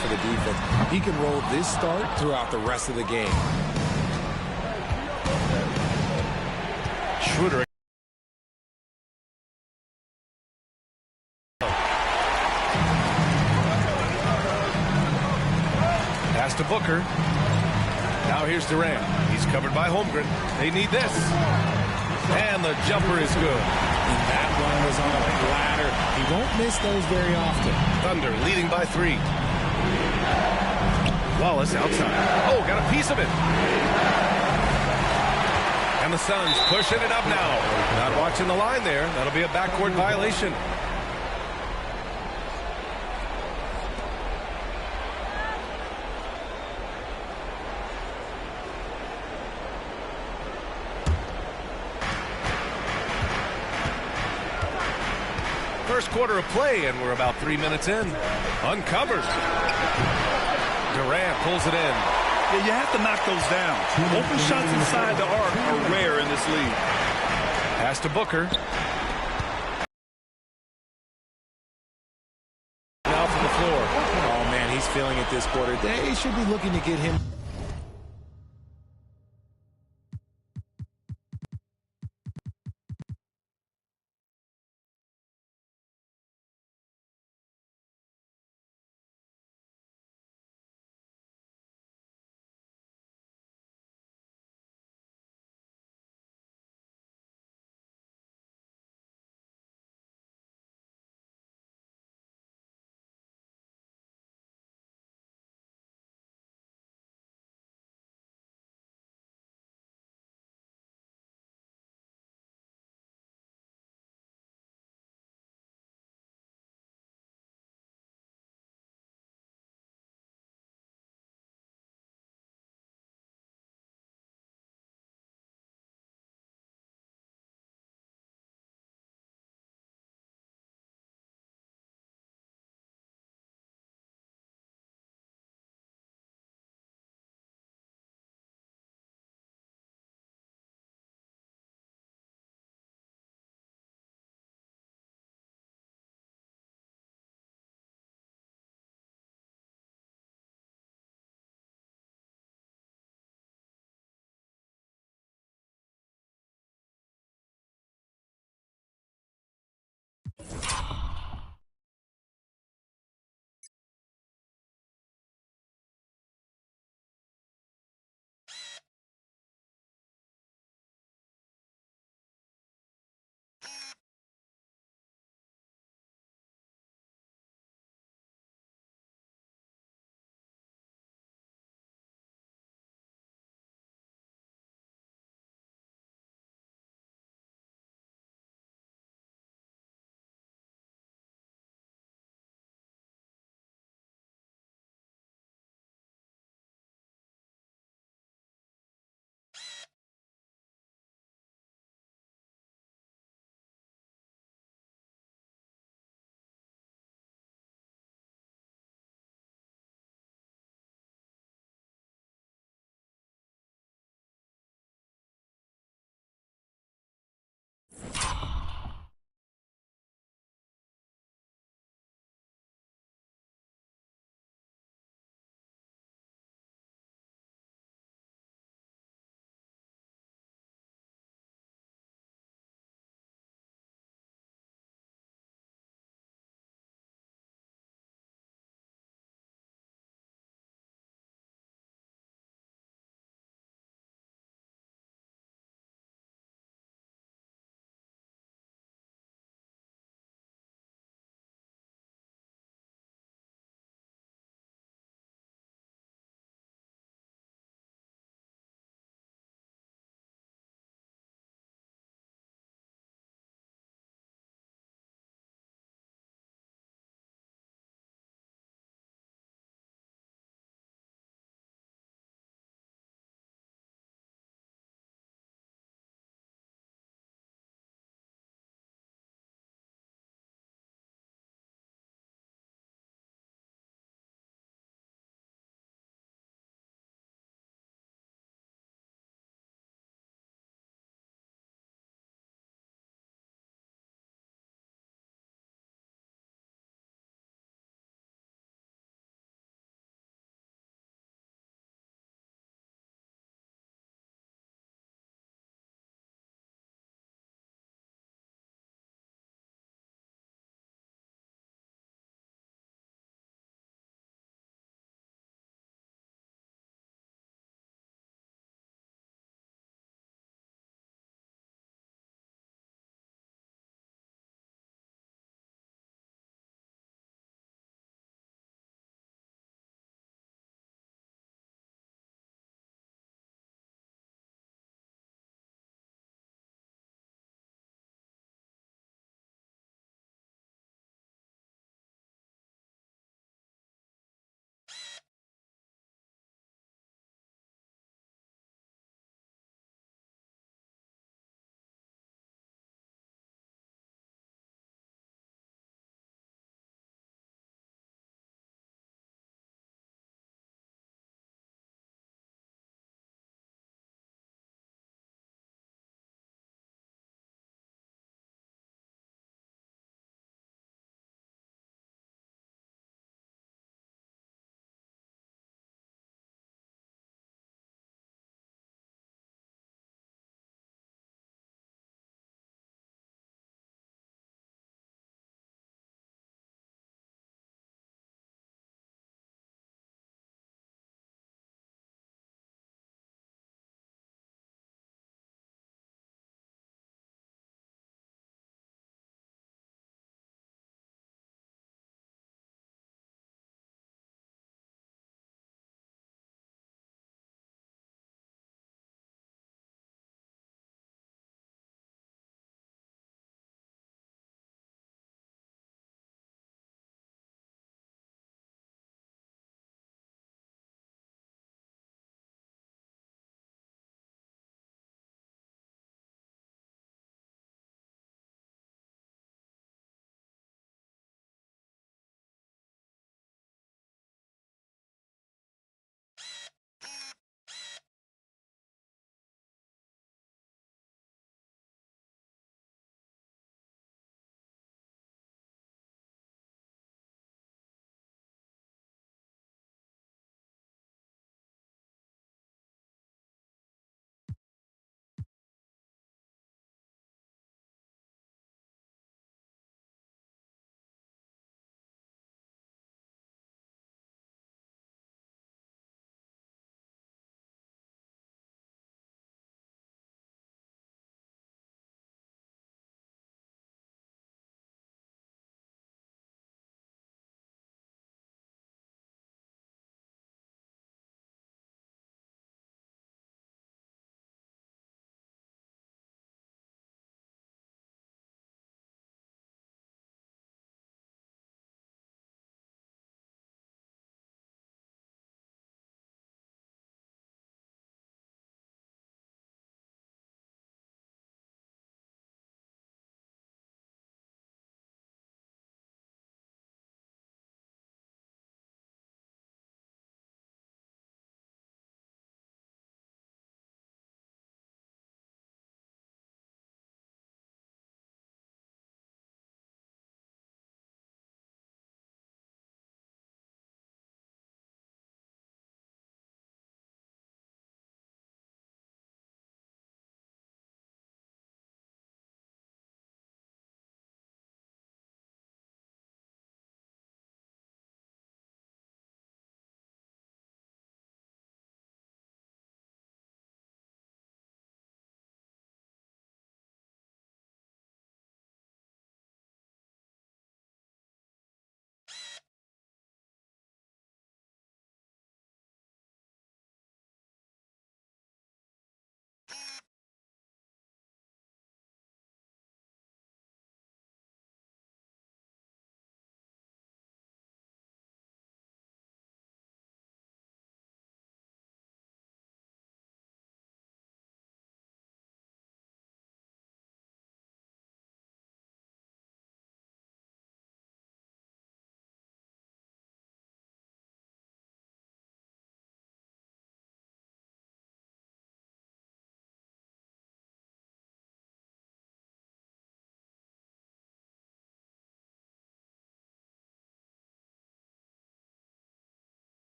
for the defense. He can roll this start throughout the rest of the game. Schroeder. Pass to Booker. Now here's Durant. He's covered by Holmgren. They need this. And the jumper is good. And that one was on a platter. He won't miss those very often. Thunder leading by 3. Wallace outside. Oh, got a piece of it. And the Suns pushing it up now. Not watching the line there. That'll be a backcourt violation. First quarter of play, and we're about 3 minutes in. Uncovered. Durant pulls it in. Yeah, you have to knock those down. Open shots inside the arc are rare in this league. Pass to Booker. Now from the floor. Oh, man, he's feeling it this quarter. They should be looking to get him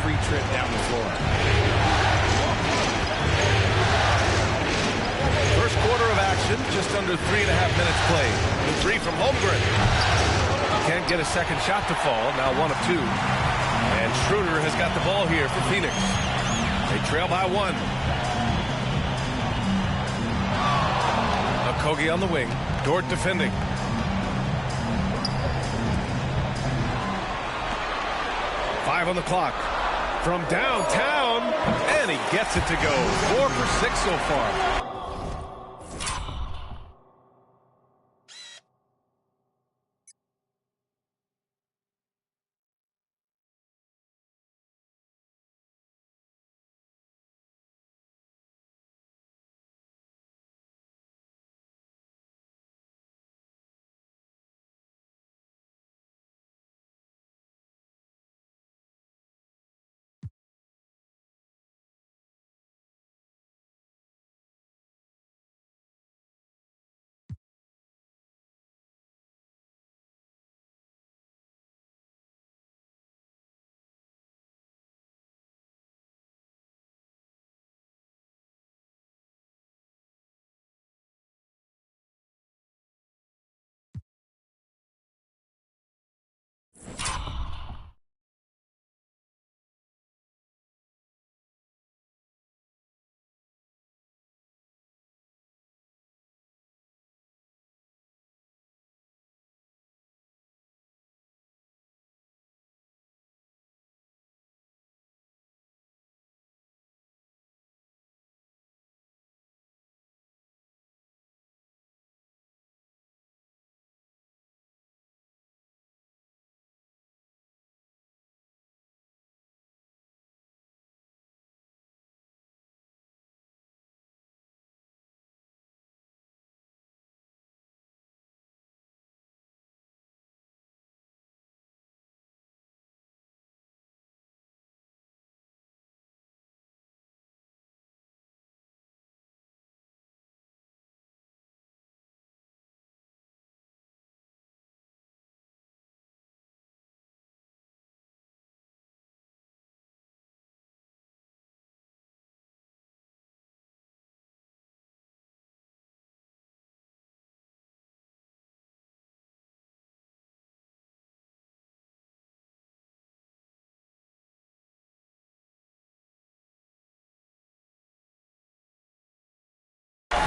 free trip down the floor. First quarter of action, just under 3.5 minutes played. The three from Holmgren. Can't get a second shot to fall, now 1 of 2. And Schroeder has got the ball here for Phoenix. They trail by 1. Okogie on the wing. Dort defending. Five on the clock. From downtown, and he gets it to go. 4 for 6 so far.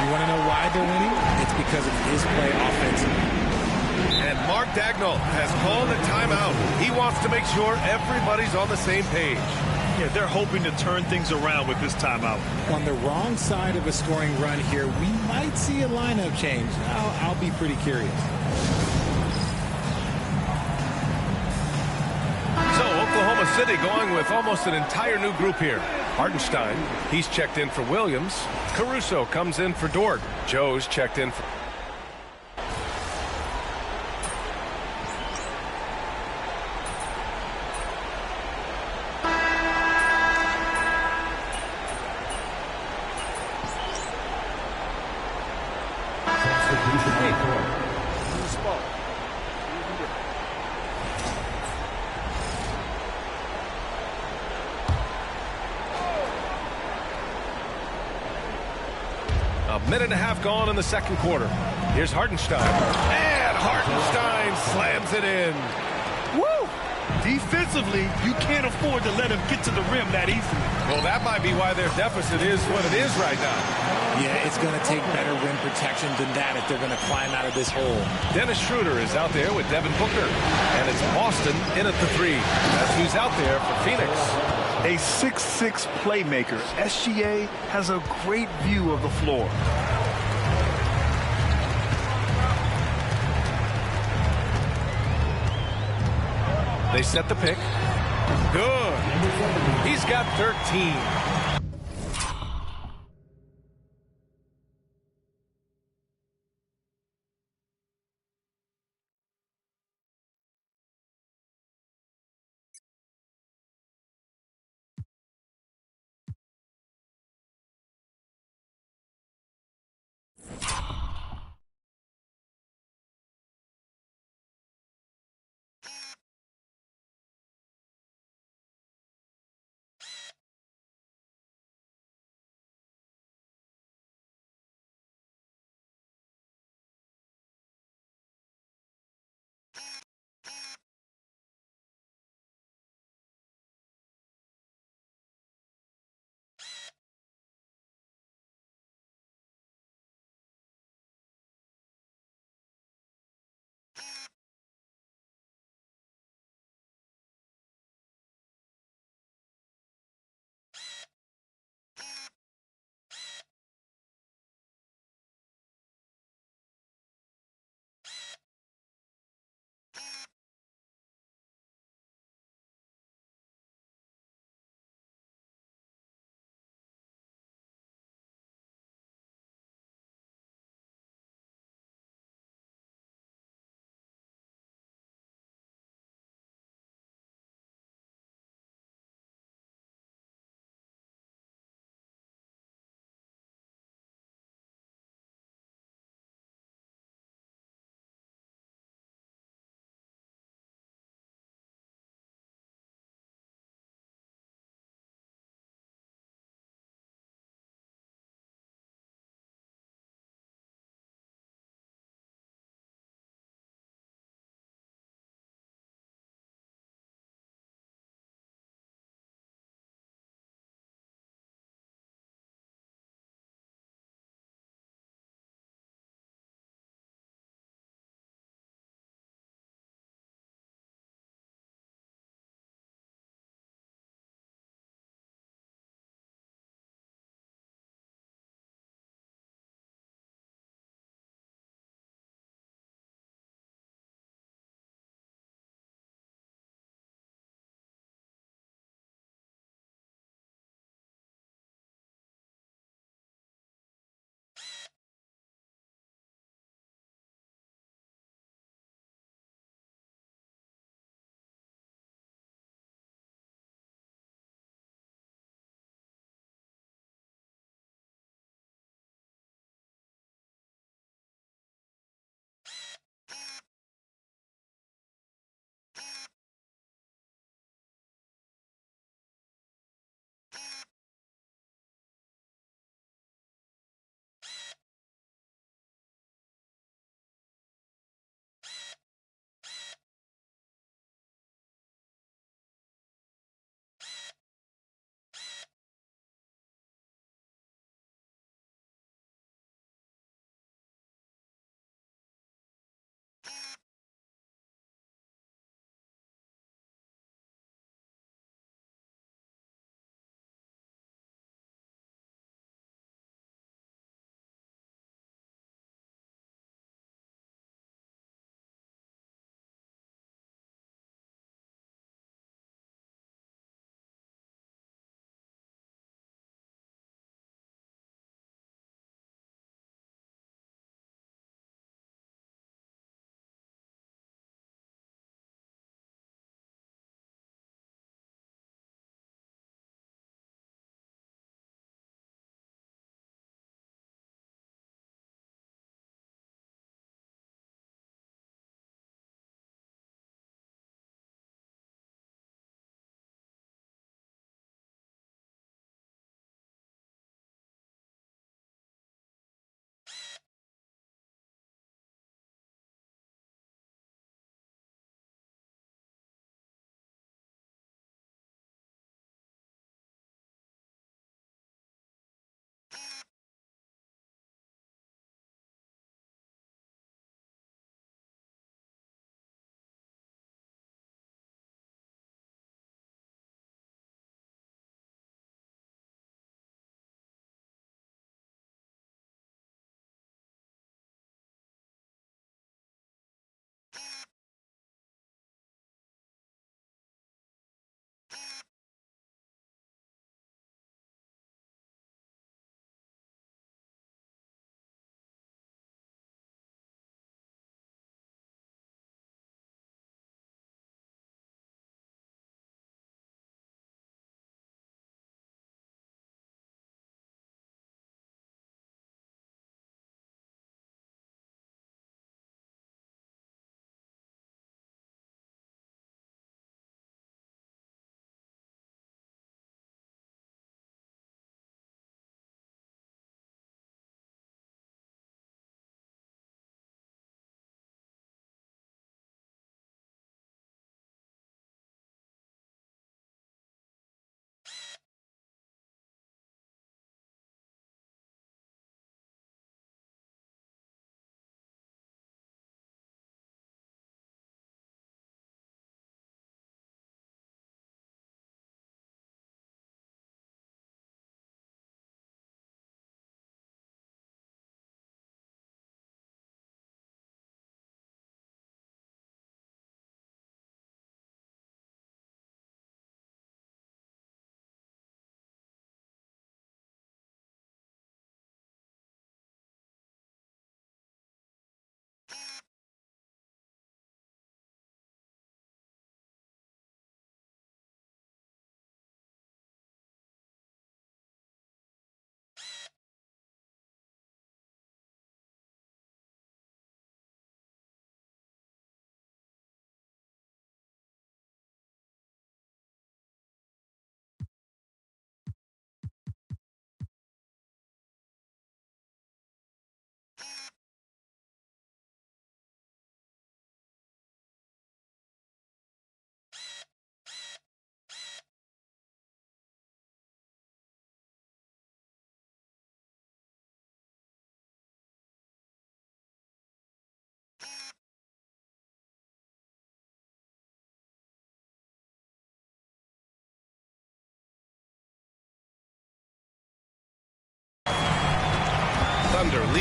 You want to know why they're winning? It's because of his play offensively. And Mark Daigneault has called a timeout. He wants to make sure everybody's on the same page. Yeah, they're hoping to turn things around with this timeout. On the wrong side of a scoring run here, we might see a lineup change. I'll be pretty curious. So Oklahoma City going with almost an entire new group here. Hartenstein, he's checked in for Williams. Caruso comes in for Dort. Joe's checked in for... A minute and a half gone in the second quarter. Here's Hartenstein. And Hartenstein slams it in. Woo! Defensively, you can't afford to let him get to the rim that easily. Well, that might be why their deficit is what it is right now. Yeah, it's going to take better rim protection than that if they're going to climb out of this hole. Dennis Schroeder is out there with Devin Booker. And it's Boston in at the 3. That's who's out there for Phoenix. A 6'6" playmaker, SGA has a great view of the floor. They set the pick. Good. He's got 13.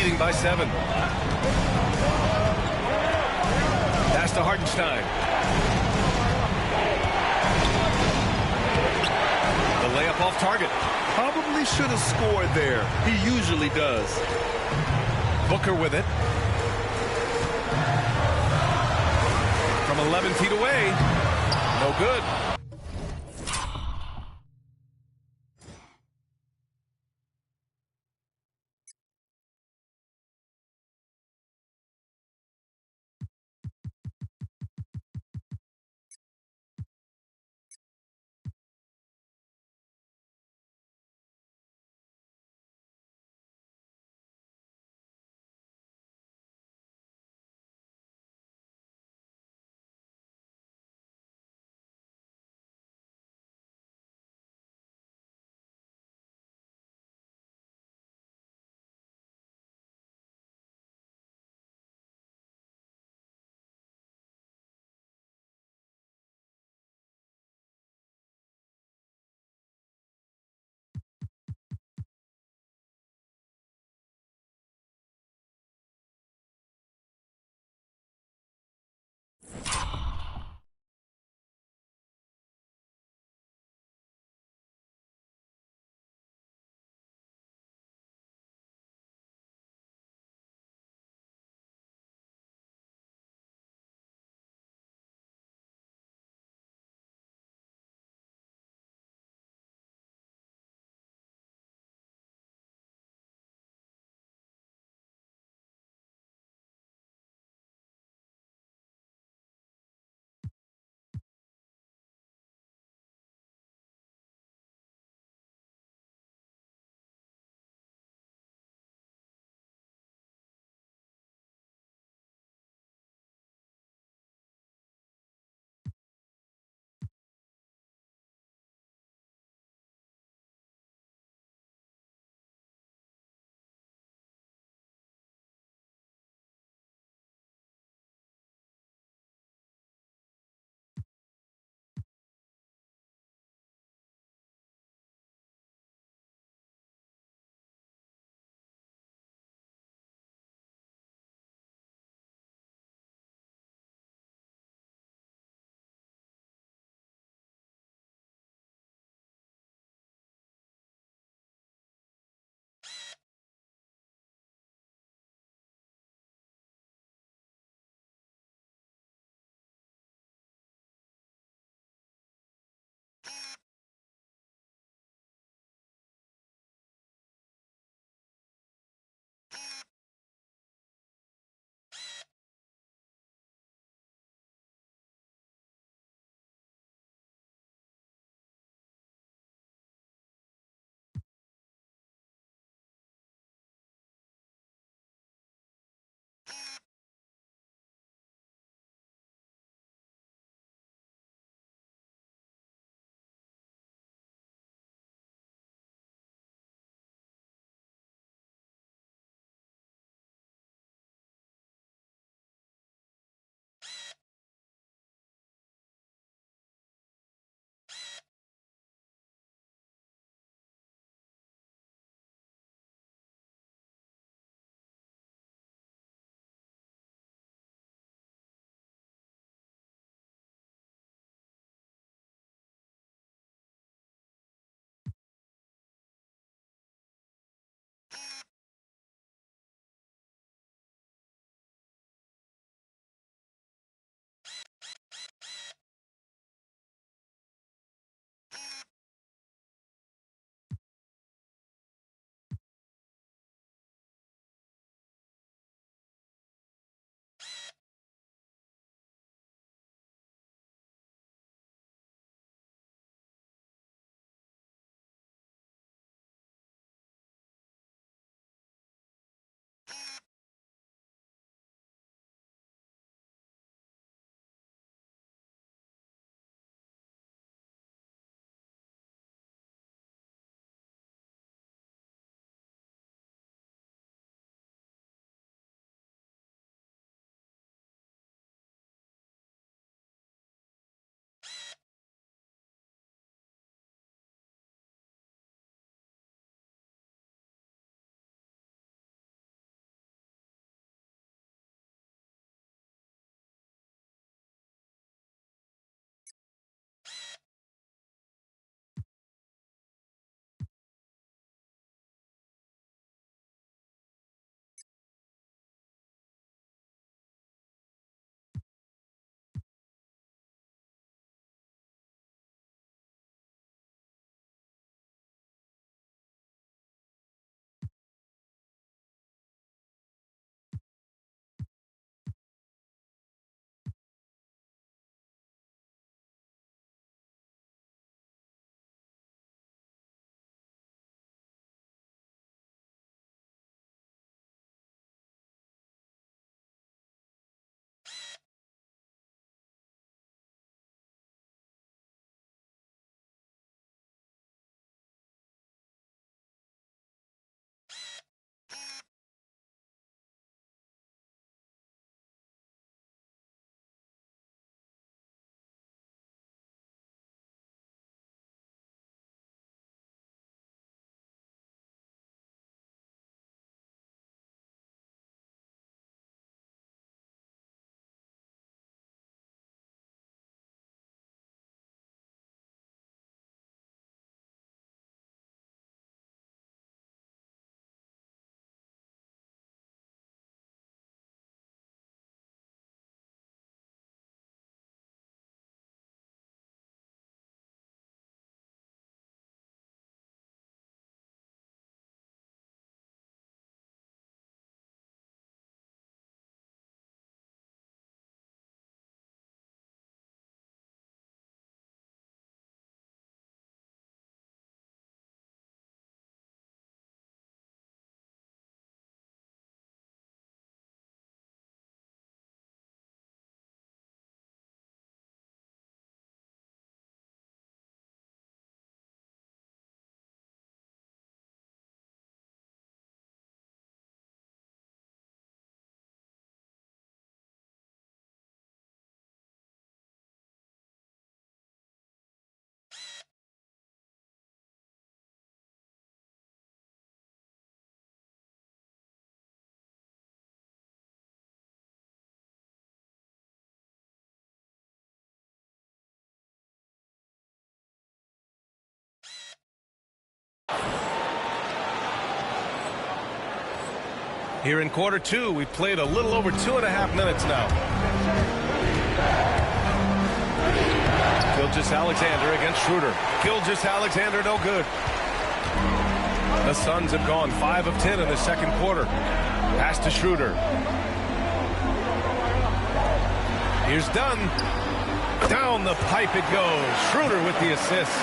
leading by 7. Pass to Hartenstein. The layup off target. Probably should have scored there. He usually does. Booker with it. From 11 feet away. No good. Here in quarter two, we played a little over 2.5 minutes now. Gilgeous-Alexander against Schroeder. Gilgeous-Alexander no good. The Suns have gone 5 of 10 in the second quarter. Pass to Schroeder. Here's Dunn. Down the pipe it goes. Schroeder with the assist.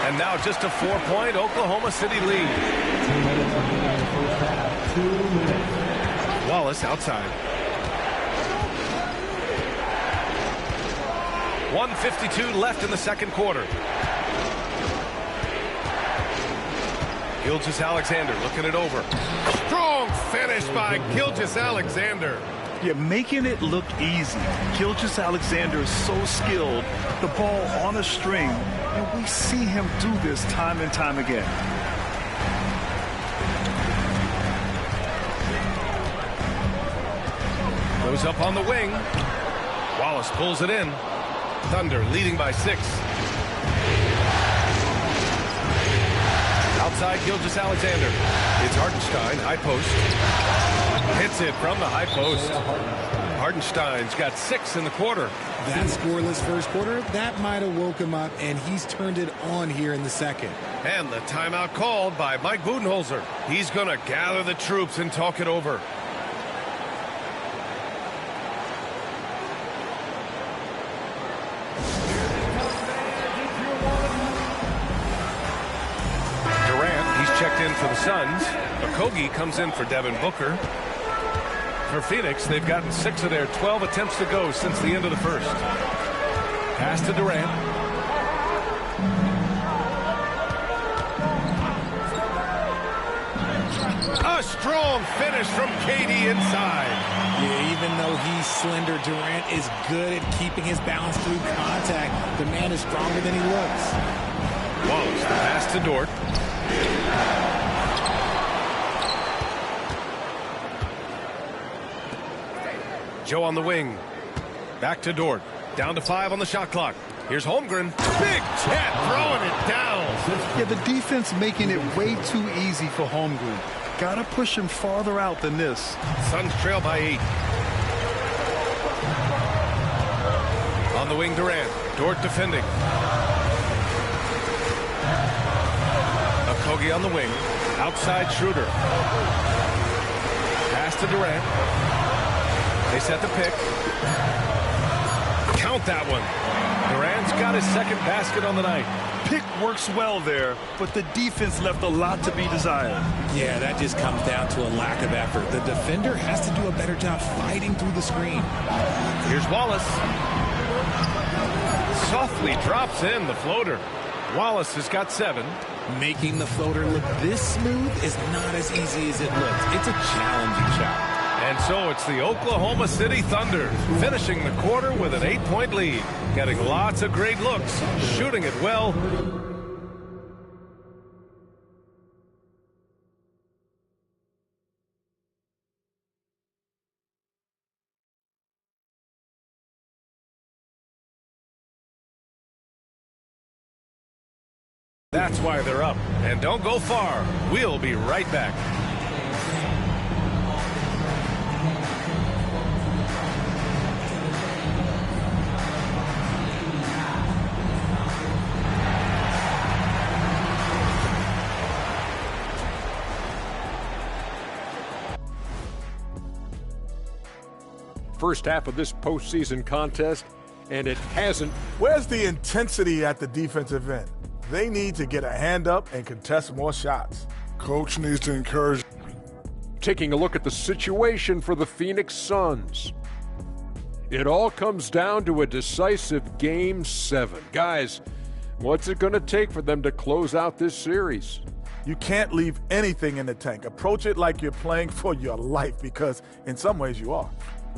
And now just a 4-point Oklahoma City lead. 2 minutes. Wallace outside. 1:52 left in the second quarter. Gilgeous-Alexander looking it over. Strong finish by Gilgeous-Alexander. Yeah, making it look easy. Gilgeous-Alexander is so skilled. The ball on a string, and we see him do this time and time again. Goes up on the wing. Wallace pulls it in. Thunder leading by 6. Outside Gilgeous-Alexander. It's Hartenstein, high post. Hits it from the high post. Hartenstein's got 6 in the quarter. That scoreless first quarter, that might have woke him up, and he's turned it on here in the second. And the timeout called by Mike Budenholzer. He's going to gather the troops and talk it over. Checked in for the Suns. Okogie comes in for Devin Booker. For Phoenix, they've gotten 6 of their 12 attempts to go since the end of the first. Pass to Durant. A strong finish from KD inside. Yeah, even though he's slender, Durant is good at keeping his balance through contact. The man is stronger than he looks. Wallace, the pass to Dort. Joe on the wing. Back to Dort. Down to 5 on the shot clock. Here's Holmgren. Big Chet throwing it down. Yeah, the defense making it way too easy for Holmgren. Gotta push him farther out than this. Suns trail by 8. On the wing, Durant. Dort defending. Okogie on the wing. Outside Schroeder. Pass to Durant. They set the pick. Count that one. Durant's got his second basket on the night. Pick works well there, but the defense left a lot to be desired. Yeah, that just comes down to a lack of effort. The defender has to do a better job fighting through the screen. Here's Wallace. Softly drops in the floater. Wallace has got 7. Making the floater look this smooth is not as easy as it looks. It's a challenging shot. And so it's the Oklahoma City Thunder finishing the quarter with an 8-point lead. Getting lots of great looks, shooting it well. That's why they're up. And don't go far. We'll be right back. First half of this postseason contest, and it hasn't. Where's the intensity at the defensive end? They need to get a hand up and contest more shots. Coach needs to encourage. Taking a look at the situation for the Phoenix Suns. It all comes down to a decisive Game 7. Guys, what's it going to take for them to close out this series? You can't leave anything in the tank. Approach it like you're playing for your life, because in some ways you are.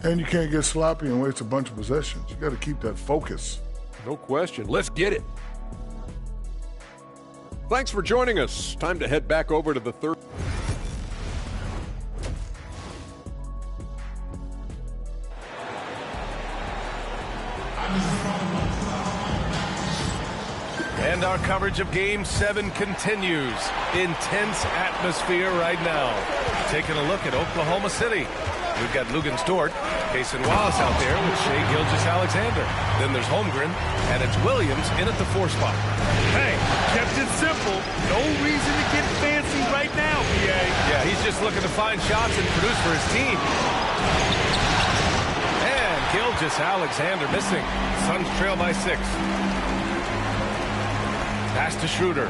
And you can't get sloppy and waste a bunch of possessions. You got to keep that focus. No question. Let's get it. Thanks for joining us. Time to head back over to the third. And our coverage of Game 7 continues. Intense atmosphere right now. Taking a look at Oklahoma City. We've got Lugan Stewart, Cason Wallace out there with Shai Gilgeous-Alexander. Then there's Holmgren, and it's Williams in at the 4 spot. Hey, kept it simple. No reason to get fancy right now, PA. Yeah, he's just looking to find shots and produce for his team. And Gilgeous-Alexander missing. Suns trail by 6. Pass to Schroeder.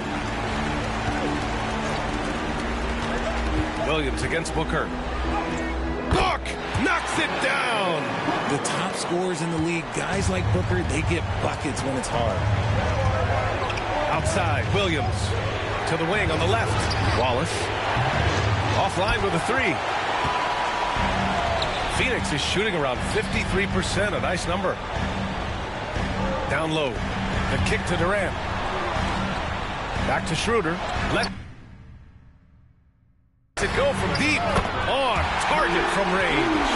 Williams against Booker. Book knocks it down. The top scorers in the league, guys like Booker, they get buckets when it's hard. Outside, Williams to the wing on the left. Wallace offline with a 3. Phoenix is shooting around 53%, a nice number. Down low, the kick to Durant. Back to Schroeder. Let it go from deep. On target from range.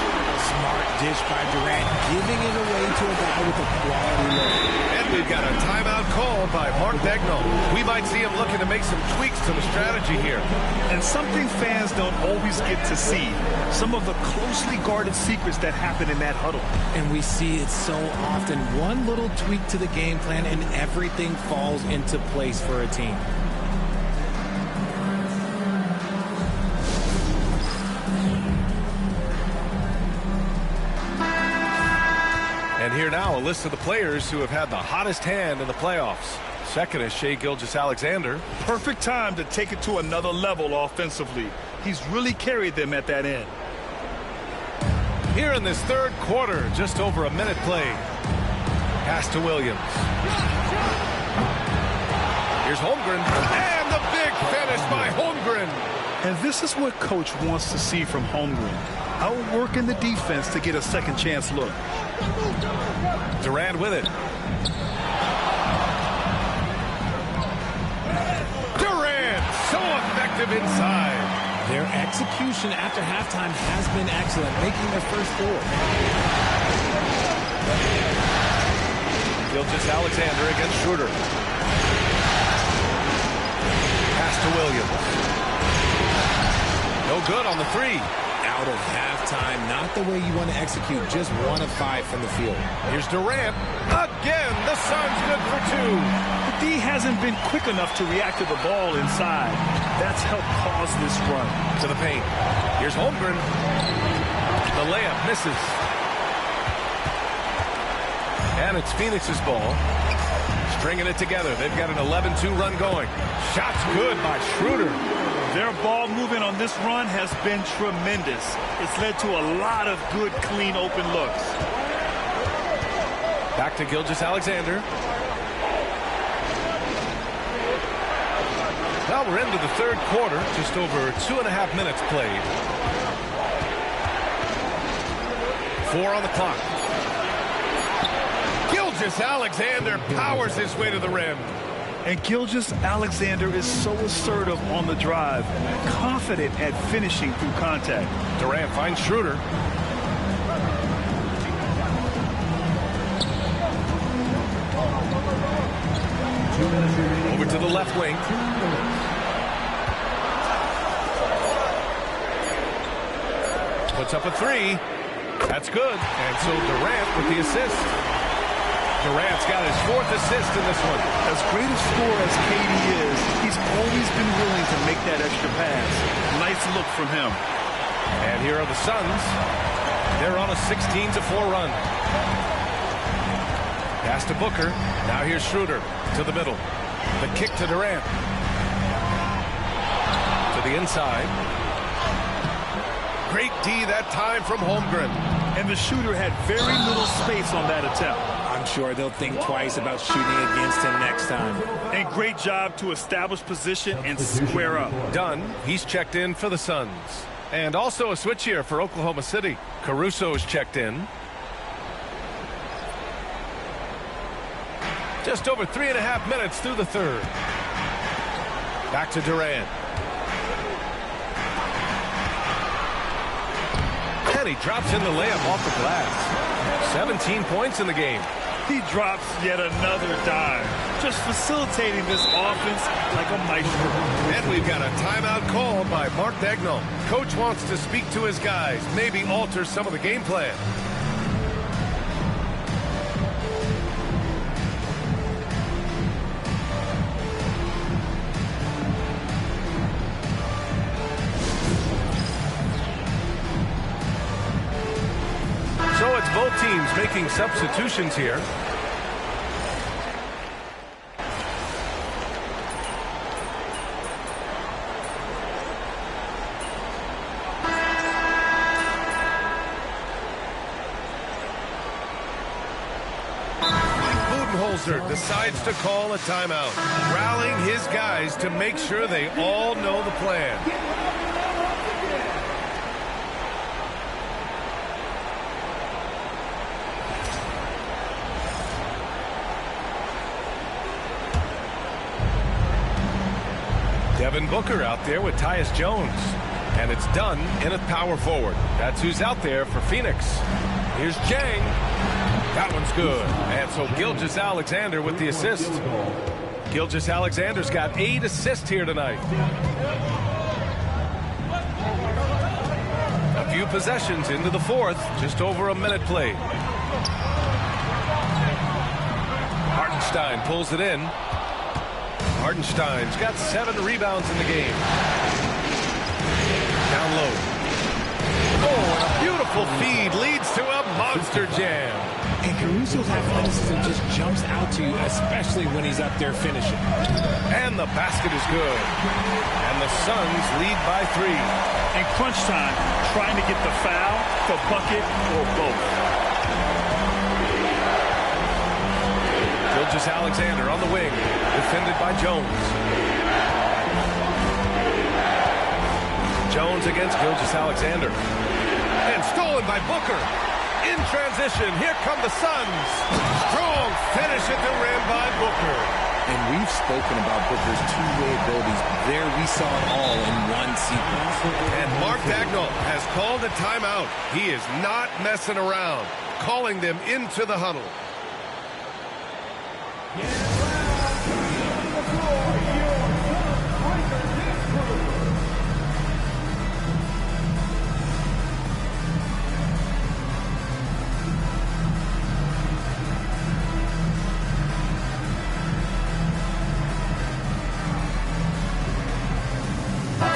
Smart dish by Durant, giving it away to a guy with a quality look. And we've got a timeout called by Mark Daigneault. We might see him looking to make some tweaks to the strategy here. And something fans don't always get to see. Some of the closely guarded secrets that happen in that huddle. And we see it so often. One little tweak to the game plan and everything falls into place for a team. And here now, a list of the players who have had the hottest hand in the playoffs. Second is Shai Gilgeous-Alexander. Perfect time to take it to another level offensively. He's really carried them at that end. Here in this third quarter, just over a minute played. Pass to Williams. Here's Holmgren. And the big finish by Holmgren. And this is what Coach wants to see from Holmgren. Outworking the defense to get a second chance look. Durant with it. Durant, so effective inside. Their execution after halftime has been excellent, making their first 4. Gilgeous-Alexander against Schroeder. Pass to Williams. No good on the 3. Out of halftime, not the way you want to execute, just 1 of 5 from the field. Here's Durant. Again, the Suns good for 2. The D hasn't been quick enough to react to the ball inside. That's helped cause this run. To the paint. Here's Holmgren. The layup misses. And it's Phoenix's ball. Stringing it together. They've got an 11-2 run going. Shots good by Schroeder. Their ball movement on this run has been tremendous. It's led to a lot of good, clean, open looks. Back to Gilgeous-Alexander. Now we're into the third quarter. Just over 2.5 minutes played. 4 on the clock. Gilgeous-Alexander powers his way to the rim. And Gilgeous-Alexander is so assertive on the drive, confident at finishing through contact. Durant finds Schroeder. Over to the left wing. Puts up a 3. That's good. And so Durant with the assist. Durant's got his 4th assist in this one. As great a scorer as KD is, he's always been willing to make that extra pass. Nice look from him. And here are the Suns. They're on a 16-4 run. Pass to Booker. Now here's Schroeder to the middle. The kick to Durant. To the inside. Great D that time from Holmgren. And the shooter had very little space on that attempt. I'm sure they'll think twice about shooting against him next time. And great job to establish position and square up. Dunn, he's checked in for the Suns. And also a switch here for Oklahoma City. Caruso's checked in. Just over 3.5 minutes through the third. Back to Durant. And he drops in the layup off the glass. 17 points in the game. He drops yet another dime, just facilitating this offense like a maestro. And we've got a timeout called by Mark Daigneault. Coach wants to speak to his guys, maybe alter some of the game plan. So it's both teams making substitutions here. Budenholzer decides to call a timeout, rallying his guys to make sure they all know the plan. Devin Booker out there with Tyus Jones. And it's done in a power forward. That's who's out there for Phoenix. Here's Jang. That one's good. And so Gilgeous-Alexander with the assist. Gilgeous-Alexander's got 8 assists here tonight. A few possessions into the fourth. Just over a minute played. Hartenstein pulls it in. Hartenstein's got 7 rebounds in the game. Down low. Oh, and a beautiful feed leads to a monster jam. And Caruso's athleticism just jumps out to you, especially when he's up there finishing. And the basket is good. And the Suns lead by 3. In crunch time, trying to get the foul, the bucket, or both. Gilgeous-Alexander on the wing, defended by Jones. Jones against Gilgeous-Alexander. And stolen by Booker. In transition, here come the Suns. Strong finish at the rim by Booker. And we've spoken about Booker's two-way abilities. There we saw it all in one sequence. And Mark Daigneault has called a timeout. He is not messing around, calling them into the huddle.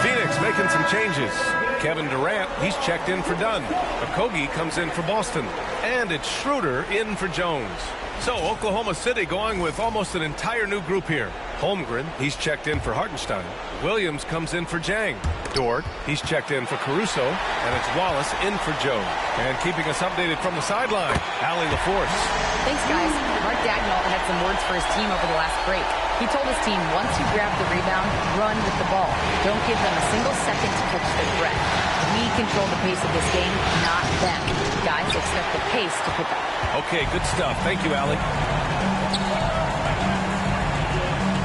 Phoenix making some changes. Kevin Durant, he's checked in for Dunn. Okogie comes in for Boston. And it's Schroeder in for Jones. So Oklahoma City going with almost an entire new group here. Holmgren, he's checked in for Hartenstein. Williams comes in for Jang. Dort, he's checked in for Caruso. And it's Wallace in for Joe. And keeping us updated from the sideline, Allie LaForce. Thanks, guys. Mark Daigneault had some words for his team over the last break. He told his team, once you grab the rebound, run with the ball. Don't give them a single second to catch their breath. We control the pace of this game, not them. Guys, expect the pace to pick up. Okay, good stuff. Thank you, Allie.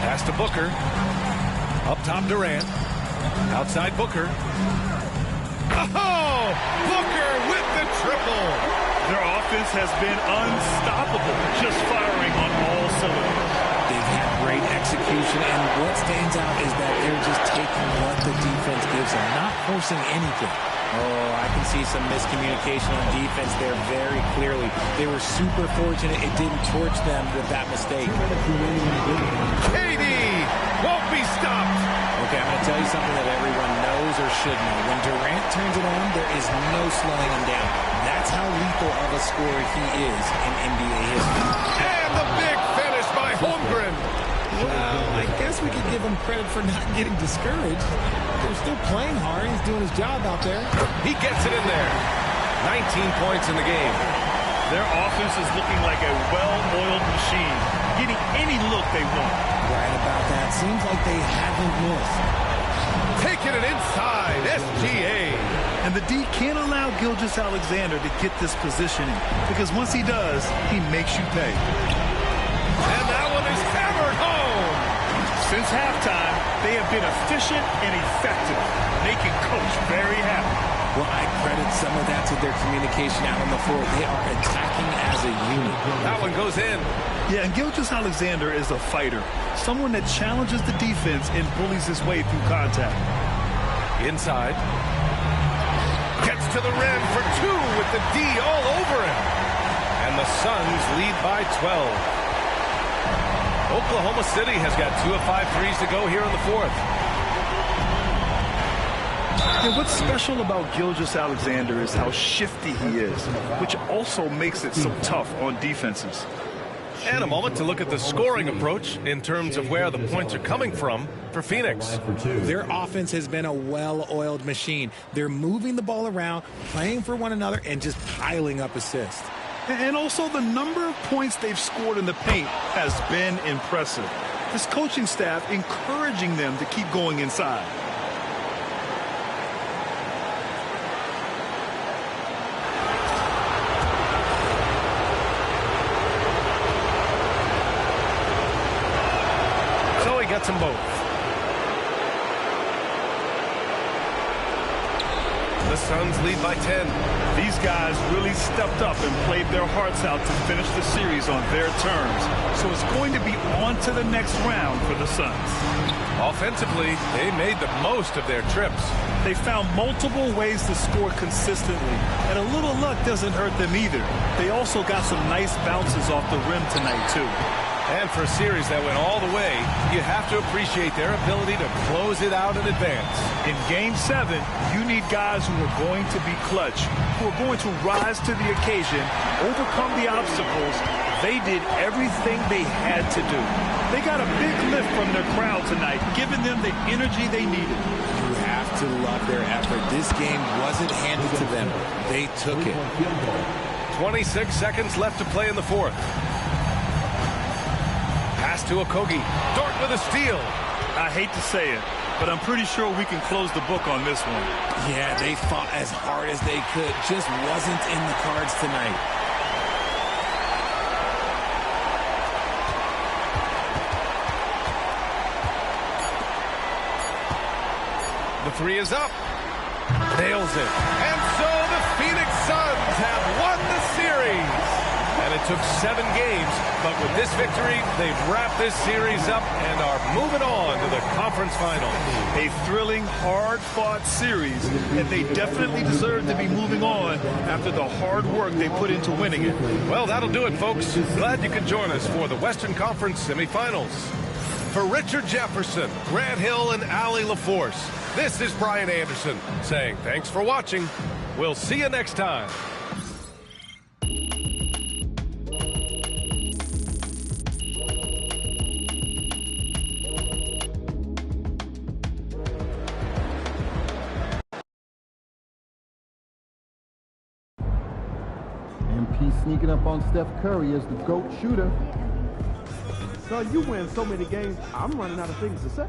Pass to Booker. Up top, Durant. Outside, Booker. Oh! Booker with the triple! Their offense has been unstoppable, just firing on all cylinders. They've had great execution, and what stands out is that they're just taking what the defense gives them, not forcing anything. Oh, I can see some miscommunication on defense there very clearly. They were super fortunate it didn't torch them with that mistake. KD won't be stopped. Okay, I'm going to tell you something that everyone knows or should know. When Durant turns it on, there is no slowing him down. That's how lethal of a scorer he is in NBA history. And the big finish by Holmgren. Well, I guess we could give him credit for not getting discouraged. They're still playing hard. He's doing his job out there. He gets it in there. 19 points in the game. Their offense is looking like a well-oiled machine, getting any look they want. Right about that. Seems like they haven't missed. Taking it inside, SGA. And the D can't allow Gilgeous-Alexander to get this positioning, because once he does, he makes you pay. And that one is hammered home. Since halftime, they have been efficient and effective, making Coach very happy. Well, I credit some of that to their communication out on the floor. They are attacking as a unit. That one goes in. Yeah, and Gilgeous-Alexander is a fighter, someone that challenges the defense and bullies his way through contact. Inside. Gets to the rim for two with the D all over him. And the Suns lead by 12. Oklahoma City has got 2 of 5 threes to go here in the fourth. And what's special about Gilgeous-Alexander is how shifty he is, which also makes it so tough on defenses. And a moment to look at the scoring approach in terms of where the points are coming from for Phoenix. Their offense has been a well-oiled machine. They're moving the ball around, playing for one another, and just piling up assists. And also the number of points they've scored in the paint has been impressive. This coaching staff encouraging them to keep going inside. So he gets them both. The Suns lead by 10. These guys really stepped up and played their hearts out to finish the series on their terms. So it's going to be on to the next round for the Suns. Offensively, they made the most of their trips. They found multiple ways to score consistently, and a little luck doesn't hurt them either. They also got some nice bounces off the rim tonight, too. And for a series that went all the way, you have to appreciate their ability to close it out in advance. In Game 7, you need guys who are going to be clutch, who are going to rise to the occasion, overcome the obstacles. They did everything they had to do. They got a big lift from their crowd tonight, giving them the energy they needed. You have to love their effort. This game wasn't handed to them. They took it. 26 seconds left to play in the fourth. Pass to Okogie. Dort with a steal. I hate to say it, but I'm pretty sure we can close the book on this one. Yeah, they fought as hard as they could. Just wasn't in the cards tonight. The three is up. Nails it. And so the Phoenix Suns have won the series. And it took 7 games, but with this victory, they've wrapped this series up and are moving on to the conference finals. A thrilling, hard-fought series, and they definitely deserve to be moving on after the hard work they put into winning it. Well, that'll do it, folks. Glad you could join us for the Western Conference semifinals. For Richard Jefferson, Grant Hill, and Allie LaForce, this is Brian Anderson saying thanks for watching. We'll see you next time. MP sneaking up on Steph Curry as the GOAT shooter. So you win so many games, I'm running out of things to say.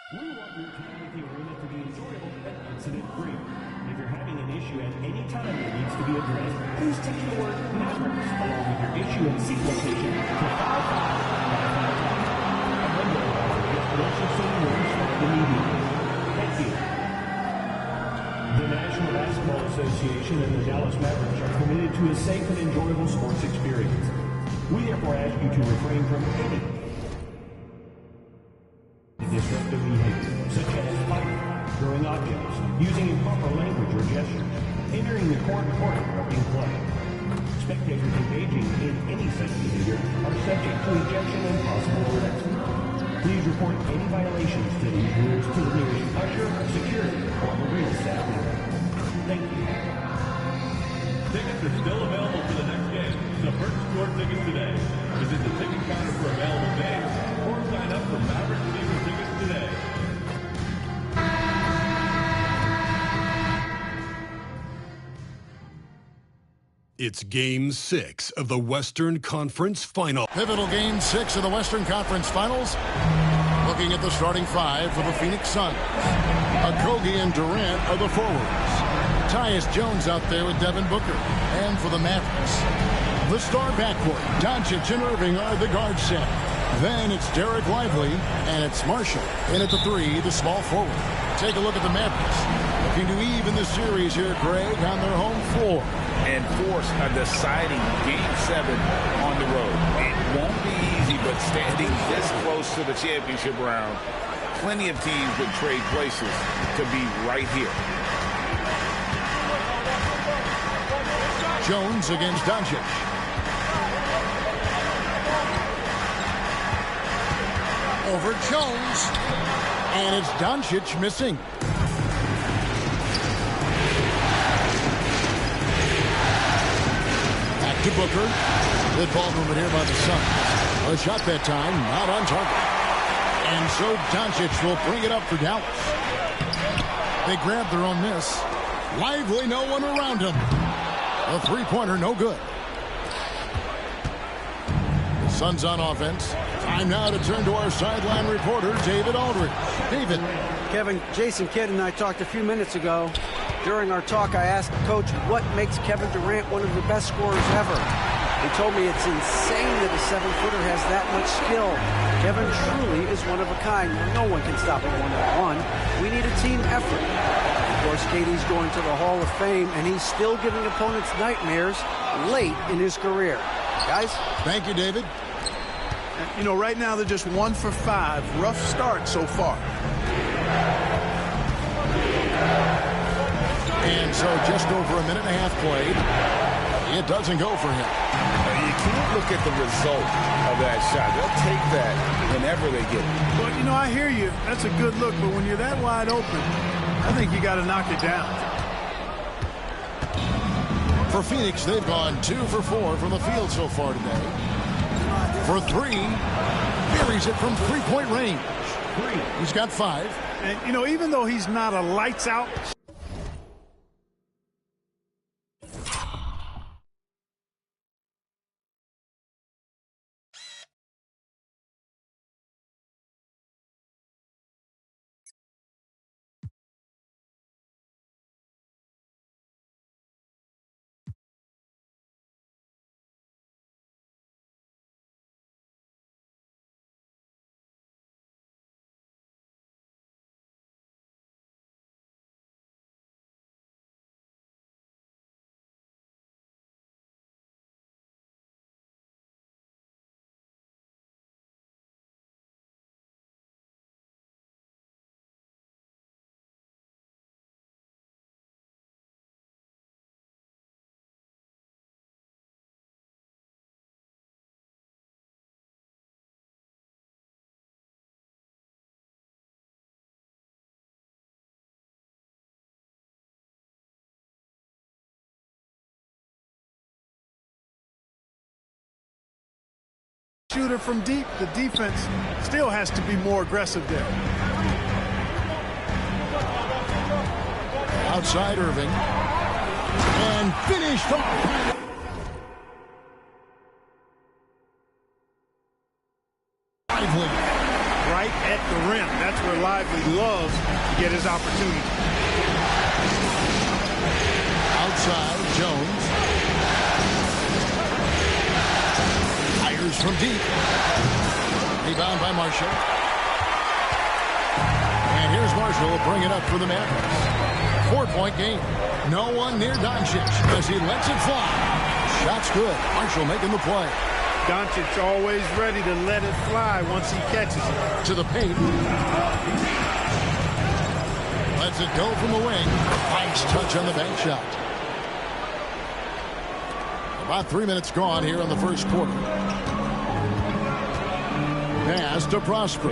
We want your time at the arena to be enjoyable and incident-free. If you're having an issue at any time that needs to be addressed, please text the word Mavericks along with your issue and seat location to 55555. A member of our Residential City will respond immediately. Thank you. The National Basketball Association and the Dallas Mavericks are committed to a safe and enjoyable sports experience. We therefore ask you to refrain from any disruptive behavior, such as fighting, throwing objects, using improper language or gestures, entering the court or interrupting play. Spectators engaging in any such behavior are subject to ejection and possible arrest. Please report any violations to these rules to the nearest usher, security, or arena staff member. Thank you. Tickets are still available for the next game, so purchase your tickets today. Visit the ticket counter for available games or sign up for Mavericks season tickets today. It's Game 6 of the Western Conference Final. Pivotal Game 6 of the Western Conference Finals. Looking at the starting five for the Phoenix Suns. Okogie and Durant are the forwards. Tyus Jones out there with Devin Booker. And for the Mavericks, the star backcourt, Doncic and Irving are the guard set. Then it's Derek Lively, and it's Marshall. In at the three, the small forward. Take a look at the Mavericks. Looking to even the series here, Greg, on their home floor. And force a deciding Game 7 on the road. It won't be easy, but standing this close to the championship round, plenty of teams would trade places to be right here. Jones against Doncic. Over Jones. And it's Doncic missing. Back to Booker. Good ball movement here by the Suns. A shot that time, not on target. And so Doncic will bring it up for Dallas. They grab their own miss. Lively, no one around him. A three-pointer, no good. The Suns on offense. Time now to turn to our sideline reporter, David Aldridge. David. Kevin, Jason Kidd and I talked a few minutes ago. During our talk, I asked the coach what makes Kevin Durant one of the best scorers ever. He told me it's insane that a 7-footer has that much skill. Kevin truly is one of a kind. No one can stop him one-on-one. We need a team effort. Of course, KD's going to the Hall of Fame, and he's still giving opponents nightmares late in his career. Guys? Thank you, David. You know, right now they're just 1 for 5. Rough start so far. And so just over a minute and a half played. It doesn't go for him. You can't look at the result of that shot. They'll take that whenever they get it. Well, you know, I hear you. That's a good look, but when you're that wide open, I think you got to knock it down. For Phoenix, they've gone 2 for 4 from the field so far today. For 3, buries it from three-point range. He's got 5. And, you know, even though he's not a lights-out shooter from deep, the defense still has to be more aggressive there. Outside Irving. And finished off. Lively. Right at the rim. That's where Lively loves to get his opportunity. Outside, Jones. Fires from deep. Rebound by Marshall. And here's Marshall to bring it up for the Mavericks. 4-point game. No one near Doncic as he lets it fly. Shot's good. Marshall making the play. Doncic always ready to let it fly once he catches it. To the paint. Lets it go from the wing. Nice touch on the bank shot. About 3 minutes gone here in the first quarter. Pass to Prosper.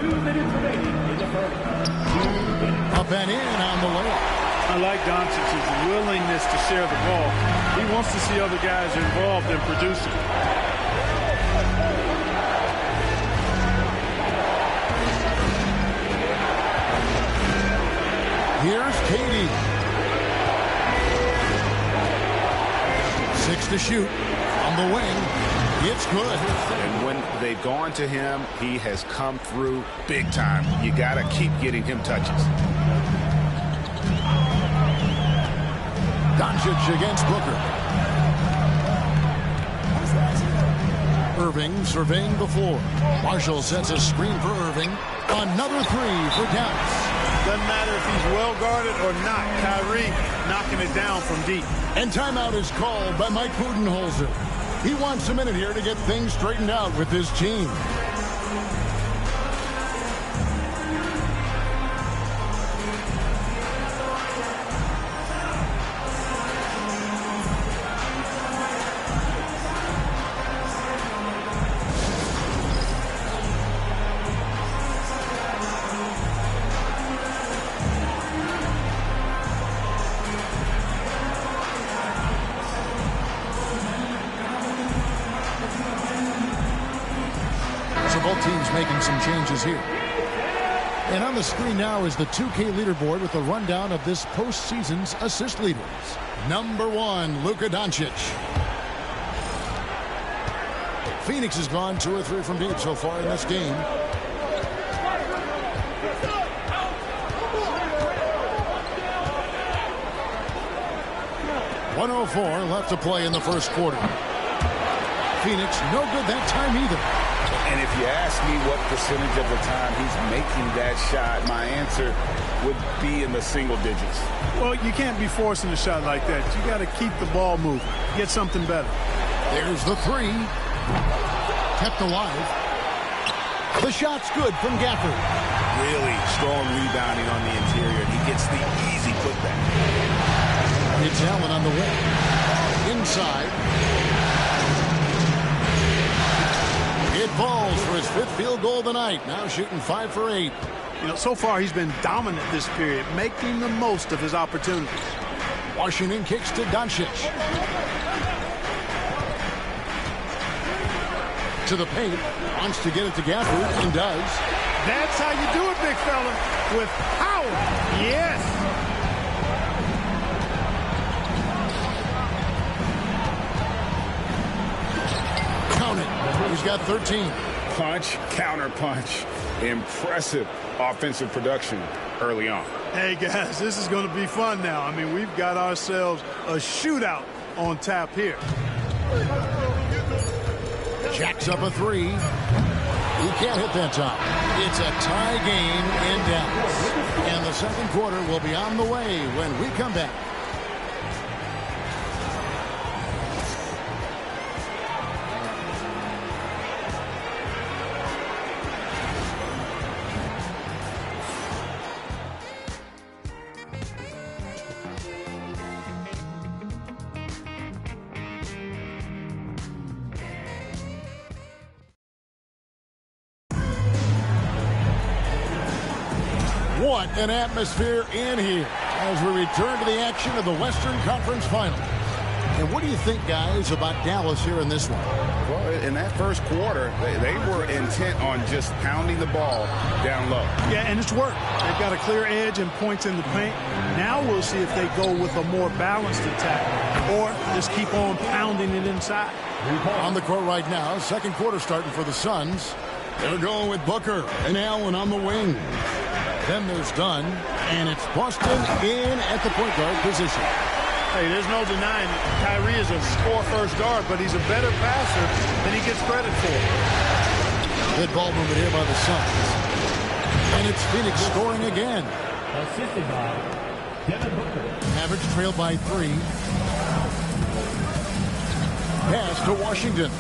Up and in on the layup. I like Doncic's willingness to share the ball. He wants to see other guys involved in producing. Here's Katie. 6 to shoot. On the wing. It's good. And when they've gone to him, he has come through big time. You got to keep getting him touches. Doncic against Booker. Irving surveying the floor. Marshall sets a screen for Irving. Another three for Dallas. Doesn't matter if he's well guarded or not. Kyrie knocking it down from deep. And timeout is called by Mike Budenholzer. He wants a minute here to get things straightened out with his team. Both teams making some changes here. And on the screen now is the 2K leaderboard with a rundown of this postseason's assist leaders. Number 1, Luka Doncic. Phoenix has gone 2 or 3 from deep so far in this game. .104 left to play in the first quarter. Phoenix no good that time either. And if you ask me what percentage of the time he's making that shot, my answer would be in the single digits. Well, you can't be forcing a shot like that. You got to keep the ball moving. Get something better. There's the three. Kept alive. The shot's good from Gafford. Really strong rebounding on the interior. He gets the easy putback. It's Allen on the wing. Inside. It falls for his 5th field goal of the night. Now shooting 5 for 8. You know, so far he's been dominant this period, making the most of his opportunities. Washington kicks to Doncic. To the paint. Wants to get it to Gafford and does. That's how you do it, big fella. With power. Yes. He's got 13. Punch, counter punch. Impressive offensive production early on. Hey, guys, this is going to be fun now. I mean, we've got ourselves a shootout on tap here. Jacks up a three. He can't hit that time. It's a tie game in Dallas. And the second quarter will be on the way when we come back. What an atmosphere in here as we return to the action of the Western Conference Finals. And what do you think, guys, about Dallas here in this one? Well, in that first quarter, they were intent on just pounding the ball down low. Yeah, and it's worked. They've got a clear edge and points in the paint. Now we'll see if they go with a more balanced attack or just keep on pounding it inside. On the court right now, second quarter starting for the Suns. They're going with Booker and Allen on the wing. Then there's Dunn, and it's Boston in at the point guard position. Hey, there's no denying it. Kyrie is a score-first guard, but he's a better passer than he gets credit for. Good ball movement here by the Suns. And it's Phoenix scoring again. Assisted by Devin Booker. Mavericks trailed by 3. Pass to Washington.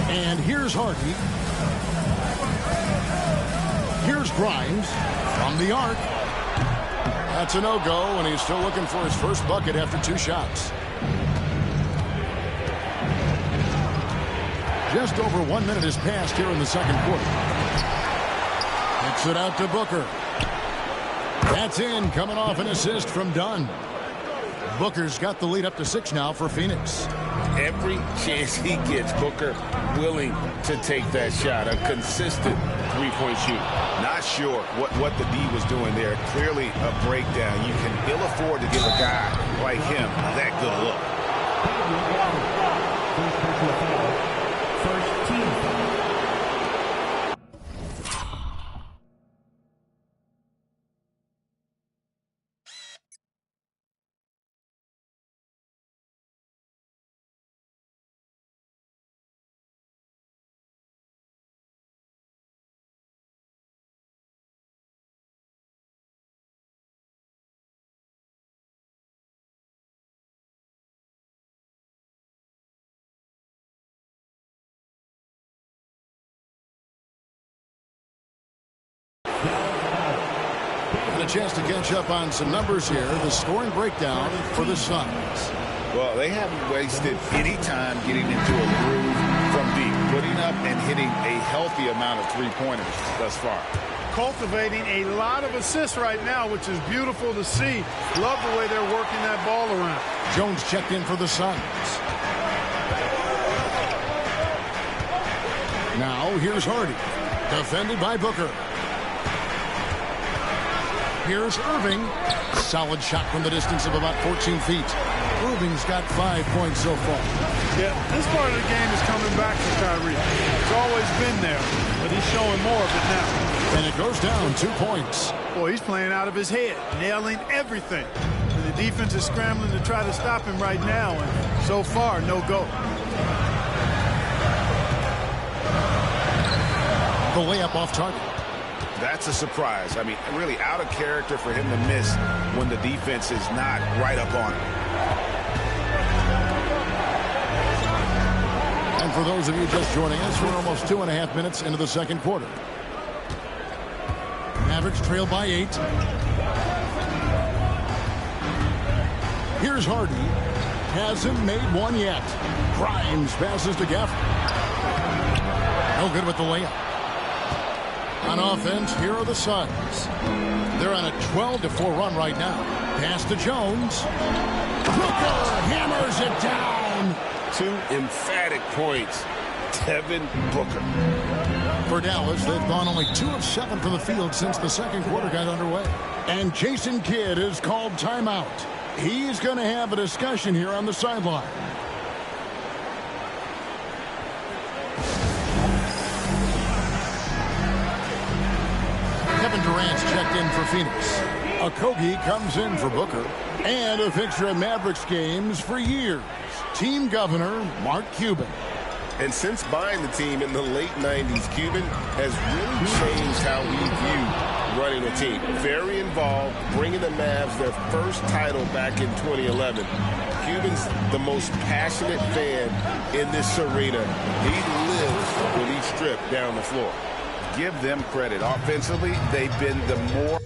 And here's Hardy. Here's Grimes from the arc. That's a no-go, and he's still looking for his first bucket after 2 shots. Just over 1 minute has passed here in the second quarter. Kicks it out to Booker. That's in, coming off an assist from Dunn. Booker's got the lead up to 6 now for Phoenix. Every chance he gets, Booker willing to take that shot. A consistent three-point shooter. Not sure what the D was doing there. Clearly a breakdown. You can ill afford to give a guy like him that good look. First team foul. And a chance to catch up on some numbers here. The scoring breakdown for the Suns. Well, they haven't wasted any time getting into a groove from deep, putting up and hitting a healthy amount of three-pointers thus far. Cultivating a lot of assists right now, which is beautiful to see. Love the way they're working that ball around. Jones checked in for the Suns. Now here's Hardy. Defended by Booker. Here's Irving. Solid shot from the distance of about 14 feet. Irving's got 5 points so far. Yeah, this part of the game is coming back for Kyrie. It's always been there, but he's showing more of it now. And it goes down 2 points. Boy, he's playing out of his head, nailing everything. And the defense is scrambling to try to stop him right now, and so far, no go. The layup off target. That's a surprise. I mean, really out of character for him to miss when the defense is not right up on him. And for those of you just joining us, we're almost 2.5 minutes into the second quarter. Mavericks trail by 8. Here's Hardy. Hasn't made one yet. Grimes passes to Gafford. No good with the layup. On offense, here are the Suns. They're on a 12-4 run right now. Pass to Jones. Booker hammers it down. 2 emphatic points. Devin Booker. For Dallas, they've gone only 2 of 7 from the field since the second quarter got underway. And Jason Kidd is called timeout. He's going to have a discussion here on the sideline. Kevin Durant's checked in for Phoenix. Okogie comes in for Booker. And a fixture at Mavericks games for years. Team governor, Mark Cuban. And since buying the team in the late 90s, Cuban has really changed how we view running a team. Very involved, bringing the Mavs their first title back in 2011. Cuban's the most passionate fan in this arena. He lives when he's stripped down the floor. Give them credit. Offensively, they've been the more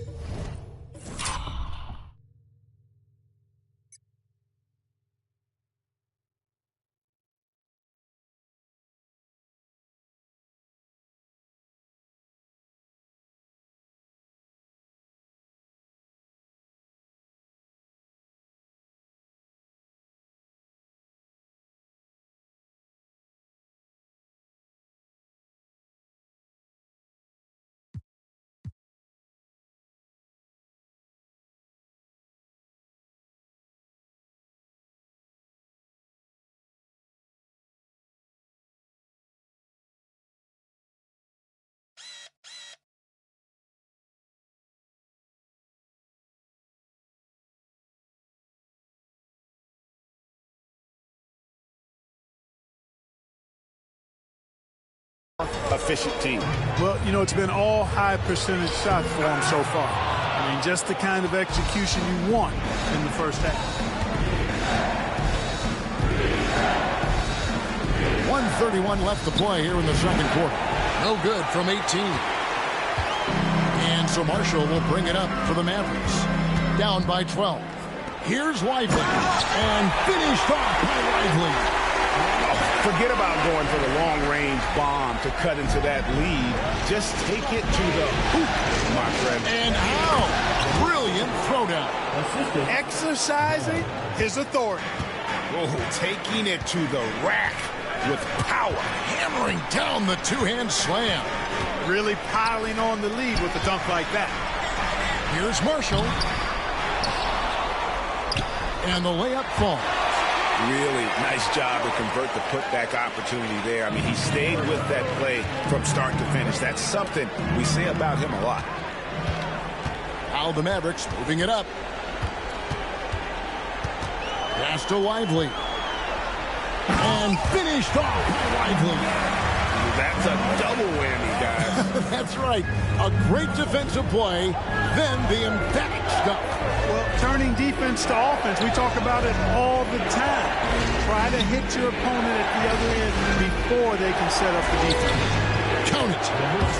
efficient team. Well, you know, it's been all high percentage shots for them so far. I mean, just the kind of execution you want in the first half. 1:31 left to play here in the second quarter. No good from 18. And so Marshall will bring it up for the Mavericks. Down by 12. Here's Lively. And finished off by Lively. Forget about going for the long-range bomb to cut into that lead. Just take it to the hoop, my friend. And how? Brilliant throwdown. Exercising his authority. Oh, taking it to the rack with power. Hammering down the two-hand slam. Really piling on the lead with a dunk like that. Here's Marshall. And the layup falls. Really nice job to convert the putback opportunity there. I mean, he stayed with that play from start to finish. That's something we say about him a lot. Now the Mavericks moving it up. Pass to Lively. And finished off by Lively. That's a double whammy, guys. That's right. A great defensive play, then the emphatic stuff. Well, turning defense to offense, we talk about it all the time. Try to hit your opponent at the other end before they can set up the defense. Count it.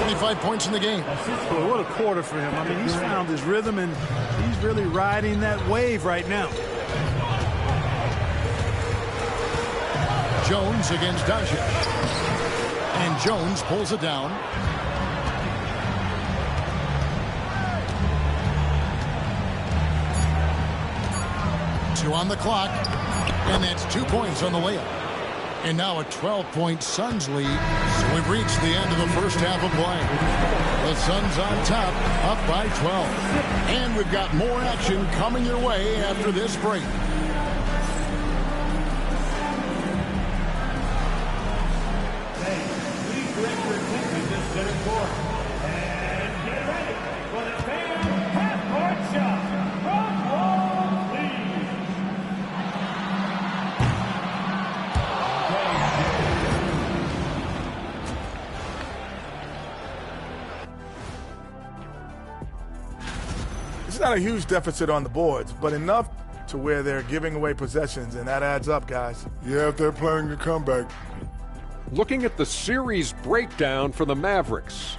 25 points in the game. Boy, what a quarter for him. I mean, he's found his rhythm, and he's really riding that wave right now. Jones against Doncic. And Jones pulls it down. Two on the clock. And that's 2 points on the layup. And now a 12-point Suns lead. So we've reached the end of the first half of play. The Suns on top, up by 12. And we've got more action coming your way after this break. It's not a huge deficit on the boards, but enough to where they're giving away possessions, and that adds up, guys. Yeah, if they're playing a comeback. Looking at the series breakdown for the Mavericks.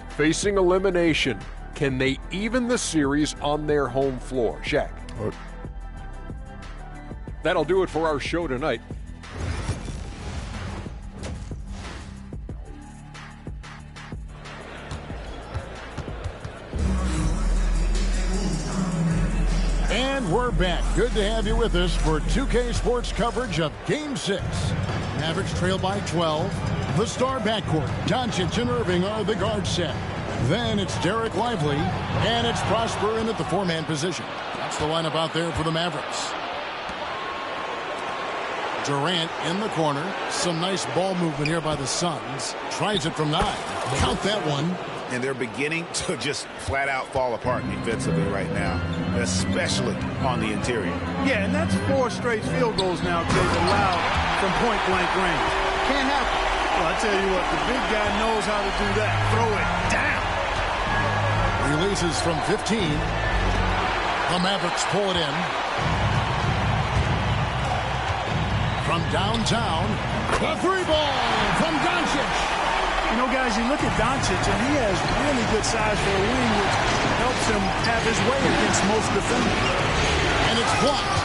Facing elimination, can they even the series on their home floor? Shaq. What? That'll do it for our show tonight. And we're back. Good to have you with us for 2K Sports coverage of Game 6. Mavericks trail by 12. The star backcourt, Doncic and Irving are the guard set. Then it's Derek Lively, and it's Prosper in at the four-man position. That's the lineup out there for the Mavericks. Durant in the corner. Some nice ball movement here by the Suns. Tries it from 9. Count that one. And they're beginning to just flat out fall apart defensively right now, especially on the interior. Yeah, and that's 4 straight field goals now they've allowed from point-blank range. Can't happen. Well, I tell you what, the big guy knows how to do that. Throw it down. Releases from 15. The Mavericks pull it in. From downtown, the three ball from Doncic. You know, guys, you look at Doncic, and he has really good size for a wing, which helps him have his way against most defenders. And it's blocked.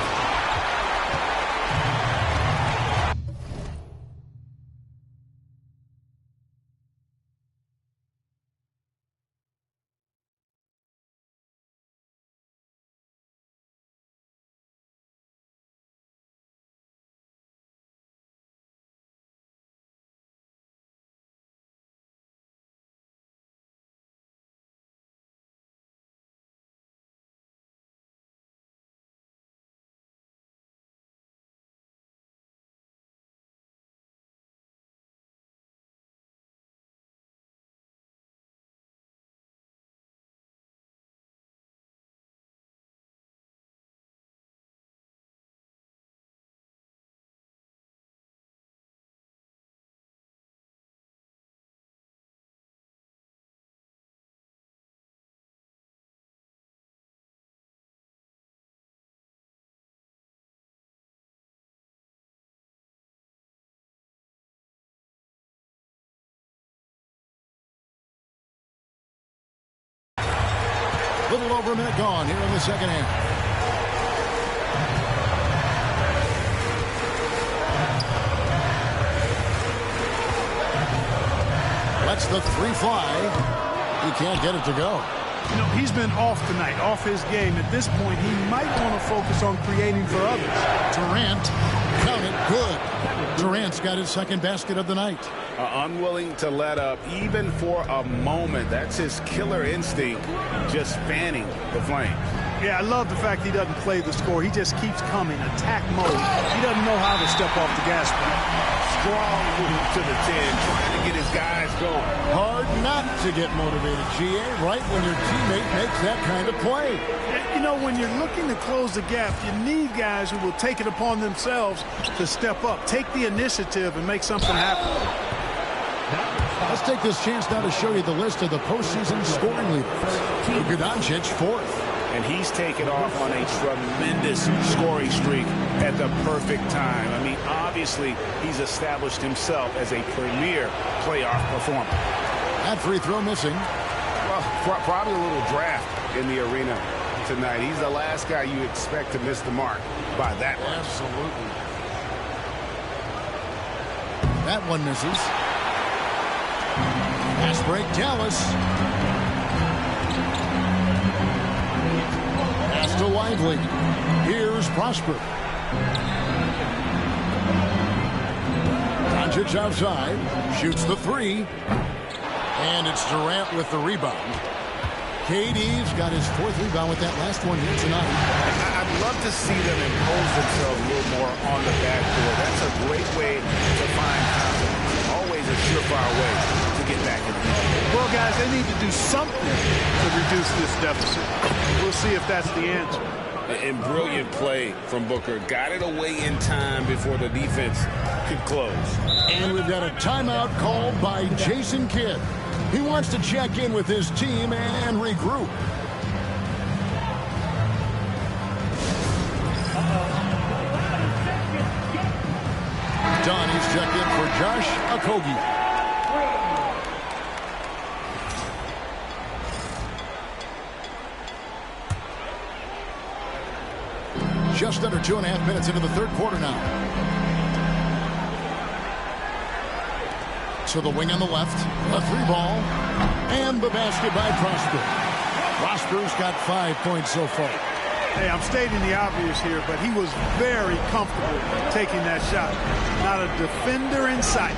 little over a minute gone here in the second half. Lets the three fly. He can't get it to go. You know, he's been off tonight, off his game. At this point, he might want to focus on creating for others. Durant, count it, good. Durant's got his second basket of the night. Unwilling to let up, even for a moment. That's his killer instinct, just fanning the flame. Yeah, I love the fact he doesn't play the score. He just keeps coming, attack mode. He doesn't know how to step off the gas pedal. Strong move to the 10, trying to get his guys going. Hard not to get motivated, GA, right when your teammate makes that kind of play. You know, when you're looking to close the gap, you need guys who will take it upon themselves to step up, take the initiative, and make something happen. Let's take this chance now to show you the list of the postseason scoring leaders. Luka Doncic, fourth. And he's taken off on a tremendous scoring streak at the perfect time. I mean, obviously, he's established himself as a premier playoff performer. That free throw missing. Well, probably a little draft in the arena tonight. He's the last guy you expect to miss the mark by that much. Absolutely. That one misses. Fast break, Dallas. Pass to Lively. Here's Prosper. Doncic outside. Shoots the three. And it's Durant with the rebound. KD's got his fourth rebound with that last one here tonight. I'd love to see them impose themselves a little more on the backboard. That's a great way to find confidence. Always a surefire way to get back in the game. Well, guys, they need to do something to reduce this deficit. We'll see if that's the answer. And brilliant play from Booker. Got it away in time before the defense could close. And we've got a timeout called by Jason Kidd. He wants to check in with his team and regroup. Donnie's checked in for Josh Okogie. Just under 2.5 minutes into the third quarter now. To the wing on the left. A three ball. And the basket by Prosper. Prosper's got 5 points so far. Hey, I'm stating the obvious here, but he was very comfortable taking that shot. Not a defender in sight.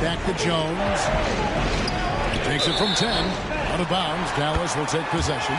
Back to Jones. Takes it from 10. Out of bounds. Dallas will take possession.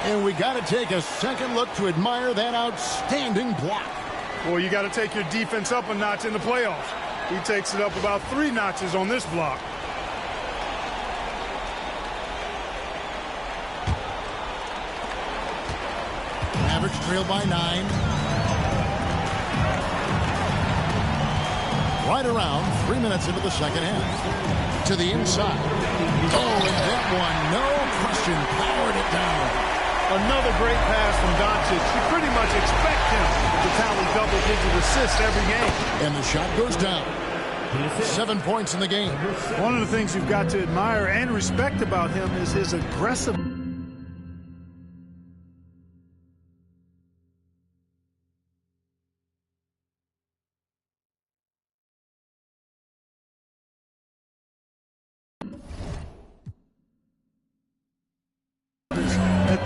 And we got to take a second look to admire that outstanding block. Well, you got to take your defense up a notch in the playoffs. He takes it up about 3 notches on this block. Mavericks trail by 9. Right around 3 minutes into the second half. To the inside. Oh, and that one, no question, powered it down. Another great pass from Doncic. You pretty much expect him to tally double-digit assists every game. And the shot goes down. 7 points in the game. One of the things you've got to admire and respect about him is his aggressive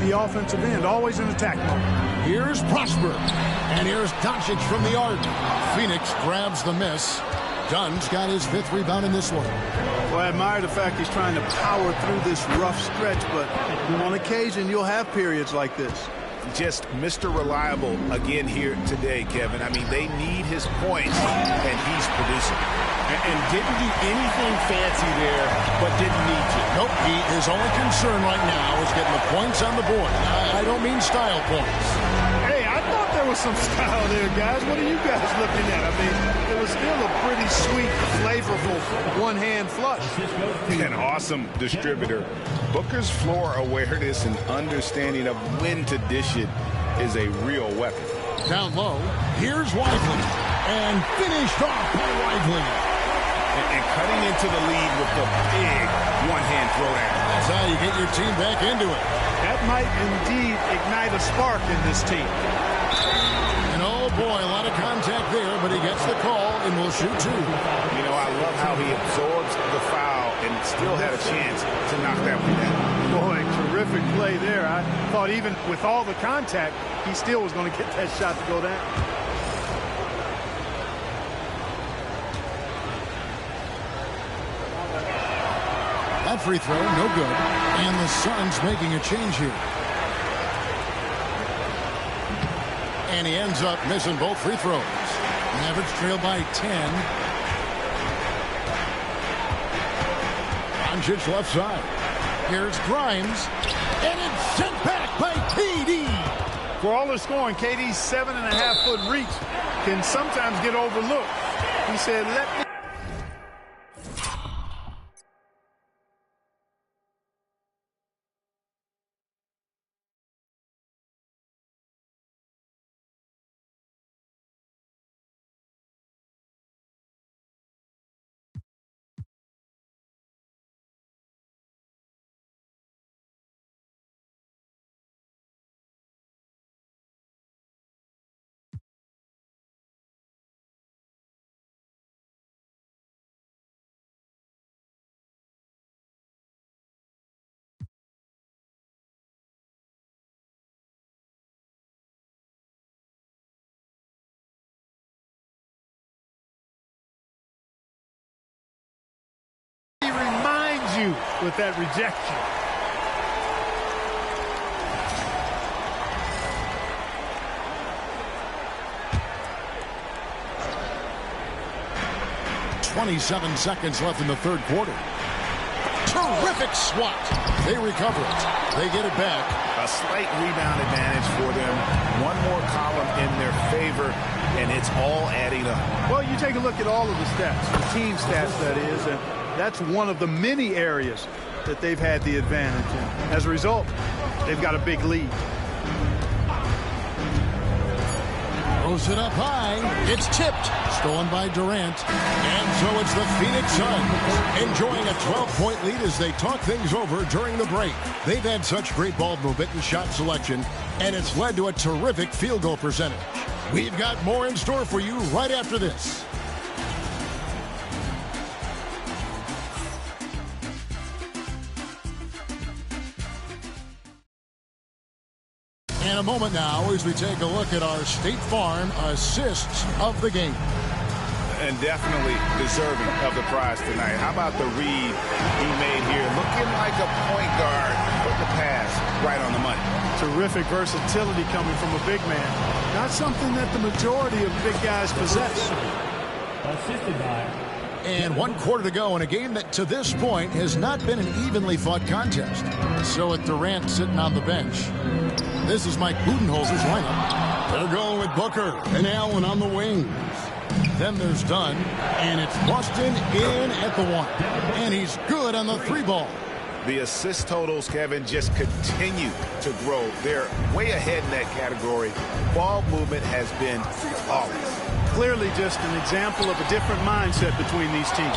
the offensive end, always in attack mode. Here's Prosper. And here's Doncic from the arc. Phoenix grabs the miss. Dunn's got his 5th rebound in this one. Well, I admire the fact he's trying to power through this rough stretch, but on occasion you'll have periods like this. Just Mr. Reliable again here today, Kevin. I mean, they need his points, and he's producing. And didn't do anything fancy there, but didn't need to. Nope, his only concern right now is getting the points on the board. I don't mean style points. Hey, I thought there was some style there, guys. What are you guys looking at? I mean, it was still a pretty sweet, flavorful one-hand flush. An awesome distributor. Booker's floor awareness and understanding of when to dish it is a real weapon. Down low, here's Lively. And finished off by Lively. And cutting into the lead with the big one-hand throwdown. That's how you get your team back into it. That might indeed ignite a spark in this team. And oh boy, a lot of contact there, but he gets the call and will shoot 2. You know, I love how he absorbs the foul and still had a chance to knock that one down. Boy, terrific play there. I thought even with all the contact, he still was going to get that shot to go down. That free throw, no good. And the Suns making a change here. And he ends up missing both free throws. Mavericks trail by 10. Doncic left side. Here's Grimes. And it's sent back by KD. For all the scoring, KD's 7.5-foot reach can sometimes get overlooked. He said, let me. He reminds you with that rejection. .27 seconds left in the third quarter. Terrific swat. They recover it. They get it back. A slight rebound advantage for them. One more column in their favor, and it's all adding up. Well, you take a look at all of the stats, the team stats, that is, and that's one of the many areas that they've had the advantage in. As a result, they've got a big lead. Throws it up high. It's tipped. Stolen by Durant. And so it's the Phoenix Suns enjoying a 12-point lead as they talk things over during the break. They've had such great ball movement and shot selection, and it's led to a terrific field goal percentage. We've got more in store for you right after this. In a moment now as we take a look at our State Farm assists of the game. And definitely deserving of the prize tonight. How about the read he made here? Looking like a point guard, put the pass right on the money. Terrific versatility coming from a big man. Not something that the majority of big guys possess. Assisted by. And 1 quarter to go in a game that to this point has not been an evenly fought contest. So with Durant sitting on the bench, this is Mike Budenholzer's lineup. They're going with Booker and Allen on the wings. Then there's Dunn, and it's Boston in at the 1. And he's good on the 3-ball. The assist totals, Kevin, just continue to grow. They're way ahead in that category. Ball movement has been flawless. Clearly just an example of a different mindset between these teams.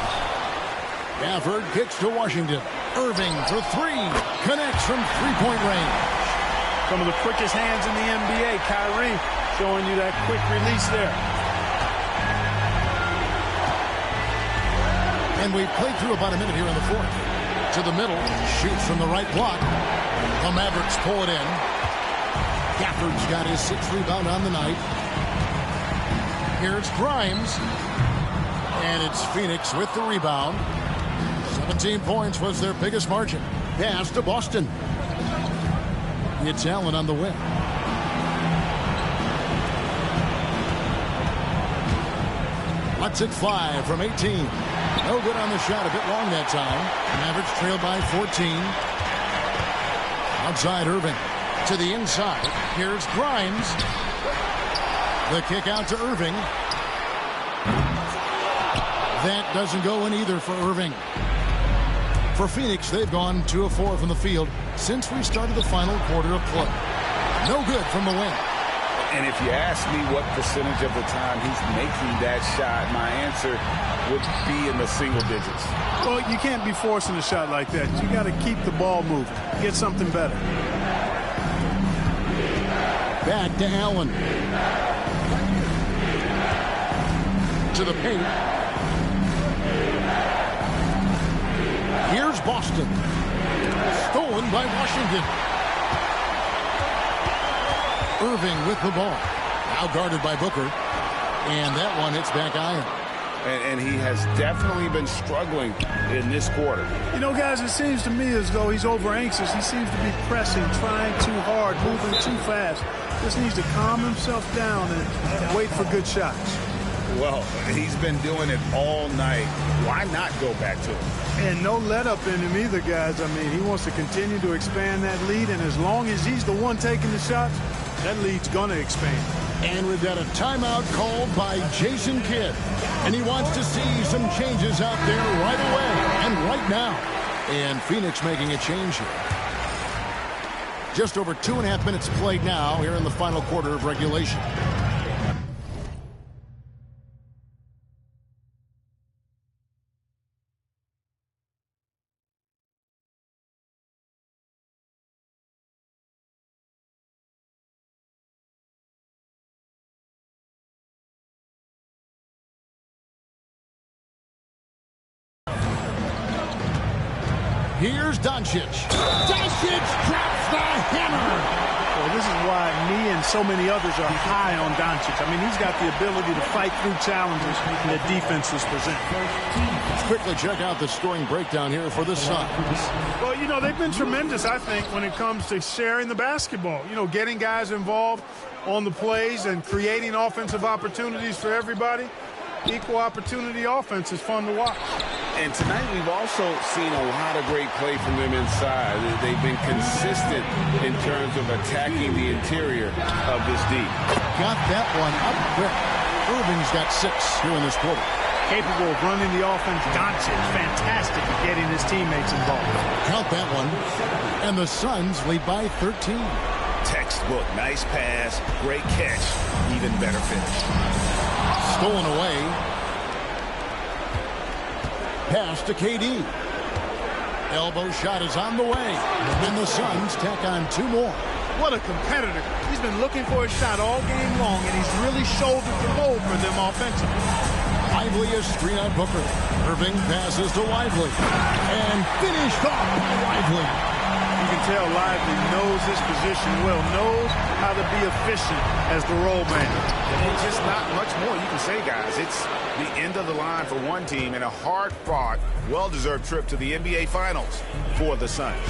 Gafford kicks to Washington. Irving for 3. Connects from 3-point range. Some of the quickest hands in the NBA. Kyrie showing you that quick release there. And we've played through about a minute here in the fourth. To the middle. Shoots from the right block. The Mavericks pull it in. Gafford's got his 6th rebound on the night. Here's Grimes. And it's Phoenix with the rebound. 17 points was their biggest margin. Pass to Boston. It's Allen on the wing. Lets it fly from 18. No good on the shot. A bit long that time. Mavericks trail by 14. Outside Irving. To the inside. Here's Grimes. The kick out to Irving. That doesn't go in either for Irving. For Phoenix, they've gone 2 of 4 from the field since we started the final quarter of play. No good from the wing. And if you ask me what percentage of the time he's making that shot, my answer would be in the single digits. Well, you can't be forcing a shot like that. You got to keep the ball moving. Get something better. Back to Allen. To the paint. Here's Boston. Stolen by Washington. Irving with the ball. Now guarded by Booker. And that one hits back iron. And he has definitely been struggling in this quarter. You know, guys, it seems to me as though he's over anxious. He seems to be pressing, trying too hard, moving too fast. Just needs to calm himself down and wait for good shots. Well, he's been doing it all night. Why not go back to him? And no let up in him either, guys. I mean, he wants to continue to expand that lead, and as long as he's the one taking the shots, that lead's going to expand. And we've got a timeout called by Jason Kidd. And he wants to see some changes out there right away and right now. And Phoenix making a change here. Just over 2.5 minutes played now here in the final quarter of regulation. Here's Doncic. Doncic drops the hammer. Well, this is why me and so many others are high on Doncic. I mean, he's got the ability to fight through challenges that defenses present. Let's quickly check out the scoring breakdown here for the Suns. Well, you know, they've been tremendous, I think, when it comes to sharing the basketball. You know, getting guys involved on the plays and creating offensive opportunities for everybody. Equal opportunity offense is fun to watch. And tonight we've also seen a lot of great play from them inside. They've been consistent in terms of attacking the interior of this D. Got that one up quick. Irving's got 6 here in this quarter. Capable of running the offense. Doncic, fantastic at getting his teammates involved. Count that one. And the Suns lead by 13. Textbook, nice pass, great catch, even better finish. Stolen away. Pass to KD. Elbow shot is on the way. And the Suns tack on 2 more. What a competitor. He's been looking for a shot all game long, and he's really shouldered the load for them offensively. Lively is screen on Booker. Irving passes to Lively. And finished off by Lively. You can tell Lively knows his position well, knows how to be efficient as the roll man. And just not much more you can say, guys. It's the end of the line for one team and a hard-fought, well-deserved trip to the NBA Finals for the Suns.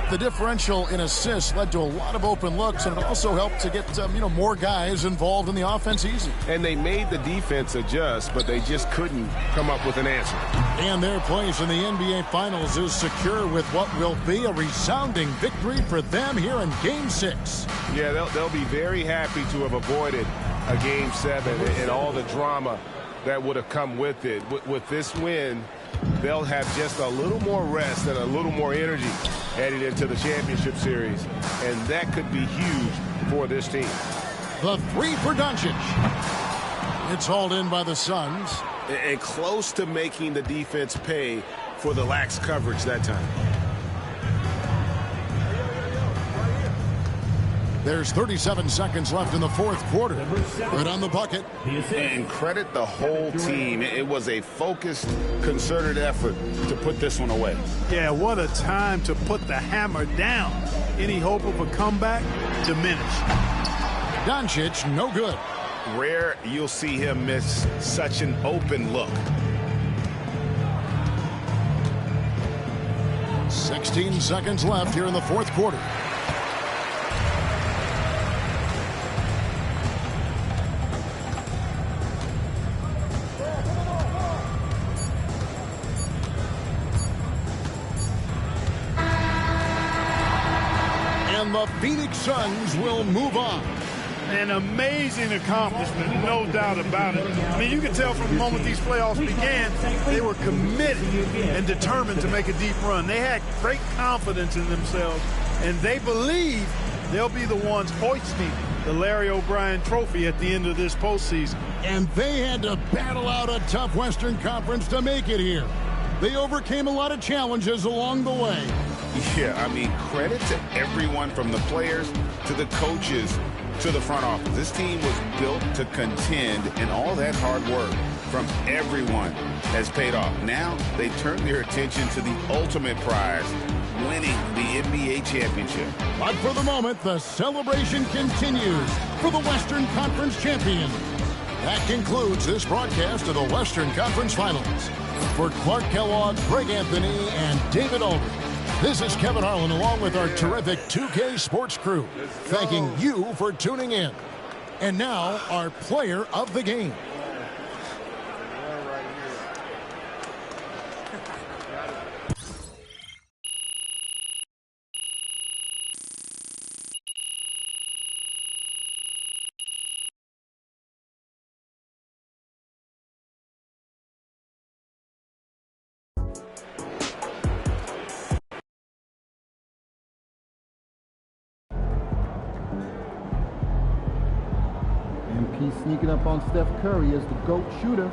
The differential in assists led to a lot of open looks, and it also helped to get more guys involved in the offense easy. And they made the defense adjust, but they just couldn't come up with an answer. And their place in the NBA Finals is secure with what will be a resounding victory for them here in Game 6. Yeah, they'll be very happy to have avoided a Game 7 and all the drama that would have come with it. With this win, they'll have just a little more rest and a little more energy heading into the championship series, and that could be huge for this team. The 3 for Doncic. It's hauled in by the Suns. And close to making the defense pay for the lax coverage that time. There's 37 seconds left in the 4th quarter. Right on the bucket. And credit the whole team. It was a focused, concerted effort to put this one away. Yeah, what a time to put the hammer down. any hope of a comeback diminished. Doncic, no good. Rare you'll see him miss such an open look. 16 seconds left here in the fourth quarter. And the Phoenix Suns will move on. An amazing accomplishment, no doubt about it. I mean, you can tell from the moment these playoffs began, they were committed and determined to make a deep run. They had great confidence in themselves, and they believe they'll be the ones hoisting the Larry O'Brien Trophy at the end of this postseason. And they had to battle out a tough Western Conference to make it here. They overcame a lot of challenges along the way. Yeah, I mean, credit to everyone from the players to the coaches to the front office. This team was built to contend, and all that hard work from everyone has paid off. Now they turn their attention to the ultimate prize, winning the NBA championship. But for the moment, the celebration continues for the Western Conference champion. That concludes this broadcast of the Western Conference Finals. For Clark Kellogg, Greg Anthony, and David Aldridge, this is Kevin Harlan along with our terrific 2K Sports crew, thanking you for tuning in. And now, our player of the game. He's sneaking up on Steph Curry as the GOAT shooter.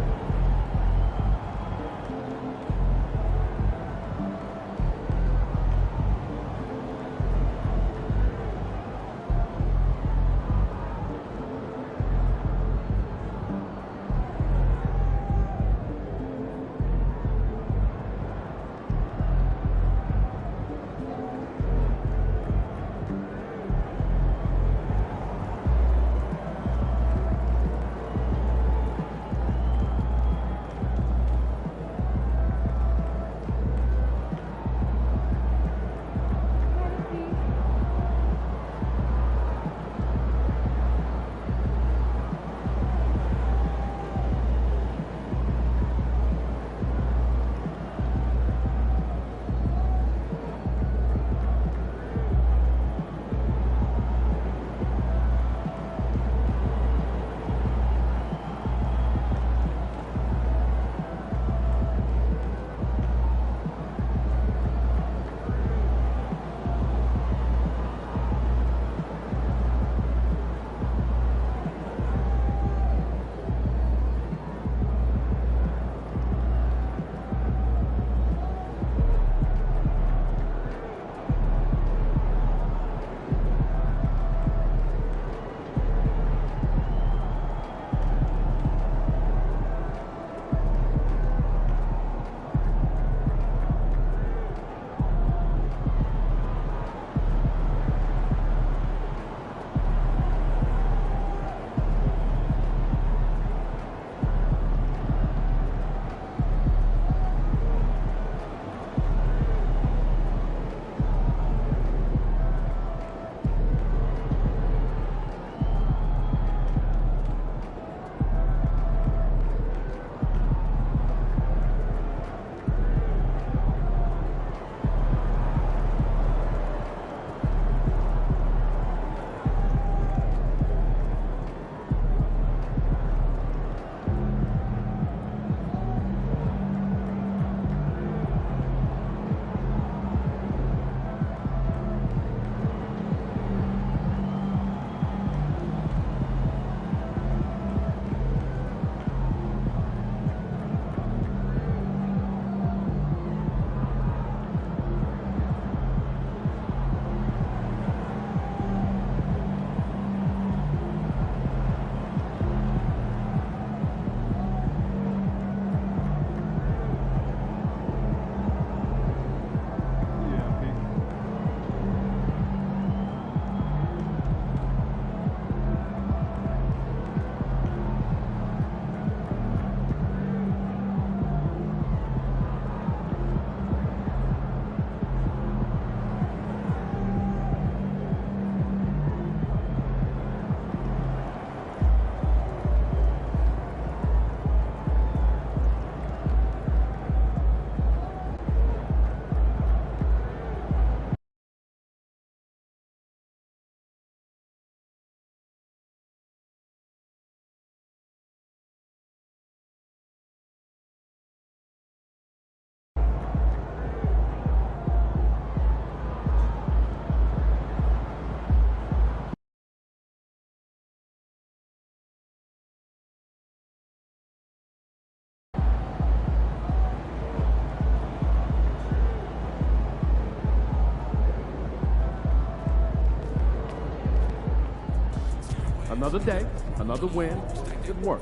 Another day, another win. Good work.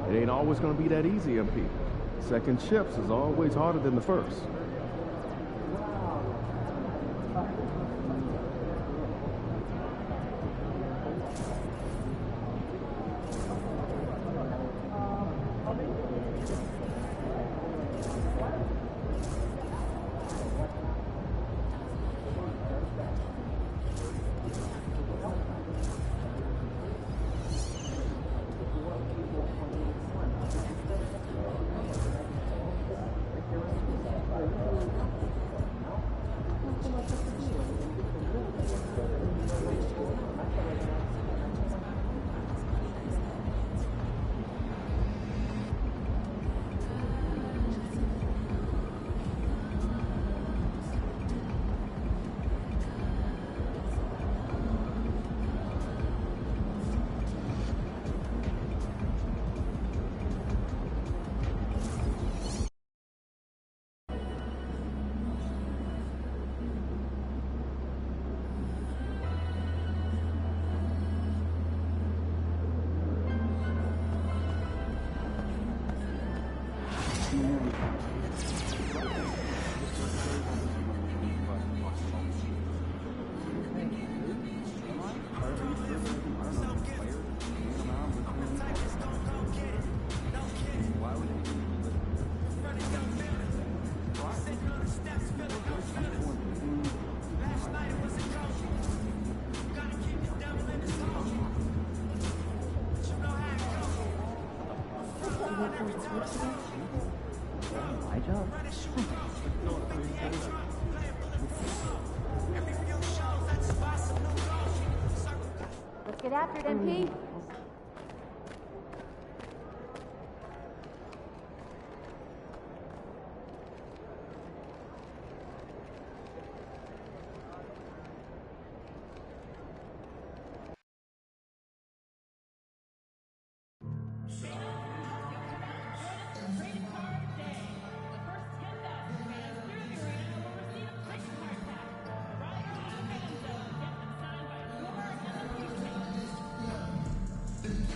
It ain't always going to be that easy, MP. Second shifts is always harder than the first. Let's get after it, MP.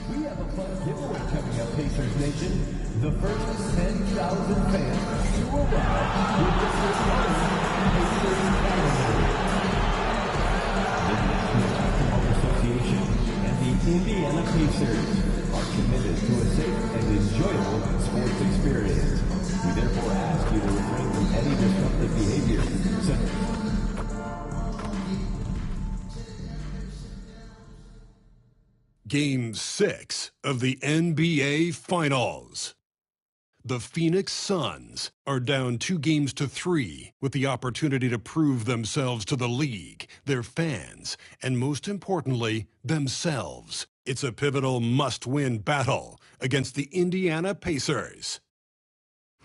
We have a fun giveaway coming up, Pacers Nation. The first 10,000 fans to arrive with the Pacers calendar. The National Basketball Association and the Indiana Pacers are committed to a safe and enjoyable sports experience. We therefore ask you to refrain from any disruptive behavior, Game 6 of the NBA Finals. The Phoenix Suns are down 2-3 with the opportunity to prove themselves to the league, their fans, and most importantly, themselves. It's a pivotal must-win battle against the Indiana Pacers.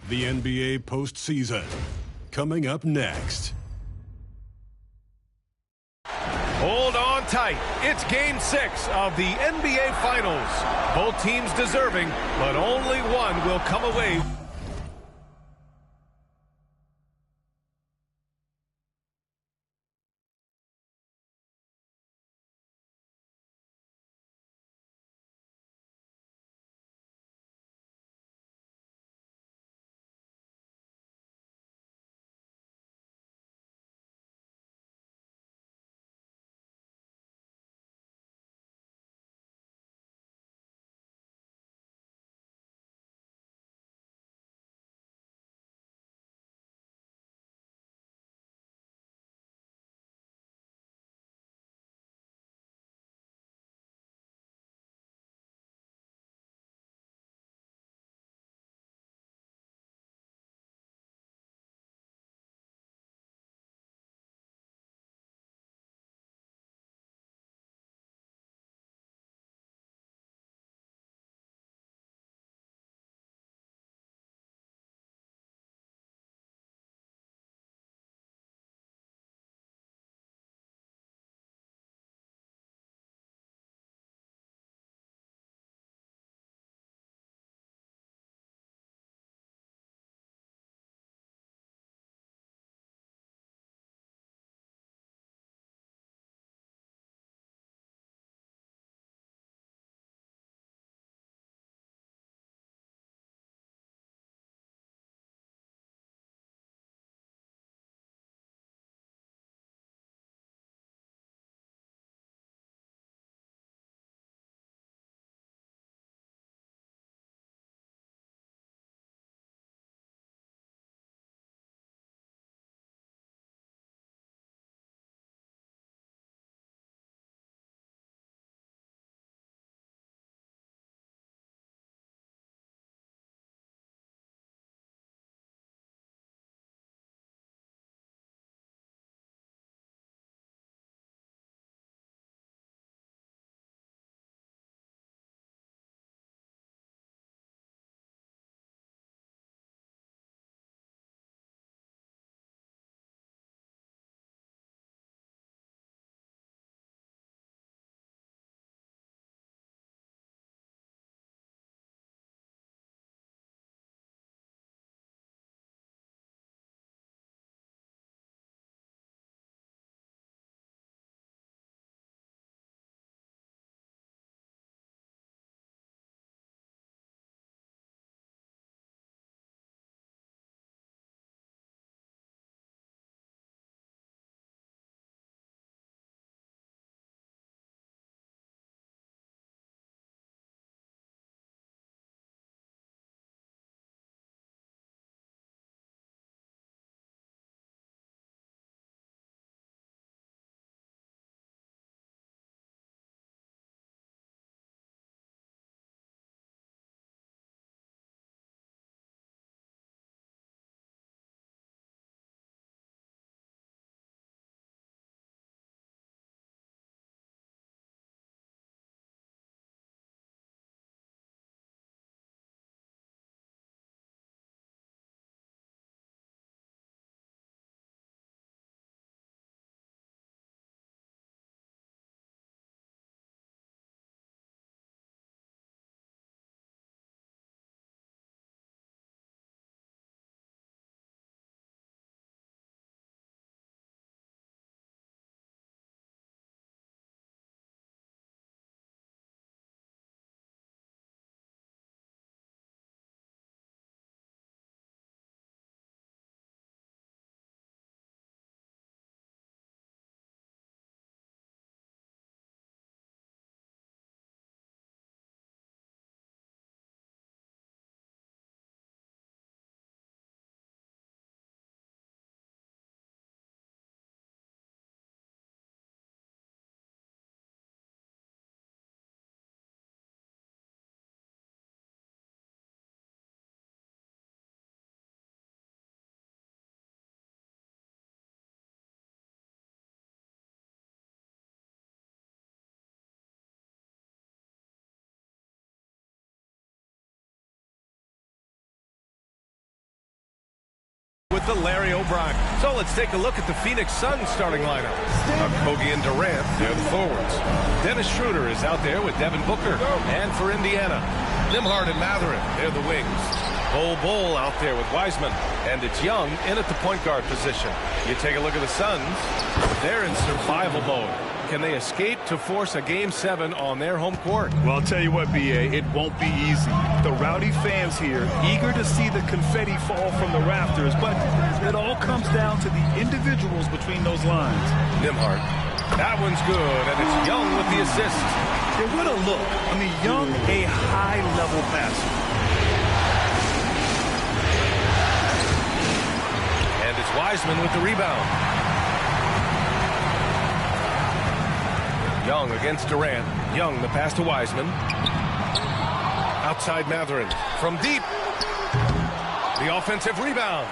The NBA postseason, coming up next. Hold on tight. It's Game 6 of the NBA Finals. Both teams deserving, but only one will come away to Larry O'Brien. So let's take a look at the Phoenix Suns starting lineup. Okogie and Durant, they're the forwards. Dennis Schroeder is out there with Devin Booker. And for Indiana, Nembhard and Mathurin, they're the wings. Bol out there with Wiseman. And it's Young in at the point guard position. You take a look at the Suns. They're in survival mode. Can they escape to force a Game 7 on their home court? Well, I'll tell you what, B.A., it won't be easy. The rowdy fans here, eager to see the confetti fall from the rafters, but it all comes down to the individuals between those lines. Nembhard. That one's good, and it's Young with the assist. Yeah, what a look. I mean, Young, a high-level passer. And it's Wiseman with the rebound. Young against Durant. Young, the pass to Wiseman. Outside Mathurin. From deep. The offensive rebound.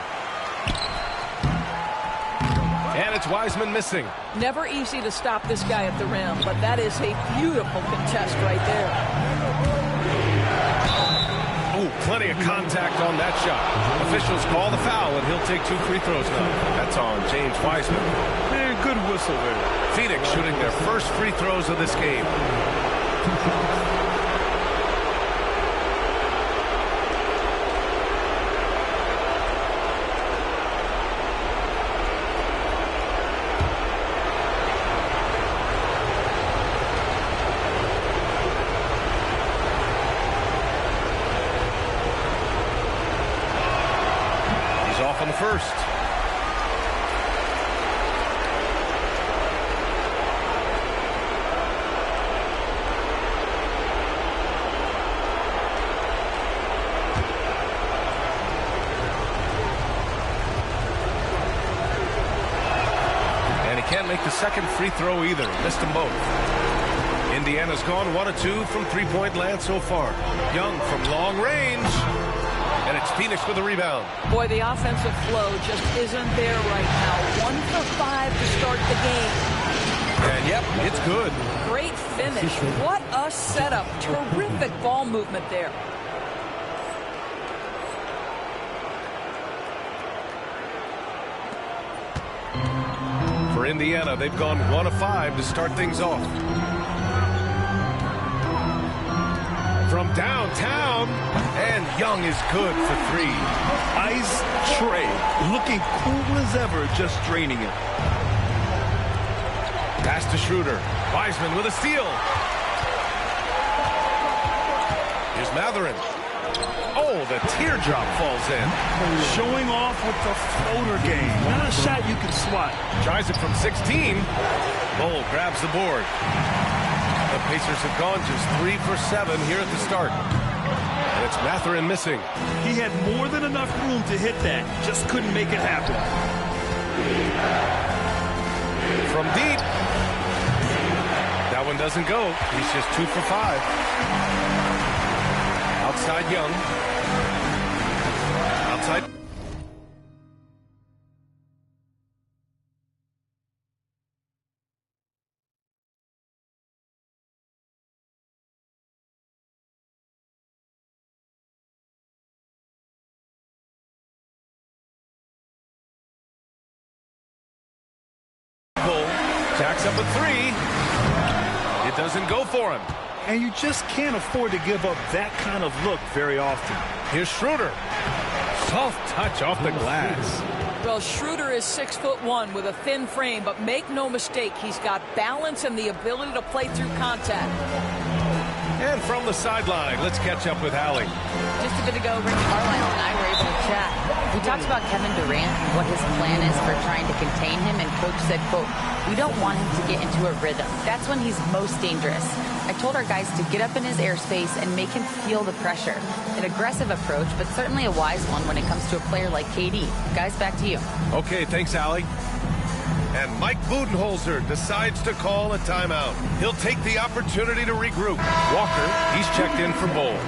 And it's Wiseman missing. Never easy to stop this guy at the rim, but that is a beautiful contest right there. Oh, plenty of contact on that shot. Officials call the foul, and he'll take 2 free throws now. That's on James Wiseman. Man, good whistle there. Phoenix shooting their first free throws of this game. He's off on the first. Can't make the second free throw either. Missed them both. Indiana's gone 1 of 2 from three-point land so far. Young from long range. And it's Phoenix with the rebound. Boy, the offensive flow just isn't there right now. 1 for 5 to start the game. And yep, it's good. Great finish. What a setup. Terrific ball movement there. For Indiana, they've gone 1 of 5 to start things off. From downtown, and Young is good for 3. Ice tray, looking cool as ever, just draining it. Pass to Schroeder. Wiseman with a steal. Here's Mathurin. Oh, the teardrop falls in. Showing off with the floater game. Not a shot you can swat. Tries it from 16. Bol grabs the board. The Pacers have gone just 3 for 7 here at the start. And it's Mathurin missing. He had more than enough room to hit that. Just couldn't make it happen. From deep. That one doesn't go. He's just 2 for 5. Outside Young. Outside. Jacks up a 3. It doesn't go for him. And you just can't afford to give up that kind of look very often. Here's Schroeder. Soft touch off the glass. Well, Schroeder is 6'1" with a thin frame, but make no mistake, he's got balance and the ability to play through contact. And from the sideline, let's catch up with Allie. Just a bit ago, Rick Carlisle and I were able to chat. We talked about Kevin Durant and what his plan is for trying to contain him, and Coach said, quote, "We don't want him to get into a rhythm. That's when he's most dangerous." I told our guys to get up in his airspace and make him feel the pressure. An aggressive approach, but certainly a wise one when it comes to a player like KD. Guys, back to you. Okay, thanks, Allie. And Mike Budenholzer decides to call a timeout. He'll take the opportunity to regroup. Walker, he's checked in for Bol.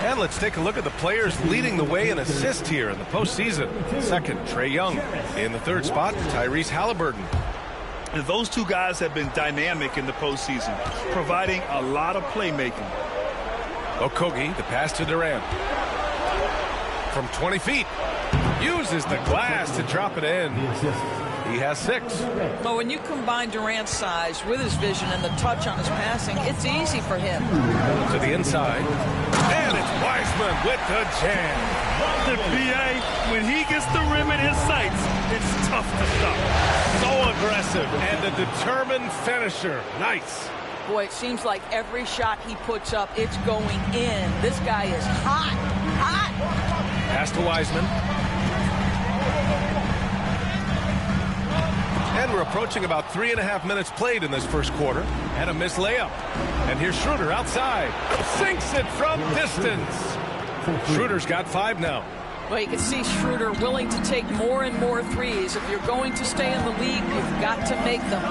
And let's take a look at the players leading the way in assists here in the postseason. Second, Trae Young. In the third spot, Tyrese Halliburton. Those two guys have been dynamic in the postseason, providing a lot of playmaking. Okogie, the pass to Durant. From 20 feet. Uses the glass to drop it in. He has 6. Well, when you combine Durant's size with his vision and the touch on his passing, it's easy for him. To the inside. And it's Wiseman with the jam. The BA, when he gets the rim in his sights, it's tough to stop. So aggressive and a determined finisher. Nice. Boy, it seems like every shot he puts up, it's going in. This guy is hot, hot. Pass to Wiseman. And we're approaching about 3.5 minutes played in this first quarter. And a missed layup. And here's Schroeder outside. Sinks it from distance. Schroeder's got 5 now. Well, you can see Schroeder willing to take more and more threes. If you're going to stay in the league, you've got to make them.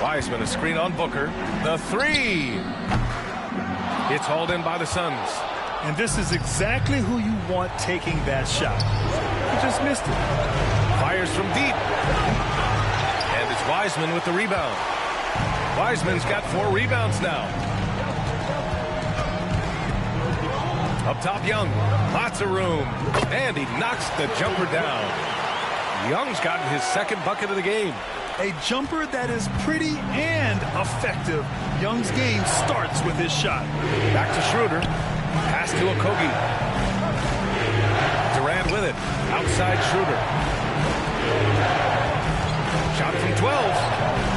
Wiseman, a screen on Booker. The 3. It's hauled in by the Suns. And this is exactly who you want taking that shot. He just missed it. Fires from deep. And it's Wiseman with the rebound. Wiseman's got 4 rebounds now. Up top, Young. Lots of room. And he knocks the jumper down. Young's gotten his 2nd bucket of the game. A jumper that is pretty and effective. Young's game starts with his shot. Back to Schroeder. Pass to Okogie. Durant with it. Outside Schroeder. Shot from 12.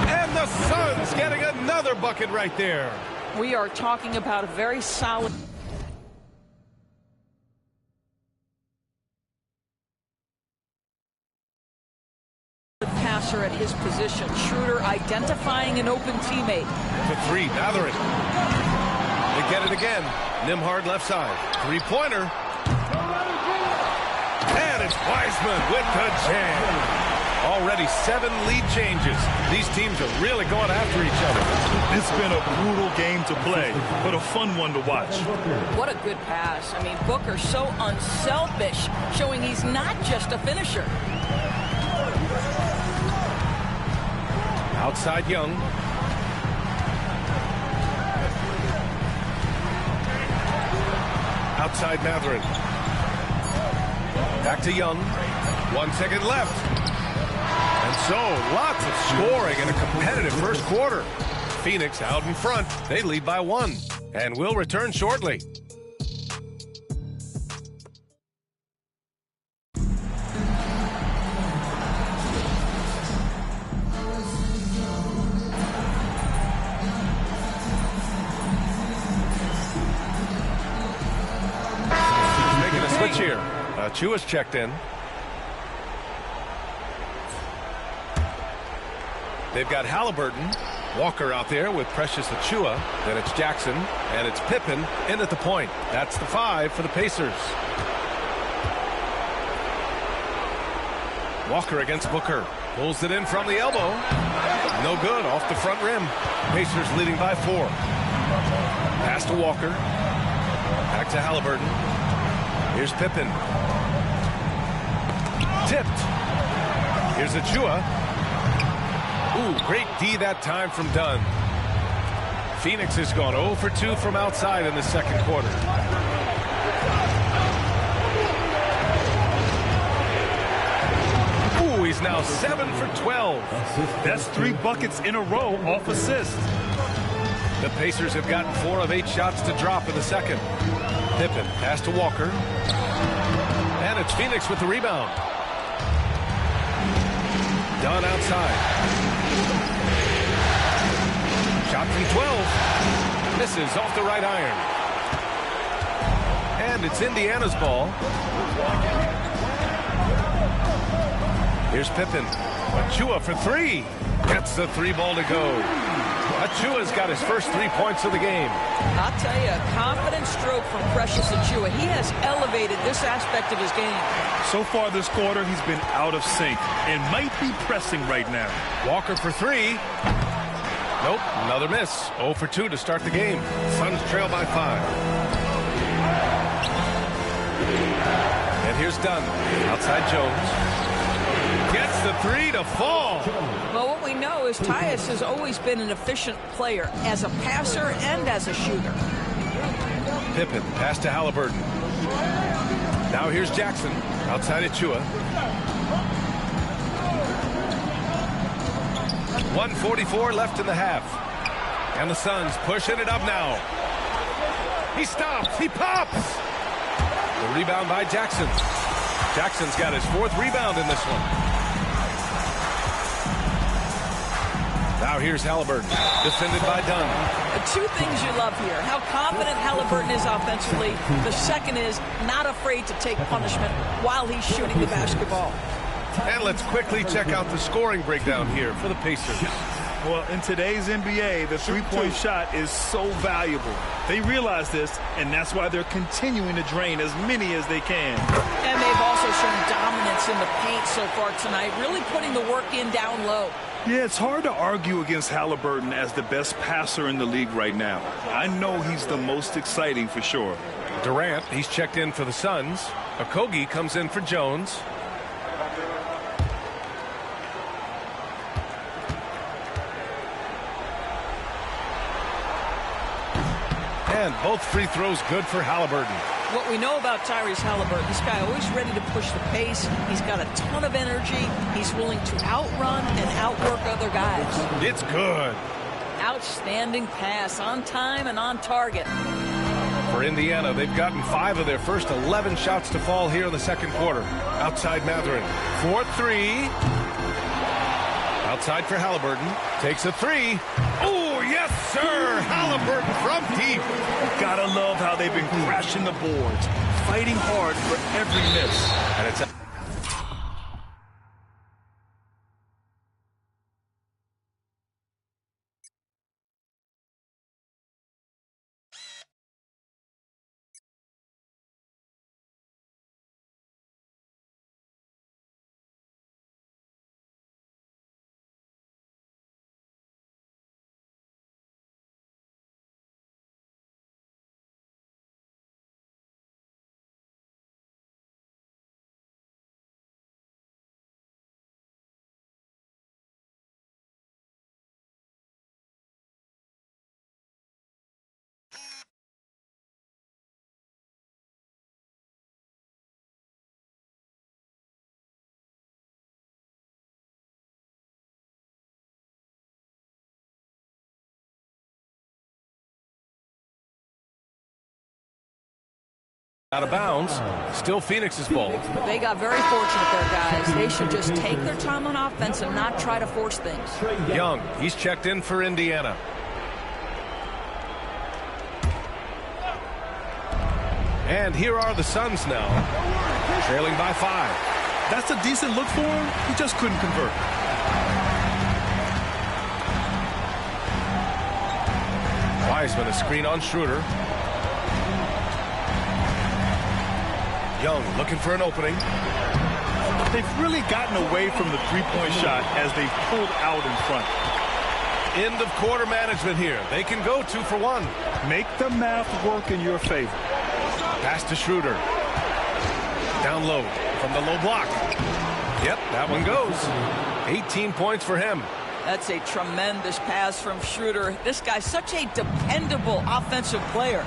And the Suns getting another bucket right there. We are talking about a very solid passer at his position. Schroeder identifying an open teammate. The 3, Mathurin. They get it again. Nembhard left side. 3-pointer. And it's Wiseman with the jam. Already 7 lead changes. These teams are really going after each other. It's been a brutal game to play, but a fun one to watch. What a good pass. I mean, Booker so unselfish, showing he's not just a finisher. Outside Young. Outside Mathurin. Back to Young. 1 second left. And so, lots of scoring in a competitive first quarter. Phoenix out in front. They lead by 1. And will return shortly. Here, Achiuwa's checked in. They've got Halliburton, Walker out there with Precious Achiuwa. Then it's Jackson, and it's Pippen in at the point. That's the 5 for the Pacers. Walker against Booker. Pulls it in from the elbow. No good, off the front rim. Pacers leading by 4. Pass to Walker. Back to Halliburton. Here's Pippen. Tipped. Here's Achiuwa. Ooh, great D that time from Dunn. Phoenix has gone 0 for 2 from outside in the second quarter. Ooh, he's now 7 for 12. That's 3 buckets in a row off assist. The Pacers have gotten 4 of 8 shots to drop in the second. Pippen, pass to Walker. And it's Phoenix with the rebound. Dunn outside. Shot from 12. Misses off the right iron. And it's Indiana's ball. Here's Pippen. Achiuwa for 3. Gets the 3 ball to go. Achiuwa's got his first 3 points of the game. I'll tell you, a confident stroke from Precious Achiuwa. He has elevated this aspect of his game. So far this quarter, he's been out of sync and might be pressing right now. Walker for 3. Nope, another miss. 0 for 2 to start the game. Suns trail by 5. And here's Dunn. Outside Jones. Gets the 3 to fall. Well, what we know is Tyus has always been an efficient player as a passer and as a shooter. Pippen, pass to Halliburton. Now here's Jackson outside Achua. 1:44 left in the half. And the Suns pushing it up now. He stops. He pops. The rebound by Jackson. Jackson's got his 4th rebound in this one. Now here's Halliburton, defended by Dunn. The 2 things you love here, how confident Halliburton is offensively. The second is not afraid to take punishment while he's shooting the basketball. And let's quickly check out the scoring breakdown here for the Pacers. Well, in today's NBA, the three-point shot is so valuable. They realize this, and that's why they're continuing to drain as many as they can. And they've also shown dominance in the paint so far tonight, really putting the work in down low. Yeah, it's hard to argue against Halliburton as the best passer in the league right now. I know he's the most exciting for sure. Durant, he's checked in for the Suns. Okogie comes in for Jones. And both free throws good for Halliburton. What we know about Tyrese Halliburton, this guy always ready to push the pace. He's got a ton of energy. He's willing to outrun and outwork other guys. It's good. Outstanding pass, on time and on target. For Indiana, they've gotten 5 of their first 11 shots to fall here in the second quarter. Outside Mathurin. 4-3. Outside for Halliburton. Takes a 3. Oh, yes, sir. Halliburton from deep. Gotta love how they've been crashing the boards, fighting hard for every miss. And it's out of bounds. Still Phoenix's ball. They got very fortunate there, guys. They should just take their time on offense and not try to force things. Young, he's checked in for Indiana. And here are the Suns now, trailing by 5. That's a decent look for him. He just couldn't convert. Wiseman, a screen on Schroeder. Young looking for an opening. They've really gotten away from the three-point shot as they've pulled out in front. End of quarter management here. They can go 2 for 1. Make the math work in your favor. Pass to Schroeder. Down low from the low block. Yep, that one goes. 18 points for him. That's a tremendous pass from Schroeder. This guy's such a dependable offensive player.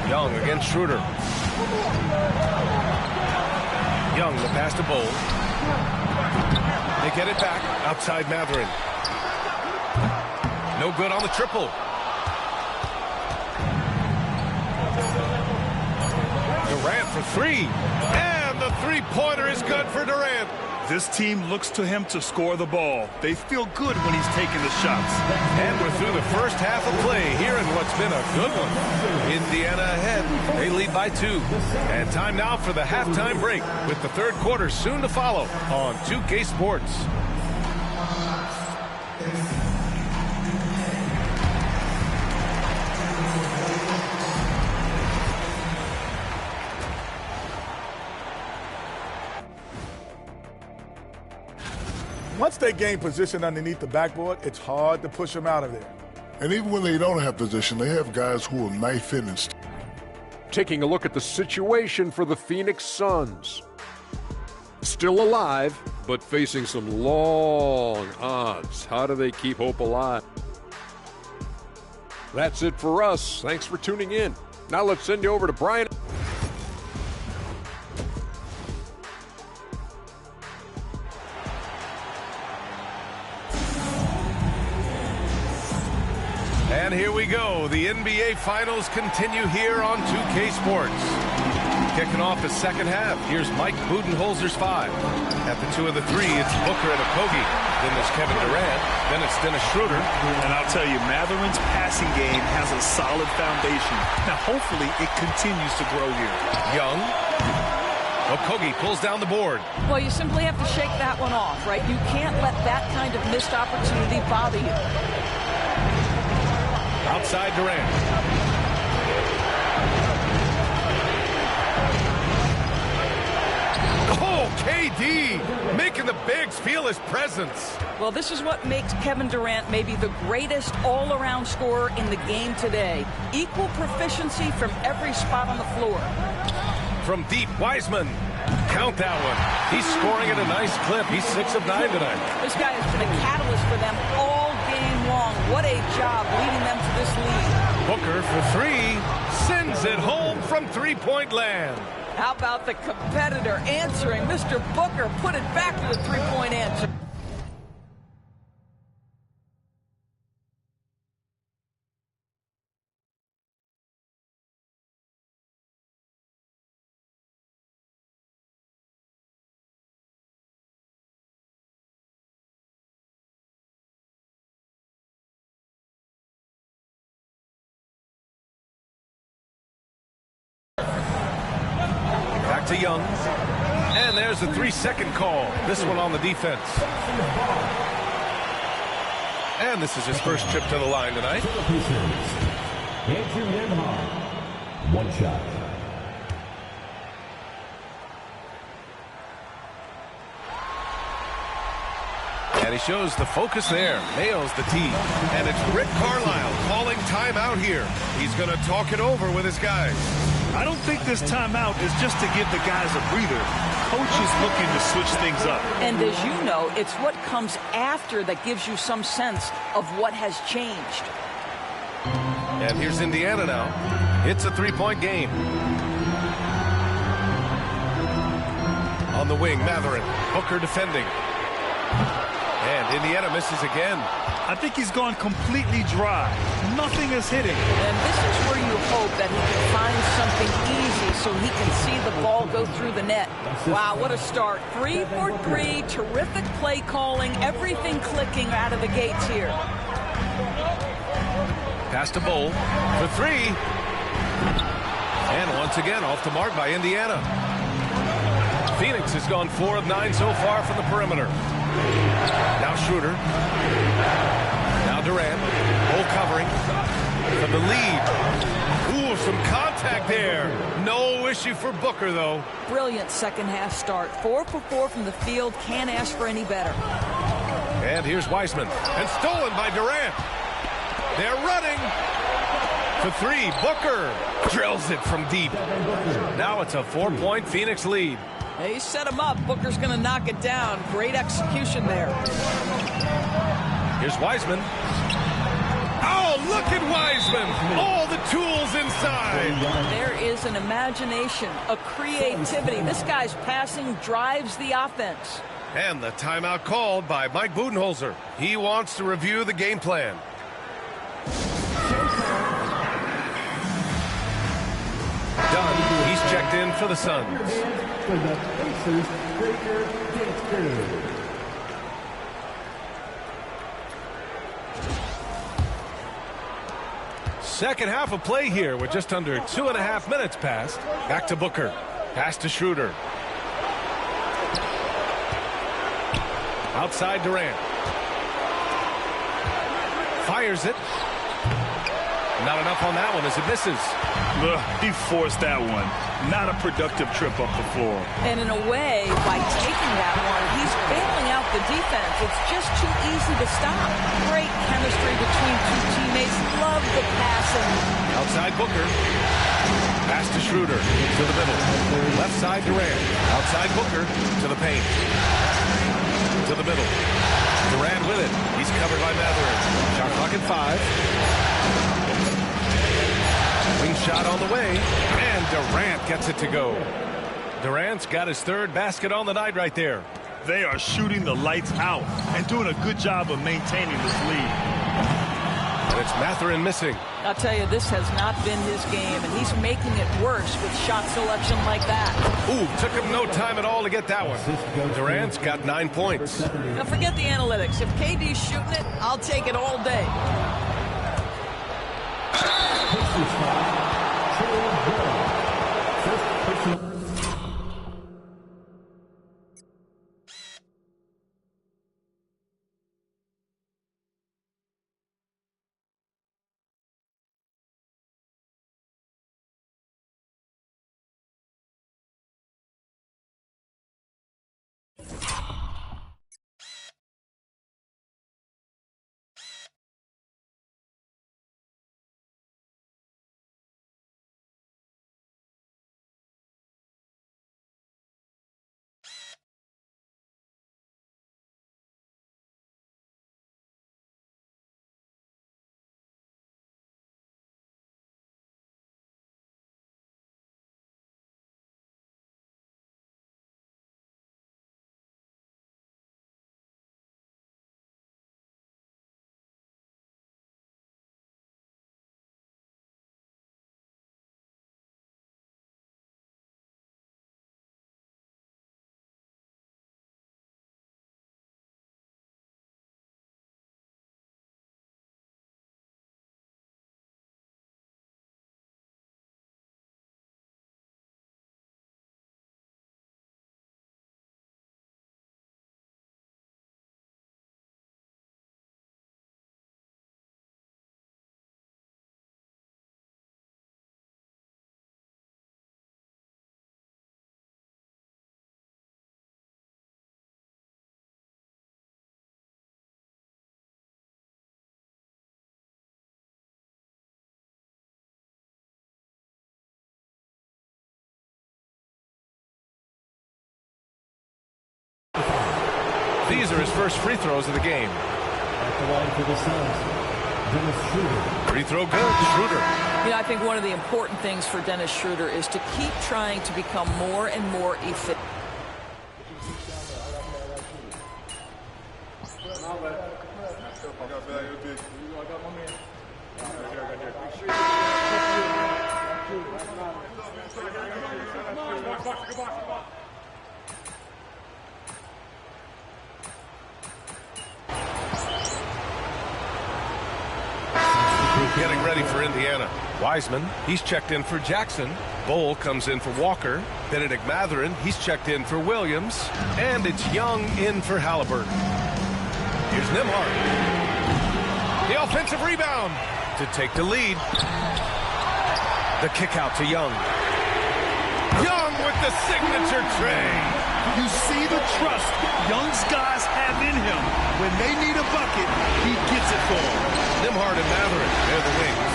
Young against Schroeder. Young, the pass to Bol. They get it back outside Mathurin. No good on the triple. Durant for 3. And the three-pointer is good for Durant. This team looks to him to score the ball. They feel good when he's taking the shots. And we're through the first half of play here in what's been a good one. Indiana ahead. They lead by 2. And time now for the halftime break with the third quarter soon to follow on 2K Sports. Once they gain position underneath the backboard, it's hard to push them out of there. And even when they don't have position, they have guys who will knife in and Taking a look at the situation for the Phoenix Suns. Still alive, but facing some long odds. How do they keep hope alive? That's it for us. Thanks for tuning in. Now let's send you over to Brian. And here we go. The NBA Finals continue here on 2K Sports. Kicking off the second half. Here's Mike Budenholzer's 5. At the 2 of the 3, it's Booker and Okogie. Then there's Kevin Durant. Then it's Dennis Schroeder. And I'll tell you, Matherin's passing game has a solid foundation. Now, hopefully, it continues to grow here. Young. Okogie pulls down the board. Well, you simply have to shake that one off, right? You can't let that kind of missed opportunity bother you. Outside Durant. Oh, KD making the Bigs feel his presence. Well, this is what makes Kevin Durant maybe the greatest all-around scorer in the game today. Equal proficiency from every spot on the floor. From deep, Wiseman. Count that one. He's scoring at a nice clip. He's 6 of 9 tonight. This guy has been a catalyst for them all game long. What a job leading them to this lead. Booker for 3. Sends it home from three-point land. How about the competitor answering? Mr. Booker put it back to the three-point answer. To Young. And there's a 3-second call. This one on the defense. And this is his first trip to the line tonight. Andrew Nembhard. 1 shot. And he shows the focus there. Nails the tee. And it's Rick Carlisle calling timeout here. He's going to talk it over with his guys. I don't think this timeout is just to give the guys a breather. Coach is looking to switch things up. And as you know, it's what comes after that gives you some sense of what has changed. And here's Indiana now. It's a 3-point game. On the wing, Matherin. Booker defending. And Indiana misses again. I think he's gone completely dry. Nothing is hitting. And this is where you hope that he can find something easy so he can see the ball go through the net. Wow, what a start. 3 for 3, terrific play calling, everything clicking out of the gates here. Pass to Bull for 3. And once again, off the mark by Indiana. Phoenix has gone 4 of 9 so far from the perimeter. Now Schroeder. Now Durant. Bull covering for the lead. Ooh, some contact there. No issue for Booker, though. Brilliant second half start. 4 for 4 from the field. Can't ask for any better. And here's Wiseman. And stolen by Durant. They're running for 3. Booker drills it from deep. Now it's a 4-point Phoenix lead. He set him up. Booker's going to knock it down. Great execution there. Here's Wiseman. Oh, look at Wiseman. All the tools inside. There is an imagination, a creativity. This guy's passing drives the offense. And the timeout called by Mike Budenholzer. He wants to review the game plan. Dunn, he's checked in for the Suns. For the Pacers, Baker Ditzker. Second half of play here with just under 2.5 minutes passed. Back to Booker. Pass to Schroeder. Outside Durant. Fires it. Not enough on that one as it misses. He forced that one. Not a productive trip up the floor. And in a way, by taking that one, he's bailing out the defense. It's just too easy to stop. Great chemistry between two teammates. Love the passing. Outside Booker. Pass to Schroeder. To the middle. Left side Durant. Outside Booker. To the paint. To the middle. Durant with it. He's covered by Matherin. Shot clock at 5. Wing shot on the way, and Durant gets it to go. Durant's got his third basket on the night right there. They are shooting the lights out and doing a good job of maintaining this lead. And it's Mathurin missing. I'll tell you, this has not been his game, and he's making it worse with shot selection like that. Ooh, took him no time at all to get that one. Durant's got 9 points. Now forget the analytics. If KD's shooting it, I'll take it all day. These are his first free throws of the game. At the line for the Suns, Dennis Schroeder. Free throw good, Schroeder. You know, I think one of the important things for Dennis Schroeder is to keep trying to become more and more efficient. Getting ready for Indiana. Wiseman, he's checked in for Jackson. Bol comes in for Walker. Benedict Mathurin, he's checked in for Williams. And it's Young in for Halliburton. Here's Nembhard. The offensive rebound to take the lead. The kick out to Young. Young with the signature tray. You see the trust Young's guys have in him. When they need a bucket, he gets it for them. Nembhard and Mathurin, they're the wings.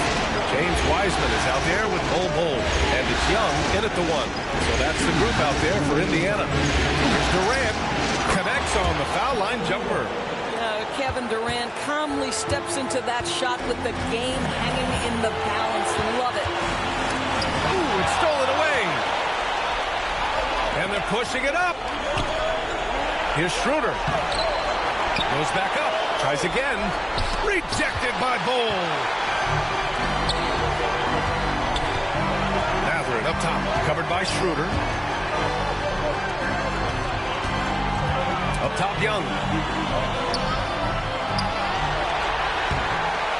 James Wiseman is out there with Bol. And it's Young in at the one. So that's the group out there for Indiana. Here's Durant. Connects on the foul line jumper. Kevin Durant calmly steps into that shot with the game hanging in the balance. Love it. Ooh, it's stolen away. And they're pushing it up. Here's Schroeder. Goes back up. Tries again. Rejected by Bol. Mathurin up top. Covered by Schroeder. Up top, Young.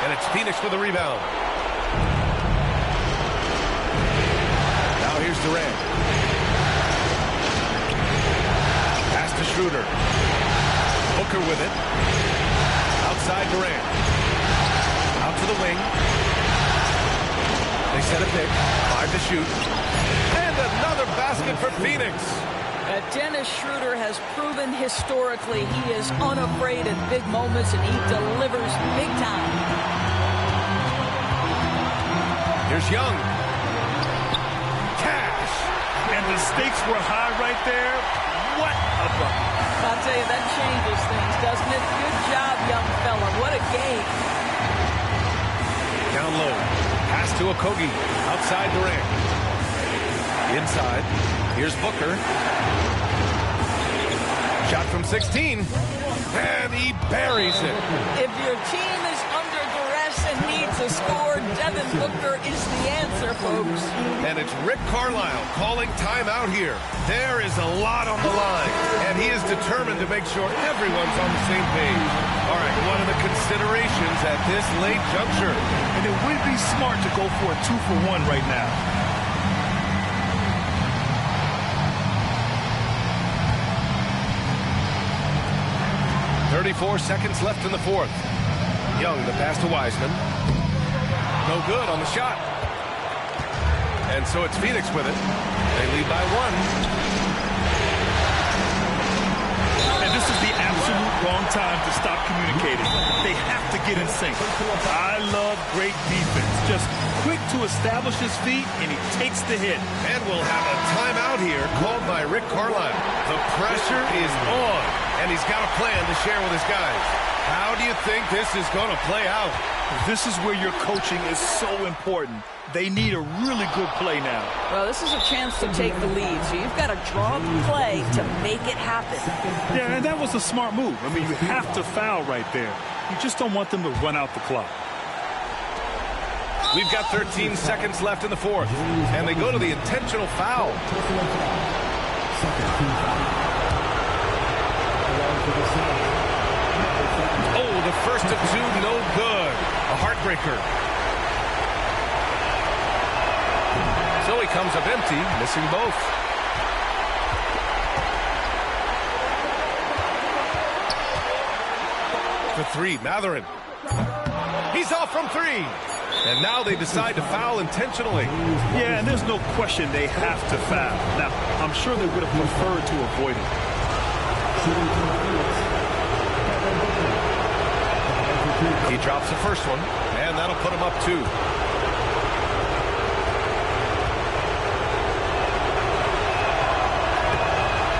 And it's Phoenix with the rebound. Now here's Durant. Pass to Schroeder. Booker with it. Outside Durant. Out to the wing. They set a pick. 5 to shoot. And another basket for Phoenix. Dennis Schroeder has proven historically he is unafraid in big moments, and he delivers big time. Here's Young. Cash. And the stakes were high right there. What a bucket. I'll tell you, that changes things, doesn't it? Good job, young fella. What a game. Down low. Pass to Okogie. Outside Durant. Inside. Here's Booker. Shot from 16. And he buries it. If your team is under duress and needs a score, Devin Booker is the answer, folks. And it's Rick Carlisle calling timeout here. There is a lot on the line, and he is determined to make sure everyone's on the same page. All right, what are the considerations at this late juncture? And it would be smart to go for a 2-for-1 right now. 34 seconds left in the fourth. Young, the pass to Wiseman. No good on the shot. And so it's Phoenix with it. They lead by 1. And this is the absolute wrong time to stop communicating. They have to get in sync. I love great defense. Just quick to establish his feet, and he takes the hit. And we'll have a timeout here called by Rick Carlisle. The pressure is on, and he's got a plan to share with his guys. How do you think this is going to play out? This is where your coaching is so important. They need a really good play now. Well, this is a chance to take the lead, so you've got to draw the play to make it happen. Yeah, and that was a smart move. I mean, you have to foul right there. You just don't want them to run out the clock. We've got 13 seconds left in the fourth, and they go to the intentional foul. Oh, the first of two, no good. A heartbreaker. So he comes up empty, missing both. For three, Mathurin. He's off from three. And now they decide to foul intentionally. Yeah, and there's no question they have to foul. Now, I'm sure they would have preferred to avoid it. He drops the first one, and that'll put him up 2.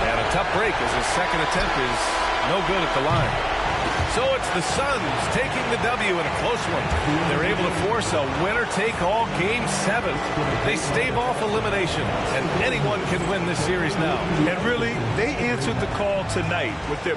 And a tough break as his second attempt is no good at the line. So it's the Suns taking the W in a close one. They're able to force a winner-take-all Game 7. They stave off elimination, and anyone can win this series now. And really, they answered the call tonight with their...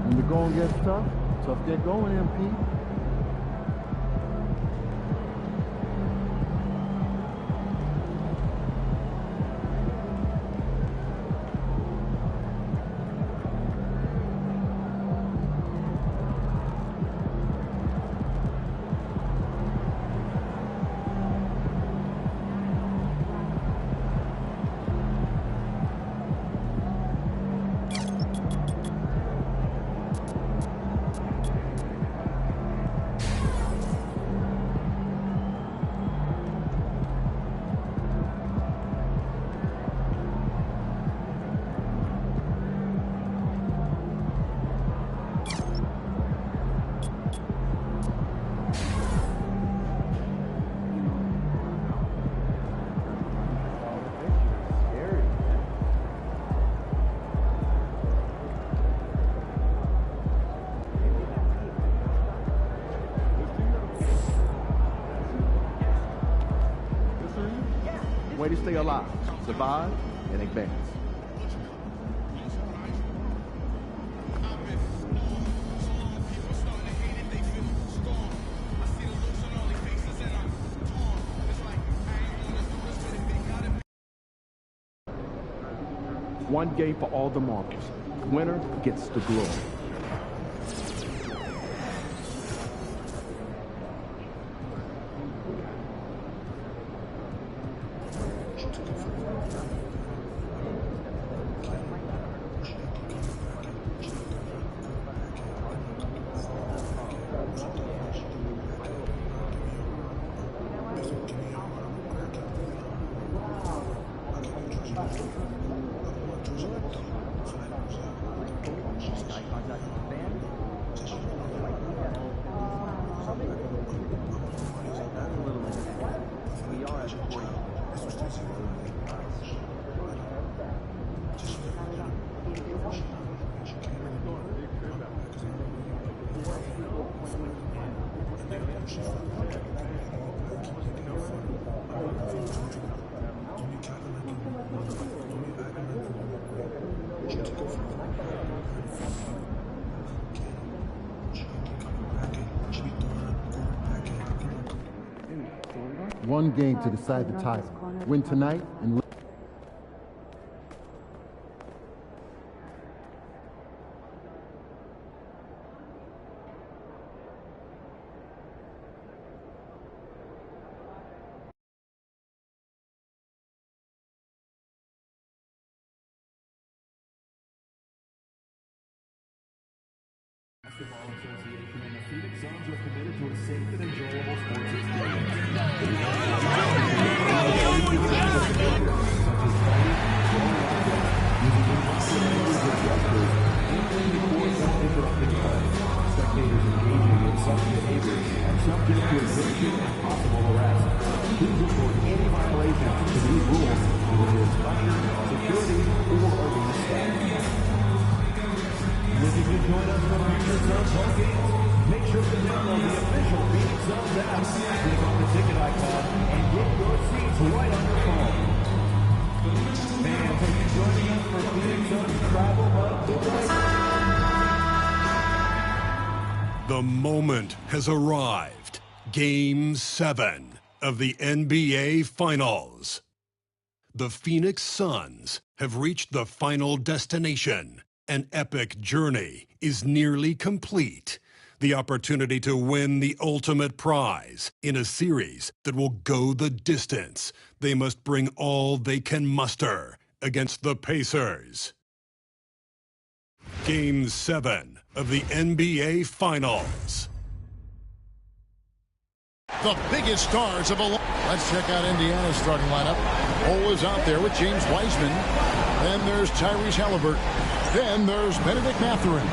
When the going gets tough get going, MP. Way to stay alive, survive, and advance. One game for all the marbles. Winner gets the glory. one game to decide the title. Win tonight and Basketball Association and the Phoenix Suns are committed to a safe and enjoyable sports experience. Spectators engaging in such behavior are subject to eviction and possible arrest. Please report any violations to these rules to the instructor, security, or arena staff. Looking to join us for future Suns home games? Make sure to download the official Phoenix Suns app, click on the ticket icon, and get your seats right on your phone. Fans, are you joining us for Phoenix Suns Travel Bug? The moment has arrived. Game 7 of the NBA Finals. The Phoenix Suns have reached the final destination. An epic journey is nearly complete. The opportunity to win the ultimate prize in a series that will go the distance. They must bring all they can muster against the Pacers. Game 7 of the NBA Finals. The biggest stars of a... Let's check out Indiana's starting lineup. Cole is out there with James Wiseman. Then there's Tyrese Halliburton. Then there's Benedict Mathurin.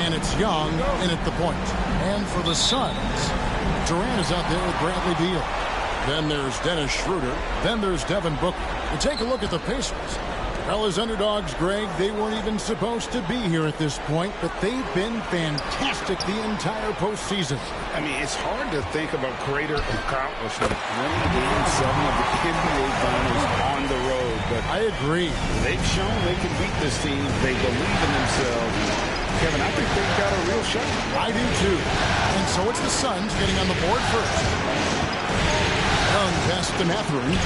And it's Young in at the point. And for the Suns, Durant is out there with Bradley Beal. Then there's Dennis Schroeder. Then there's Devin Booker. And take a look at the Pacers. Well, as underdogs, Greg, they weren't even supposed to be here at this point, but they've been fantastic the entire postseason. I mean, it's hard to think of a greater accomplishment winning Game 7 of the NBA Finals on the road. But I agree. They've shown they can beat this team. They believe in themselves. Kevin, I think they've got a real shot. I do, too. And so it's the Suns getting on the board first. Young pass to Mathurin.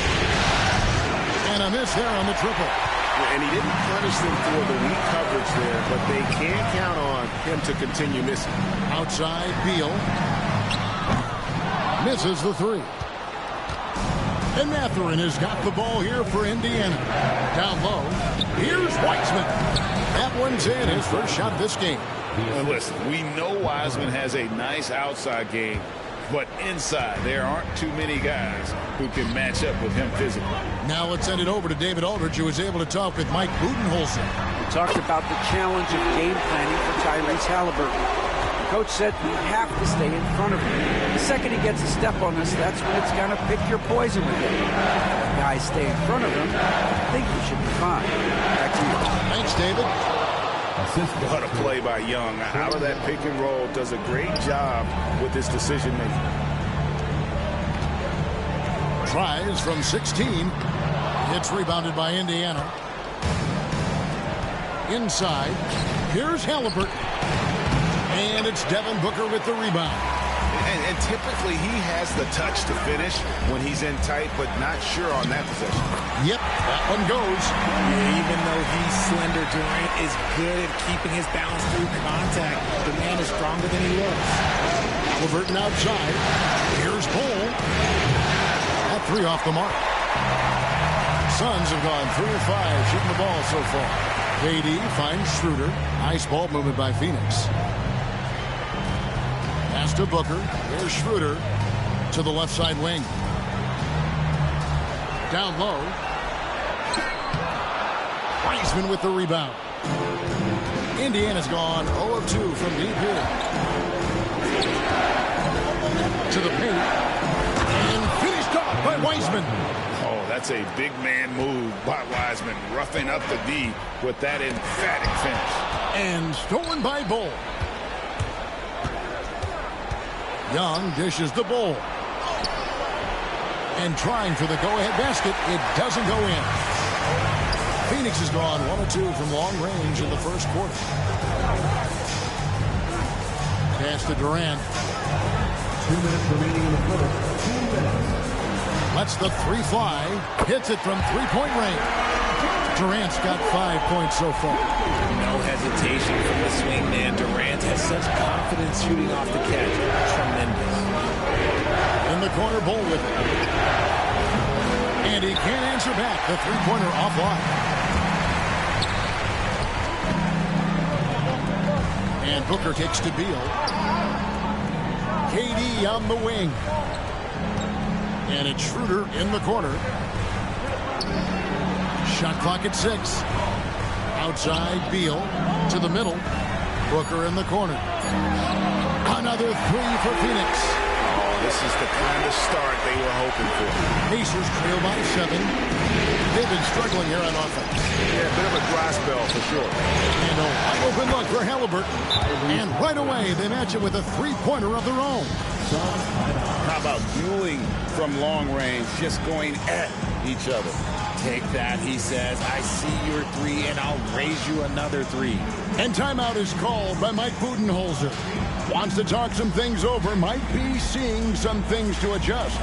And a miss there on the triple. And he didn't punish them for the weak coverage there, but they can't count on him to continue missing. Outside, Beal. Misses the three. And Mathurin has got the ball here for Indiana. Down low. Here's Wiseman. That one's in, his first shot this game. And listen, we know Wiseman has a nice outside game, but inside, there aren't too many guys who can match up with him physically. Now let's send it over to David Aldridge, who was able to talk with Mike Budenholzer. We talked about the challenge of game planning for Tyrese Halliburton. The coach said we have to stay in front of him. The second he gets a step on us, that's when it's going to pick your poison with him. If guys stay in front of him, I think we should be fine. Back to you. Thanks, David. What a play by Young. Out of that pick and roll, does a great job with his decision making. Tries from 16. It's rebounded by Indiana. Inside. Here's Halliburton. And it's Devin Booker with the rebound. And typically he has the touch to finish when he's in tight, but not sure on that possession. Yep, that one goes. Even though he's slender, Durant is good at keeping his balance through contact. The man is stronger than he looks. Halliburton outside. Here's Cole. That three off the mark. Suns have gone 3 of 5 shooting the ball so far. KD finds Schroeder. Nice ball movement by Phoenix. Pass to Booker. There's Schroeder to the left side wing. Down low. Wiseman with the rebound. Indiana's gone 0 of 2 from deep here. To the paint. And finished off by Wiseman. Oh, that's a big man move by Wiseman. Roughing up the D with that emphatic finish. And stolen by Bull. Young dishes the ball. And trying for the go-ahead basket. It doesn't go in. Phoenix has gone 1 of 2 from long range in the first quarter. Pass to Durant. 2 minutes remaining in the quarter. 2 minutes. Lets the three fly. Hits it from three-point range. Durant's got 5 points so far. No hesitation from the swing man. Durant has such confidence shooting off the catch. Tremendous. In the corner, Bull with it. And he can't answer back. The three-pointer offline. And Booker takes to Beal. KD on the wing. And it's Schroeder in the corner. Shot clock at 6. Outside, Beal to the middle. Booker in the corner. Another three for Phoenix. Oh, this is the kind of start they were hoping for. Pacers trail by 7. They've been struggling here on offense. Yeah, a bit of a dry spell for sure. And a wide open look for Halliburton. And right away, they match it with a three-pointer of their own. How about dueling from long range, just going at each other? Take that, he says. I see your three, and I'll raise you another three. And timeout is called by Mike Budenholzer. Wants to talk some things over, might be seeing some things to adjust.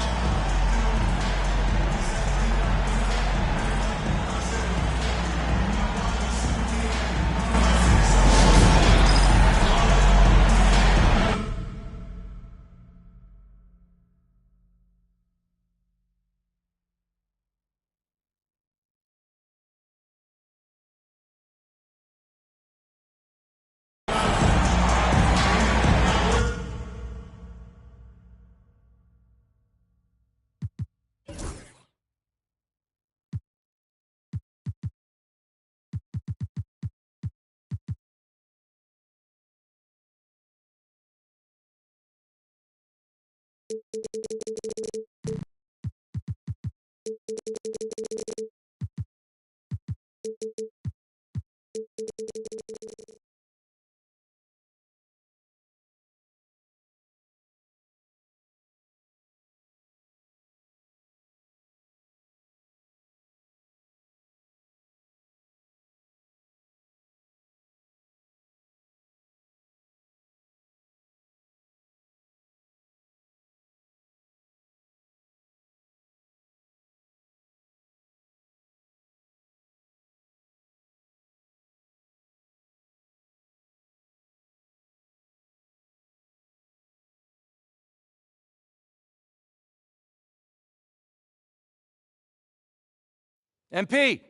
MP,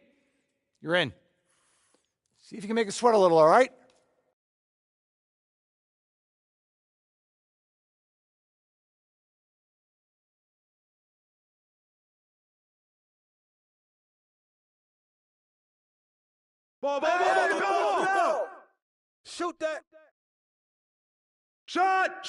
you're in. See if you can make us sweat a little, all right? Ball. Shoot that. Shot.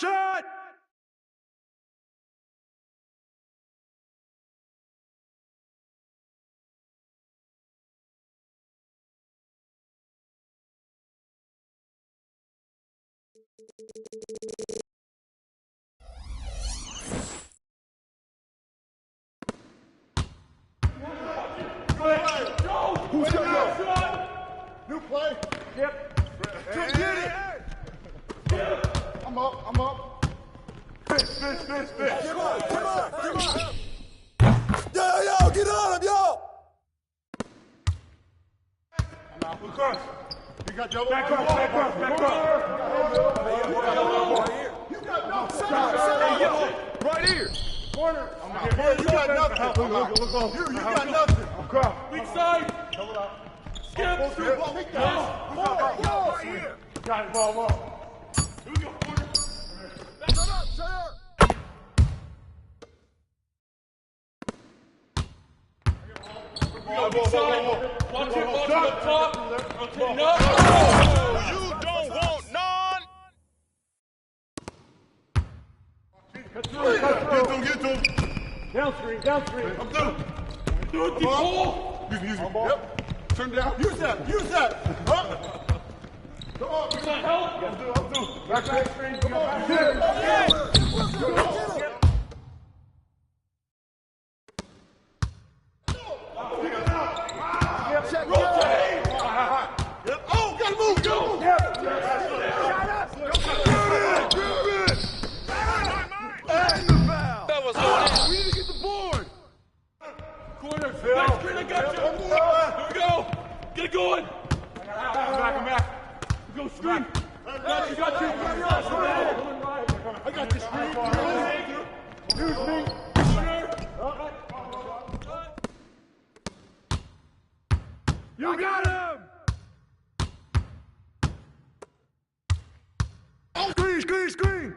Who's got new play? Yep. Get it. I'm up. Fish. Come on. Yo, get on him, yo. Lucas. You got double. Back up. You got no shot. Right here. Corner. You got nothing. Look. You got nothing. I'm crossed. Weak side. Skip. Right here. Got it. Ball. Here we go. Corner. Shut up. Watch it up top. Rotate up. You don't want none. Get to him. Down screen. I'm through. Do it, ball. Use it. Yep. Turn down. Use that. Huh? Come on. You want help? I'm through. Back screen. Come on. Get him. Rotate. Oh, gotta move. Go. That was good. We need to get the board. I got you. Here we go. Get it going. I'm back. Go screen. I got you. I got this screen. Use me. You got him. Screen.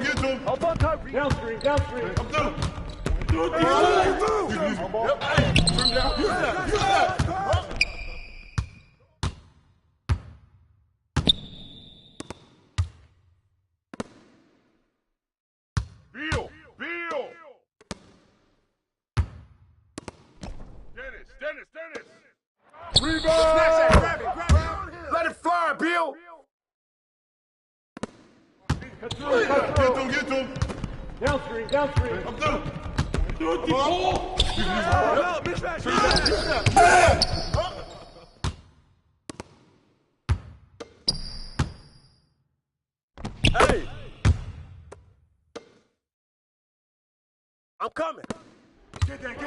Get to him. Help on top. Downstream. I'm through. Do it. Yep. Hey, turn down. Use that. Beal. Dennis. Rebound. Grab it. Let it fly, Beal. Get to him. Downstream. I'm through. Do it, ball. Hey. I'm coming. Get that.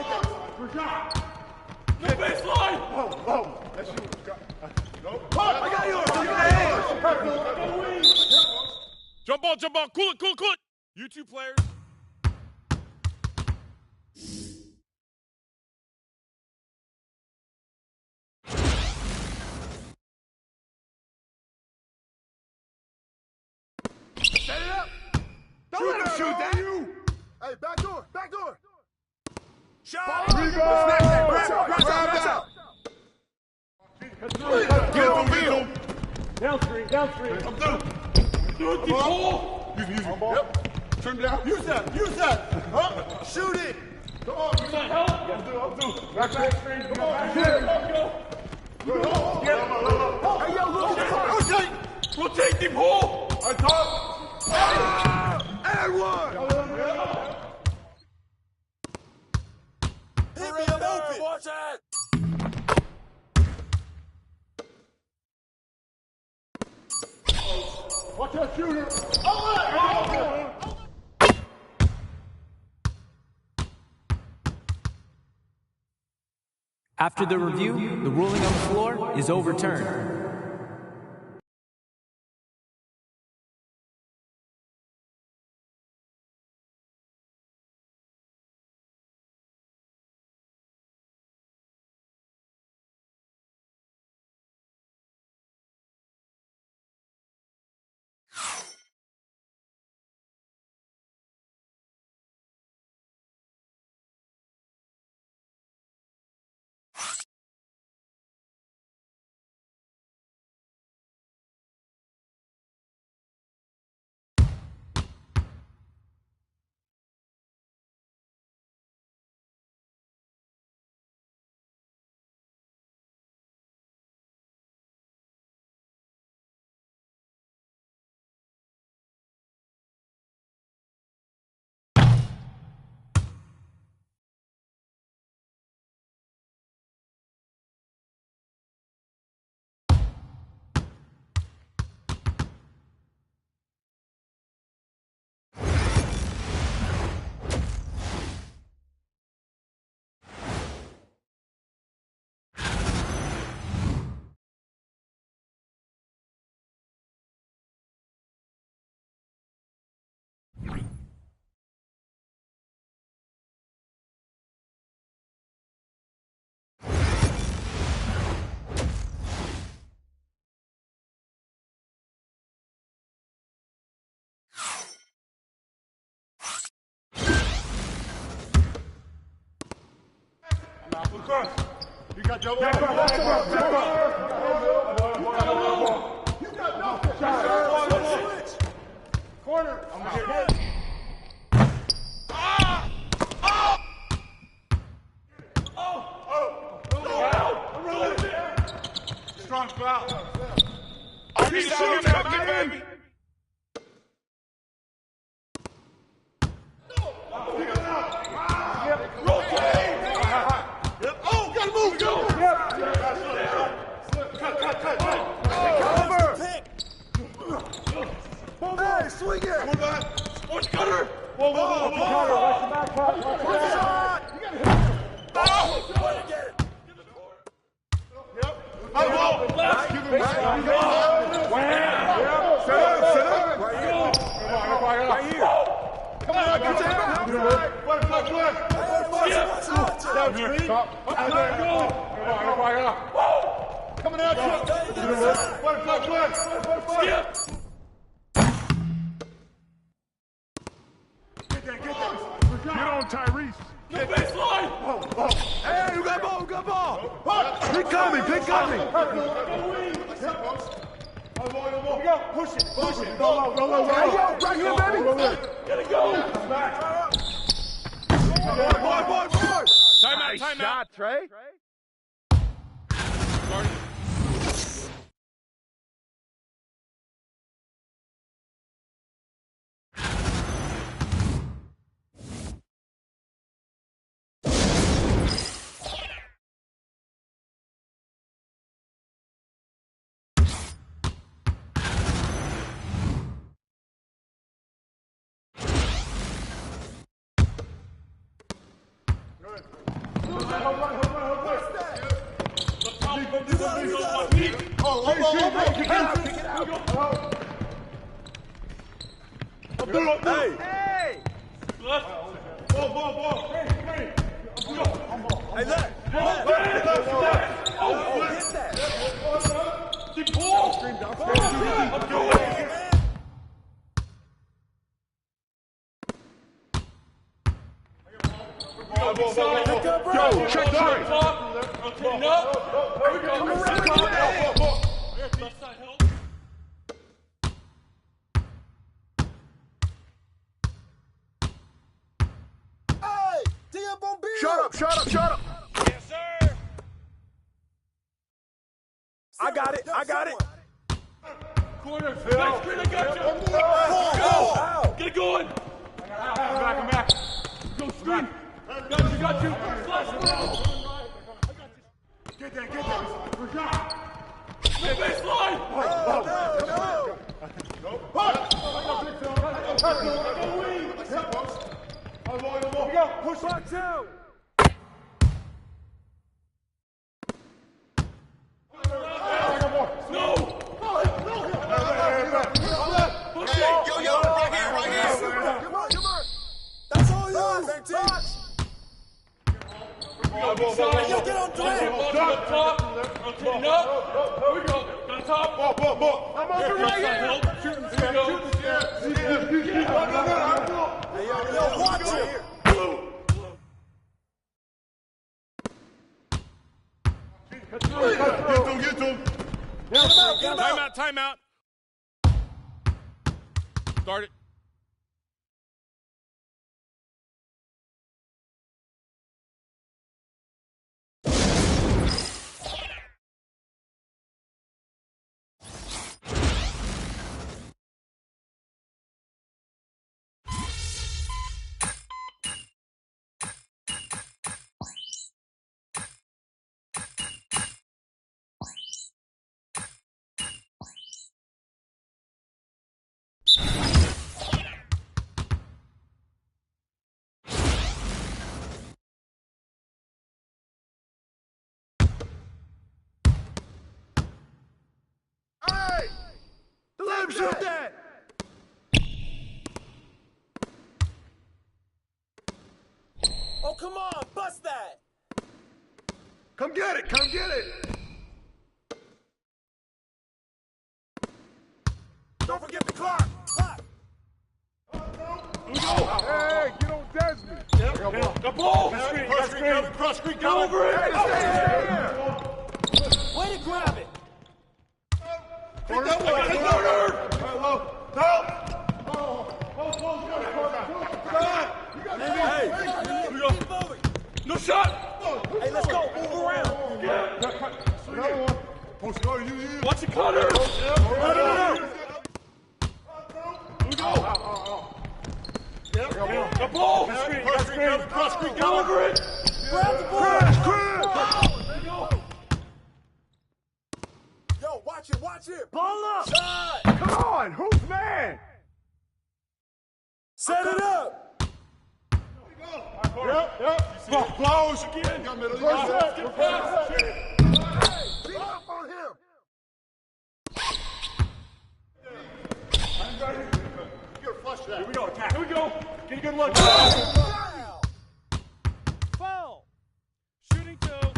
Good job. No baseline. Oh. That's you. I got yours. Jump ball. Cool it. You two players. Set it up. Don't let him shoot that. Hey, back door. Shot. Grab out. Get him. Downstream. I'm through. Do it, ball. Use it. Yep. Turn down. Use that. Huh? Shoot it. Come on. You want help? I'm through. Back screen. Come on. Go. Hey, yo, look. Rotate the ball. I thought. And one. Hit me, I'm open. Watch it. Watch that shooter. After the review, the ruling on the floor is overturned. You got double. Back up. You got no. Switch. Corner. I'm going to get hit. strong foul. He's out cooking, baby. Oh, gotta move. Go. Hey, swing it! Move on! Sports cutter! Whoa, cutter! Watch the back cut! Watch the shot! You gotta hit it! Oh! Get it! Get the corner! Yep! Left! Sit up! Right here! Come on, get your hand out! Left! Down three! Coming out you! Skip! Get on, Tyrese. No baseline! Hey, you got ball, Pick coming. Push it. Go. Right here, baby. Get it going. Boy. Timeout. Shot, Trey. Hey! Ball. Hey, look! Yo, check Shut up. Yes, sir. I got it. Corner. Nice screen, I got you. Go. Get it going. Back. Go screen. Got you. Get there. Hey, baseline. No. Push back two. That's all yours. Yo, get on top. Rotating up. Here we go. On top. Ball. I'm over right here. Shooting. Yo, watch it. Get to him. Timeout. Start it. Let him shoot that! Oh, come on. Bust that. Come get it! Don't forget the clock. Hey, get on Desmond! The ball. Cross screen. Go over it. Way to grab it. Take that one. No shot. Hey, let's go. Move around. Watch it, Connor! The ball! Cross screen, go over it! Grab the ball! Yo, watch it! Ball up! Shot! Come on, who's man? Set it up! Yep. Flowers again. First set. Get past. Beat up on him! You gotta flush that. Here we go, attack. Here we go. Get a good look. Foul. Shooting two.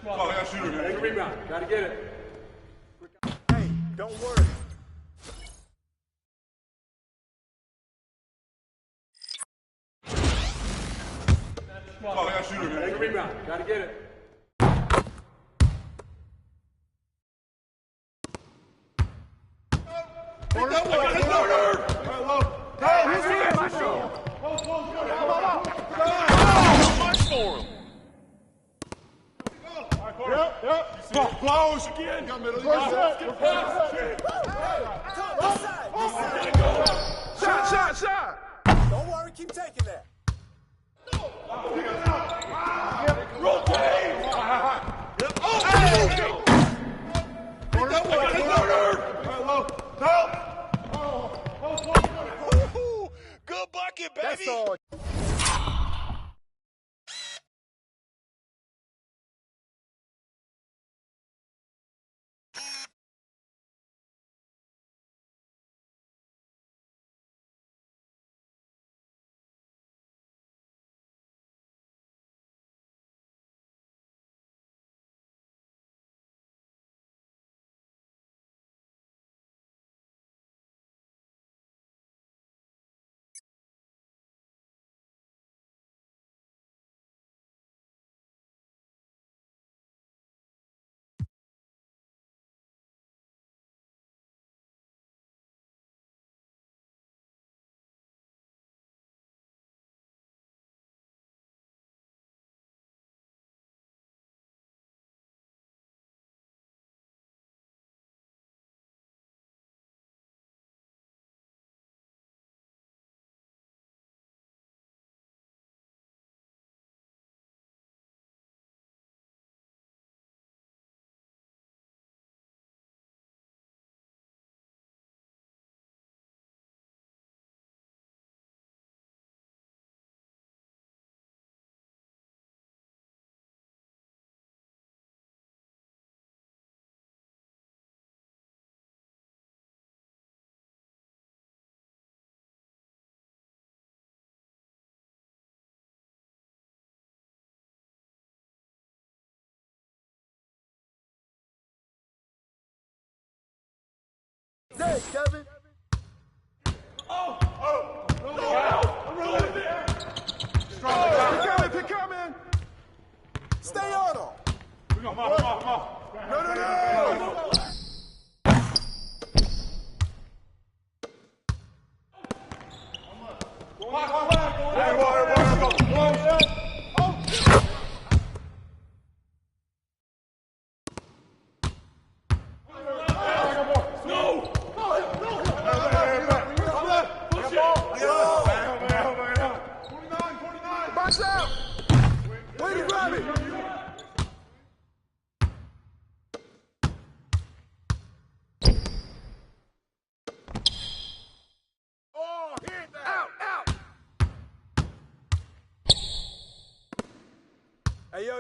Oh, yeah, shooter. Take a rebound. Gotta get it. Hey, don't worry. Oh, yeah, shooter. Take a rebound. Gotta get it. Flowers again. First set. Get past. Shot. Don't worry, keep taking that. Rotate. Good bucket, baby. That's all. Hey, Kevin. Pick coming. Stay on him. Come on. No. Box out. Way to grab it. Oh, hit that. Out. Hey, yo.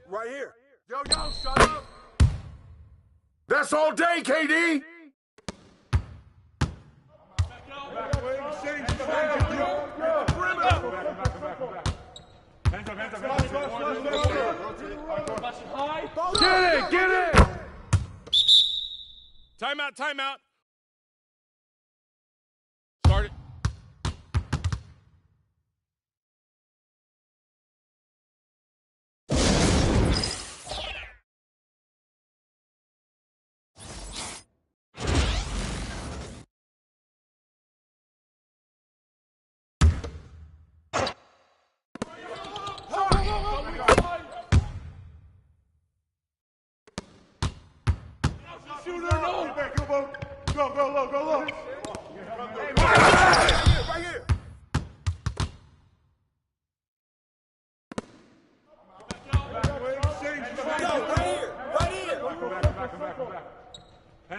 Right here. Yo, shut up. That's all day, KD. Get it! Timeout. Start it.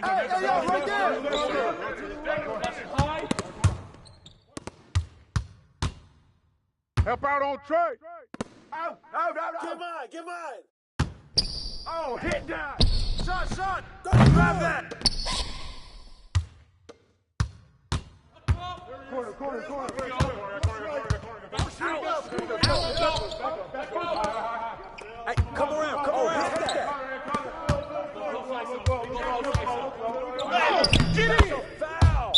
right there. Help out on Trey. Out. Get mine. Oh, hit that. Son. Grab that. Corner. Hey, come around. Get in. Foul.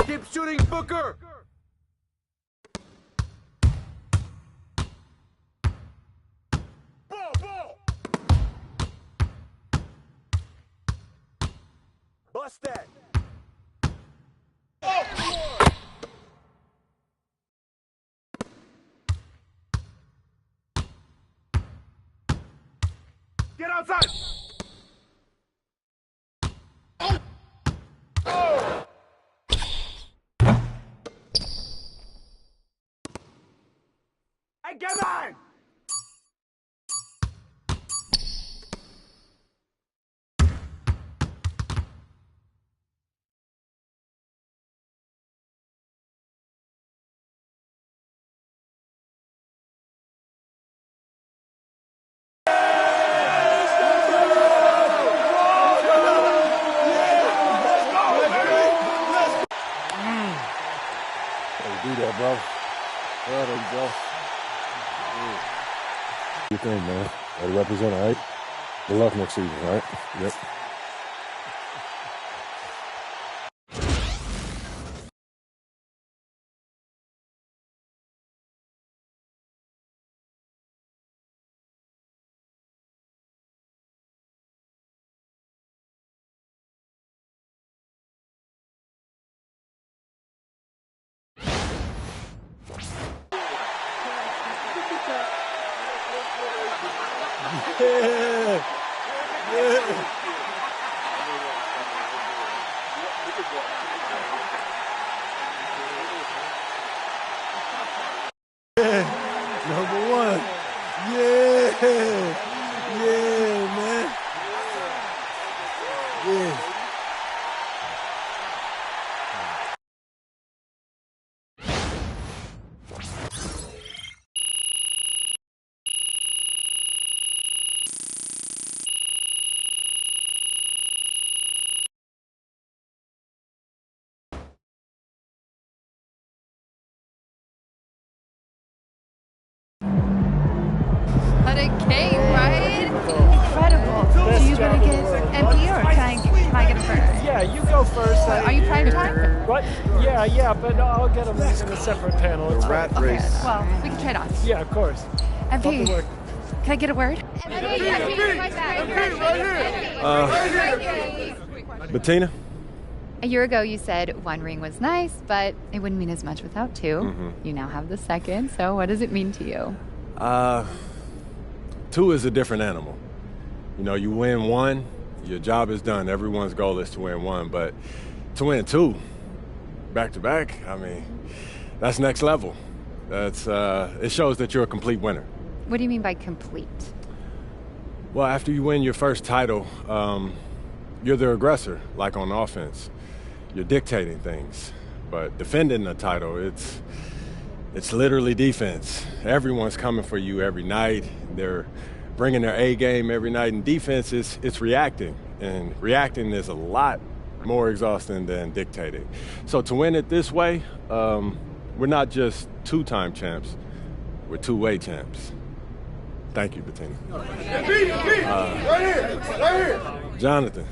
Keep shooting, Booker. Ball. Bust that. Get outside. Hey, get mine. Do that, bro. There you go. What do you think, man? Gotta represent, all right? Good luck next season, all right? Yep. Number one. Yeah, man. Yeah. What a game, right? Incredible. So you gonna get MP or can I get a first? Yeah, you go first. Are you prime time? What? Yeah, but I'll get them in a separate panel. It's rat fine. race. Okay, well, we can trade off. Yeah, of course. MP, can I get a word? Bettina? A year ago, you said one ring was nice, but it wouldn't mean as much without two. Mm-hmm. You now have the second, so what does it mean to you? Two is a different animal. You know, you win one, your job is done. Everyone's goal is to win one, but to win two, back to back, I mean, that's next level. That's it shows that you're a complete winner. What do you mean by complete? Well, after you win your first title, you're the aggressor, like on offense. you're dictating things. But defending the title, it's literally defense. Everyone's coming for you every night. They're bringing their A game every night. And defense it's reacting. And reacting is a lot more exhausting than dictating. So to win it this way, we're not just two-time champs. We're two-way champs. Thank you, Bettina. Right here. Jonathan.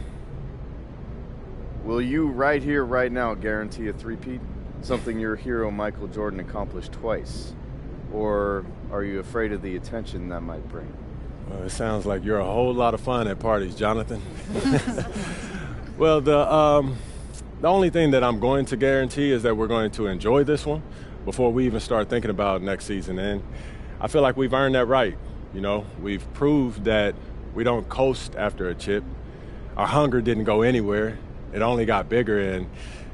Will you right here, right now, guarantee a three-peat? Something your hero Michael Jordan accomplished twice? Or are you afraid of the attention that might bring? Well, it sounds like you're a whole lot of fun at parties, Jonathan. Well, the only thing that I'm going to guarantee is that we're going to enjoy this one before we even start thinking about next season. And I feel like we've earned that right. You know, we've proved that we don't coast after a chip. Our hunger didn't go anywhere. It only got bigger, and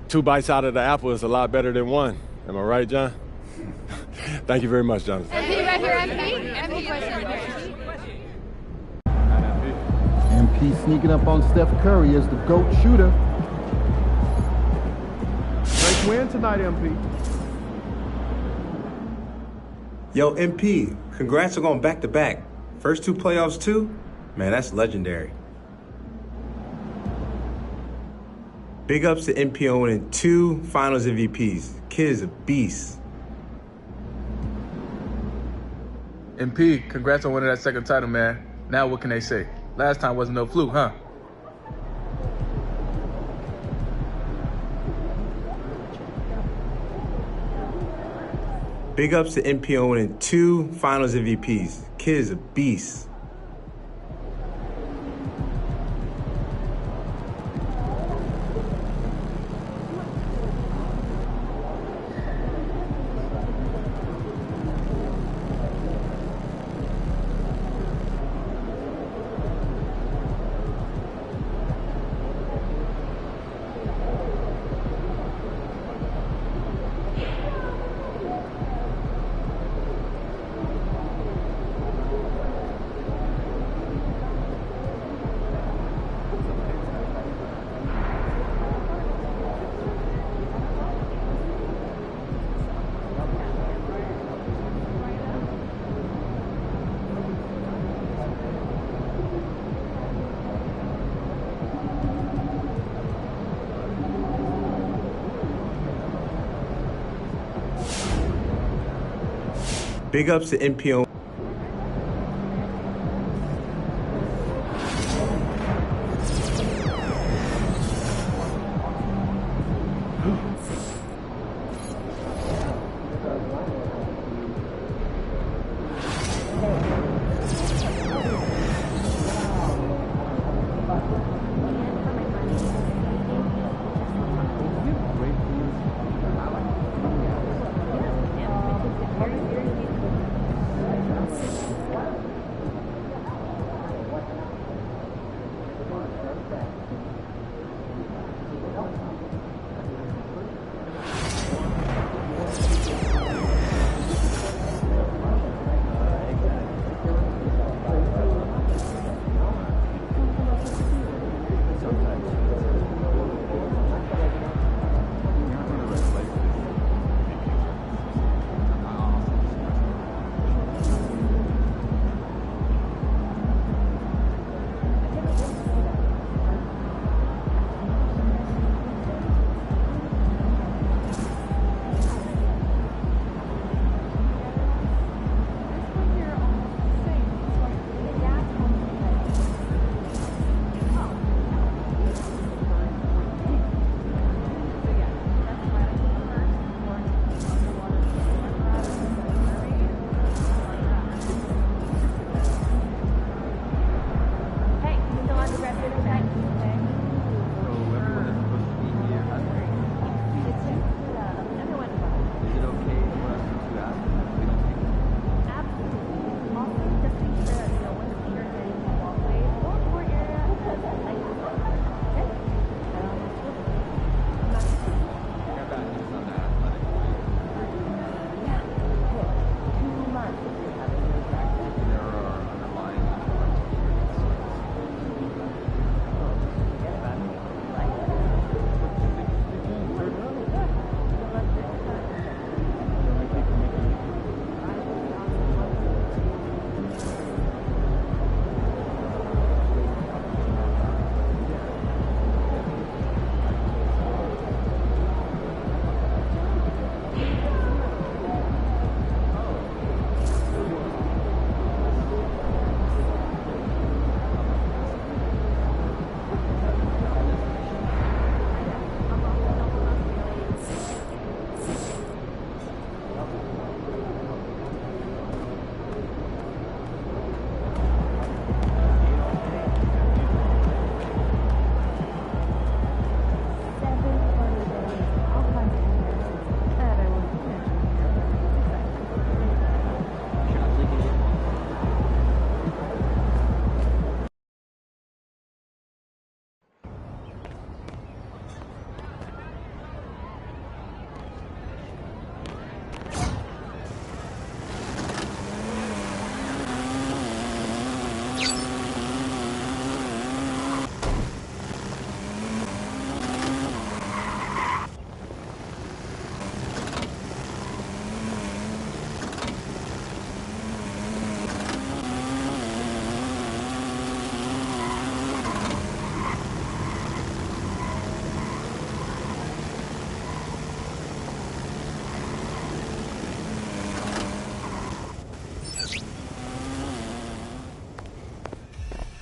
2 bites out of the apple is a lot better than 1. Am I right, John? Thank you very much, Jonathan. MP right here, MP question. MP sneaking up on Steph Curry as the GOAT shooter. Nice win tonight, MP. Yo, MP, congrats on going back-to-back. First 2 playoffs, too? Man, that's legendary. Big ups to MP on winning 2 Finals MVPs. Kid is a beast. MP, congrats on winning that second title, man. Now what can they say? Last time wasn't no fluke, huh? Big ups to MP on winning 2 Finals MVPs. Kid is a beast. Big ups to MP on.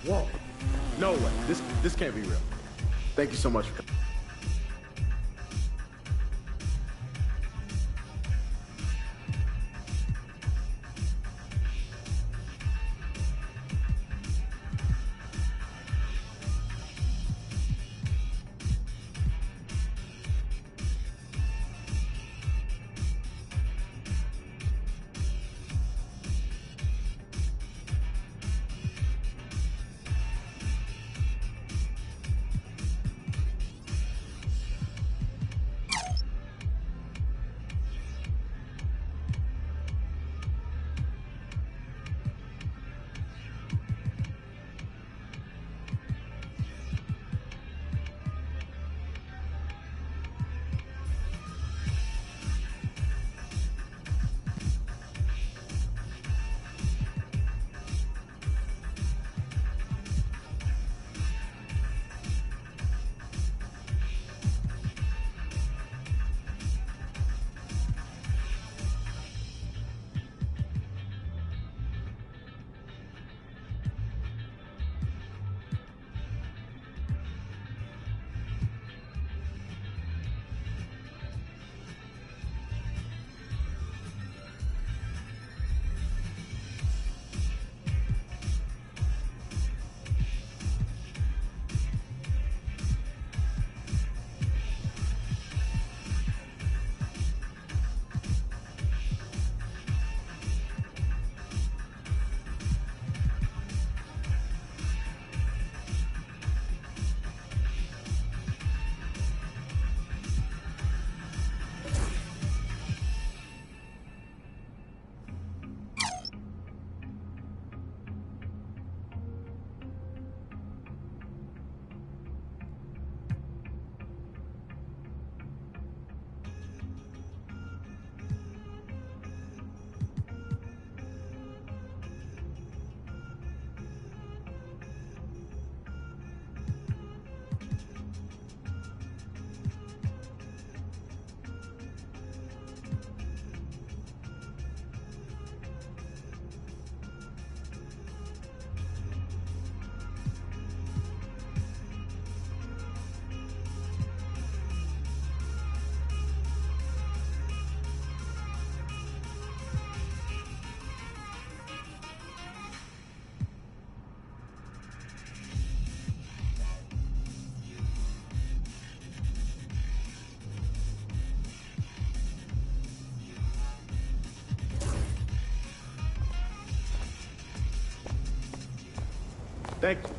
Whoa. No way. This can't be real. Thank you so much for coming.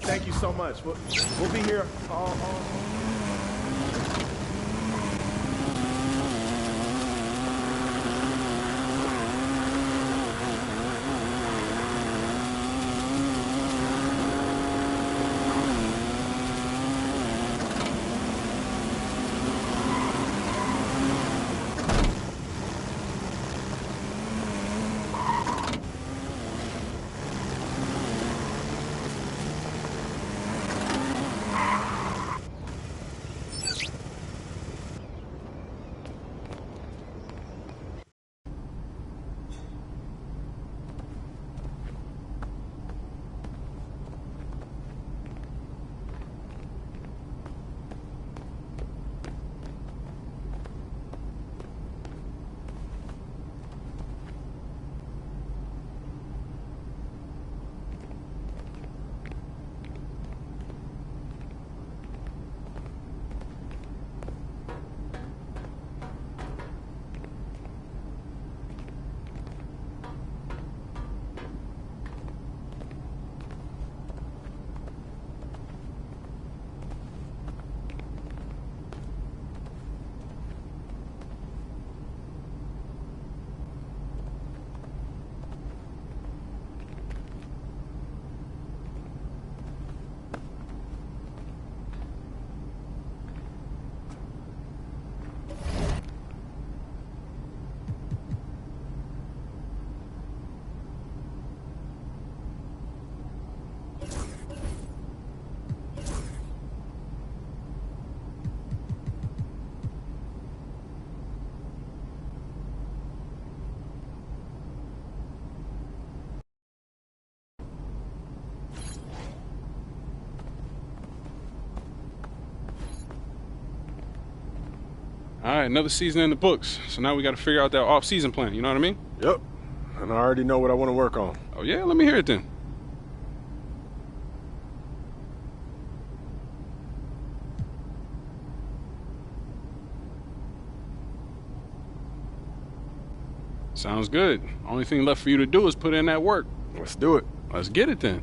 Thank you so much. We'll be here all All right, another season in the books. So now we got to figure out that off-season plan. You know what I mean? Yep. And I already know what I want to work on. Oh, yeah? Let me hear it then. Sounds good. Only thing left for you to do is put in that work. Let's do it. Let's get it then.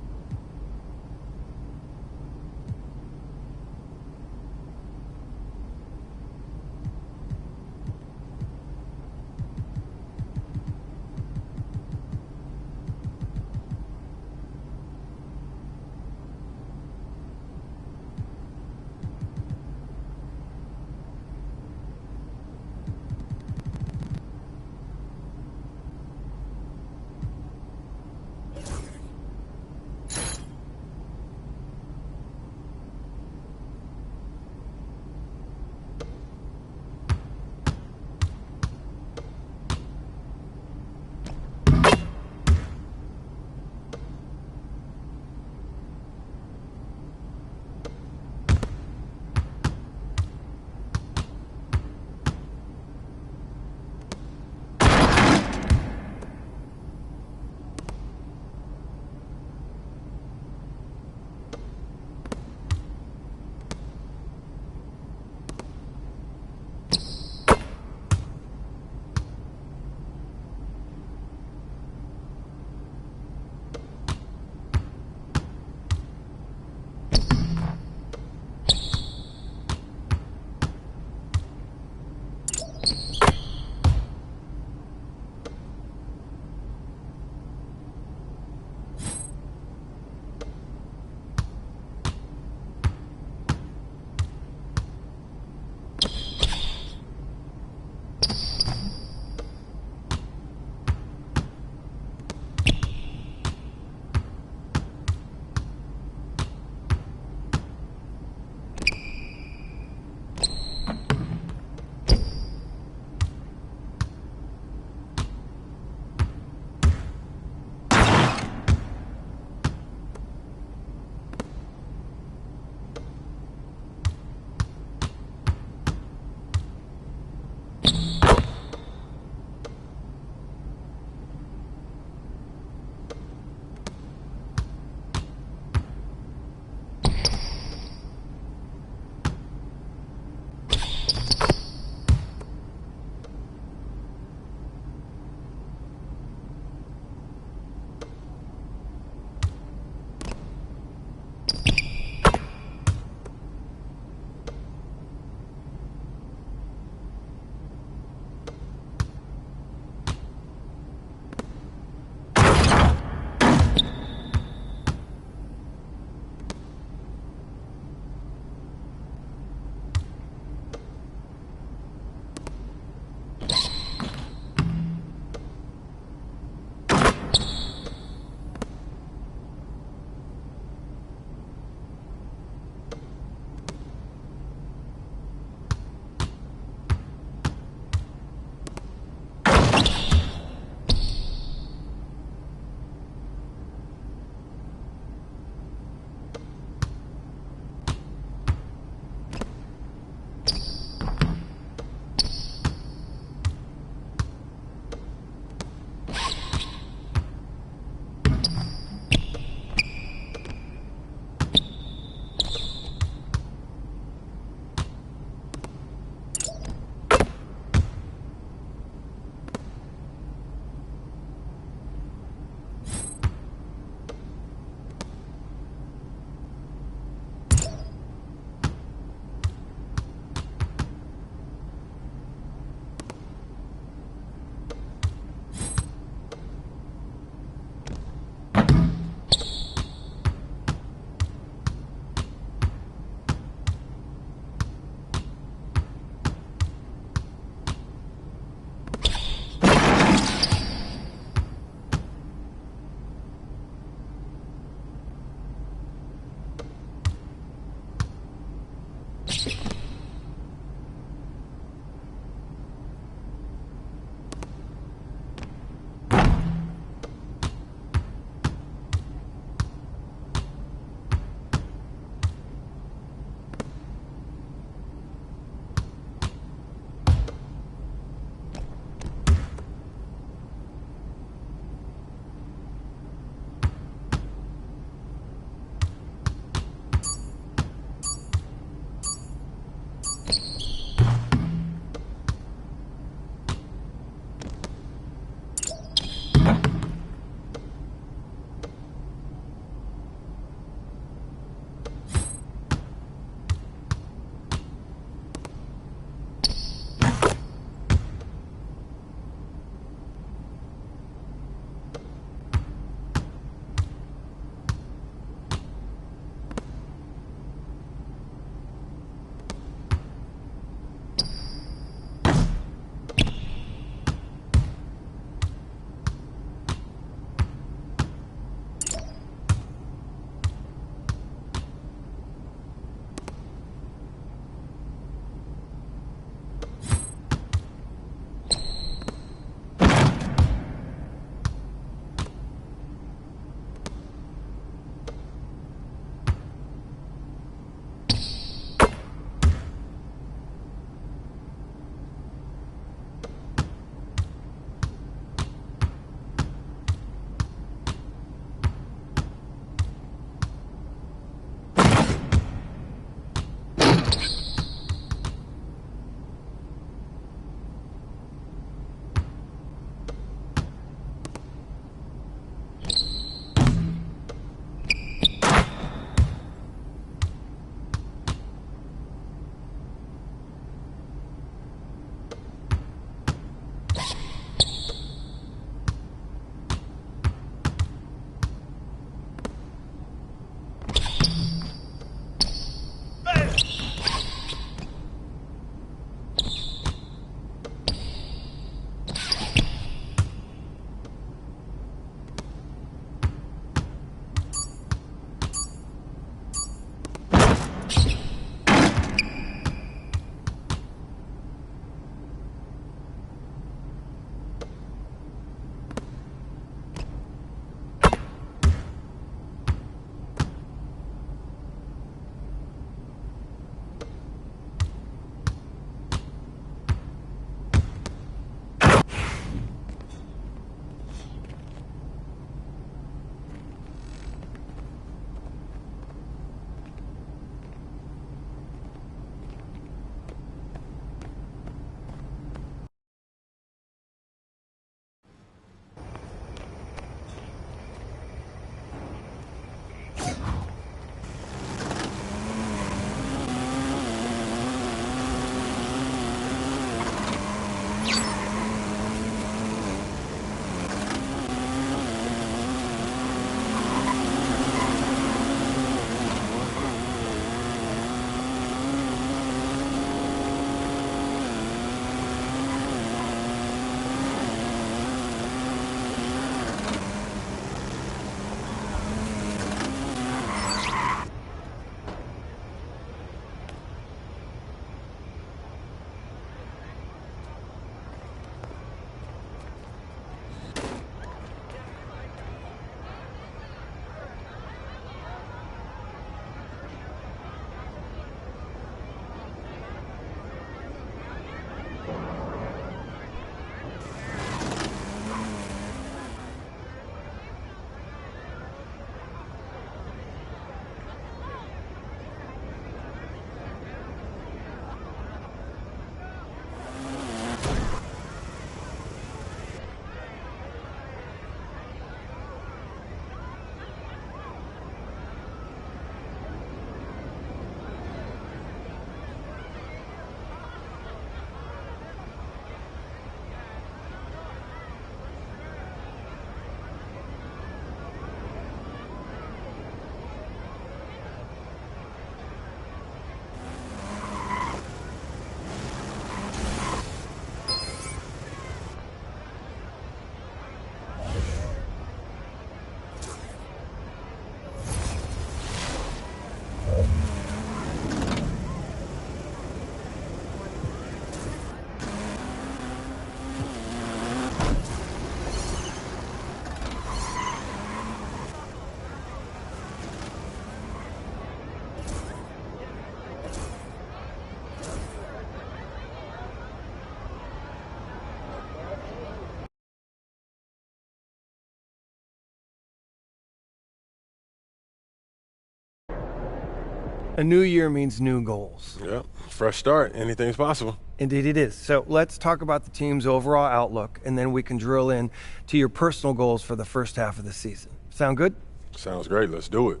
A new year means new goals. Yep, fresh start. Anything's possible. Indeed it is. So let's talk about the team's overall outlook, and then we can drill in to your personal goals for the first half of the season. Sound good? Sounds great. Let's do it.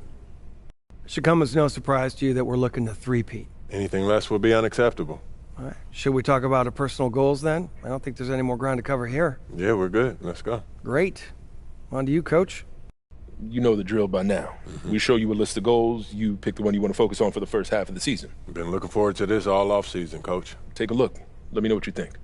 It should come as no surprise to you that we're looking to three-peat. Anything less would be unacceptable. All right. Should we talk about our personal goals then? I don't think there's any more ground to cover here. Yeah, we're good. Let's go. Great. On to you, Coach. You know the drill by now. We show you a list of goals. You pick the one you want to focus on for the first half of the season. Been looking forward to this all off season, Coach. Take a look. Let me know what you think.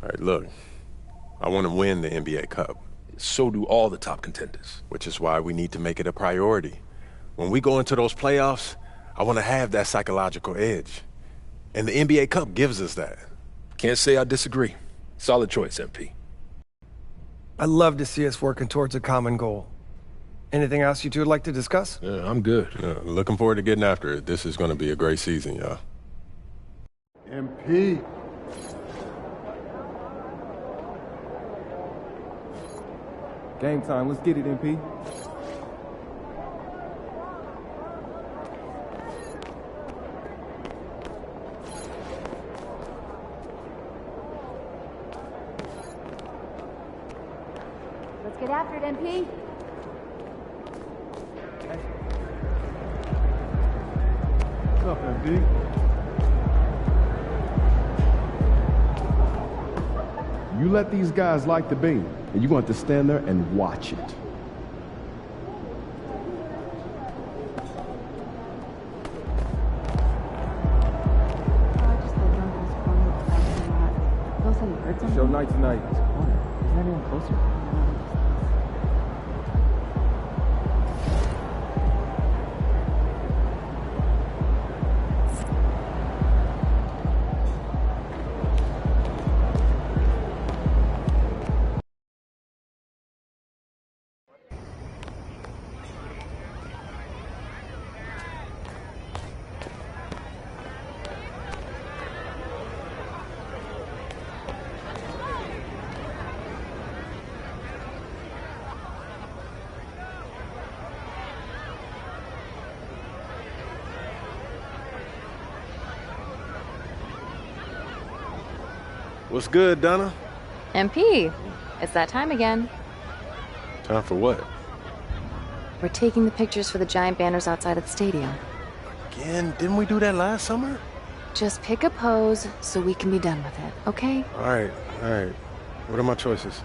All right, look, I want to win the NBA Cup. So do all the top contenders. Which is why we need to make it a priority. When we go into those playoffs, I want to have that psychological edge. And the NBA Cup gives us that. Can't say I disagree. Solid choice, MP. I'd love to see us working towards a common goal. Anything else you two would like to discuss? Yeah, I'm good. Looking forward to getting after it. This is going to be a great season, y'all. MP. Game time. Let's get it, MP. Let's get after it, MP. What's up, MP? You let these guys like the beam, and you're going to have to stand there and watch it. Show night tonight. He's not even closer. What's good, Donna? MP, it's that time again. Time for what? We're taking the pictures for the giant banners outside of the stadium. Again? Didn't we do that last summer? Just pick a pose so we can be done with it, okay? All right. What are my choices?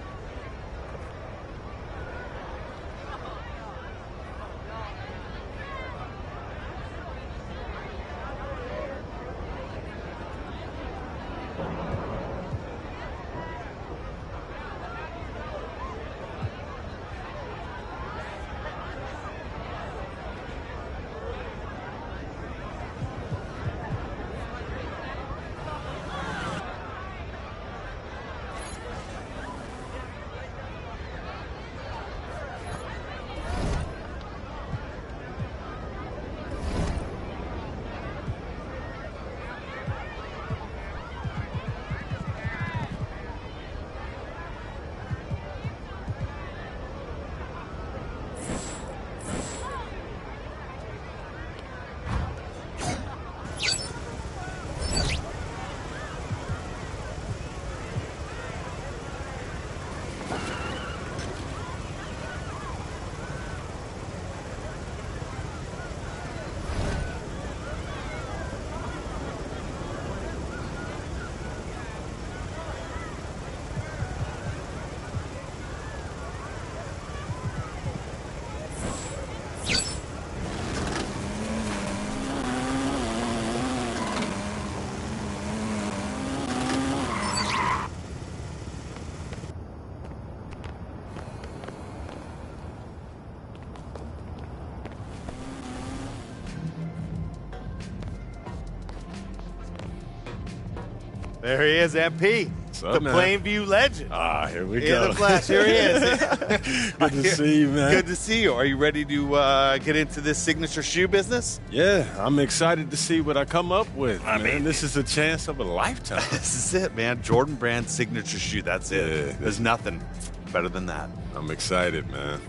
There he is, MP. What's up, the man? Plainview legend. Here we In go. the flesh, here he is. Good to see you, man. Good to see you. Are you ready to get into this signature shoe business? Yeah, I'm excited to see what I come up with. I mean, this is a chance of a lifetime. This is it, man. Jordan Brand signature shoe. That's it. Yeah. There's nothing better than that. I'm excited, man.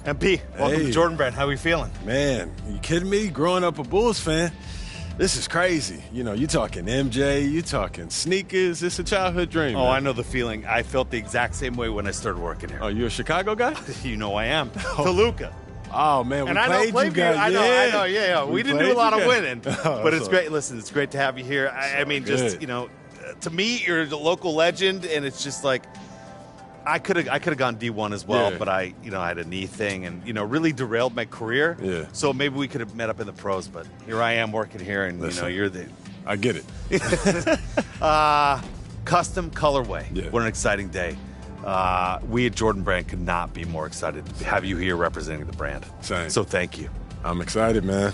MP, welcome to Jordan Brand. How are we feeling? Man, you kidding me? Growing up a Bulls fan, this is crazy. You know, you talking MJ, you talking sneakers. It's a childhood dream. Oh, man. I know the feeling. I felt the exact same way when I started working here. Oh, you a Chicago guy? You know I am. Toluca. Oh, man, we and I played don't you guys. I know, yeah. We didn't do a lot of winning, Oh, but it's great. Listen, it's great to have you here. I mean, just, you know, to me, you're the local legend, and it's just like, I could have gone D1 as well, but I had a knee thing and, really derailed my career. Yeah. So maybe we could have met up in the pros, but here I am working here, and, Listen, you're the... I get it. Custom colorway. Yeah. What an exciting day. We at Jordan Brand could not be more excited to have you here representing the brand. Same. So thank you. I'm excited, man.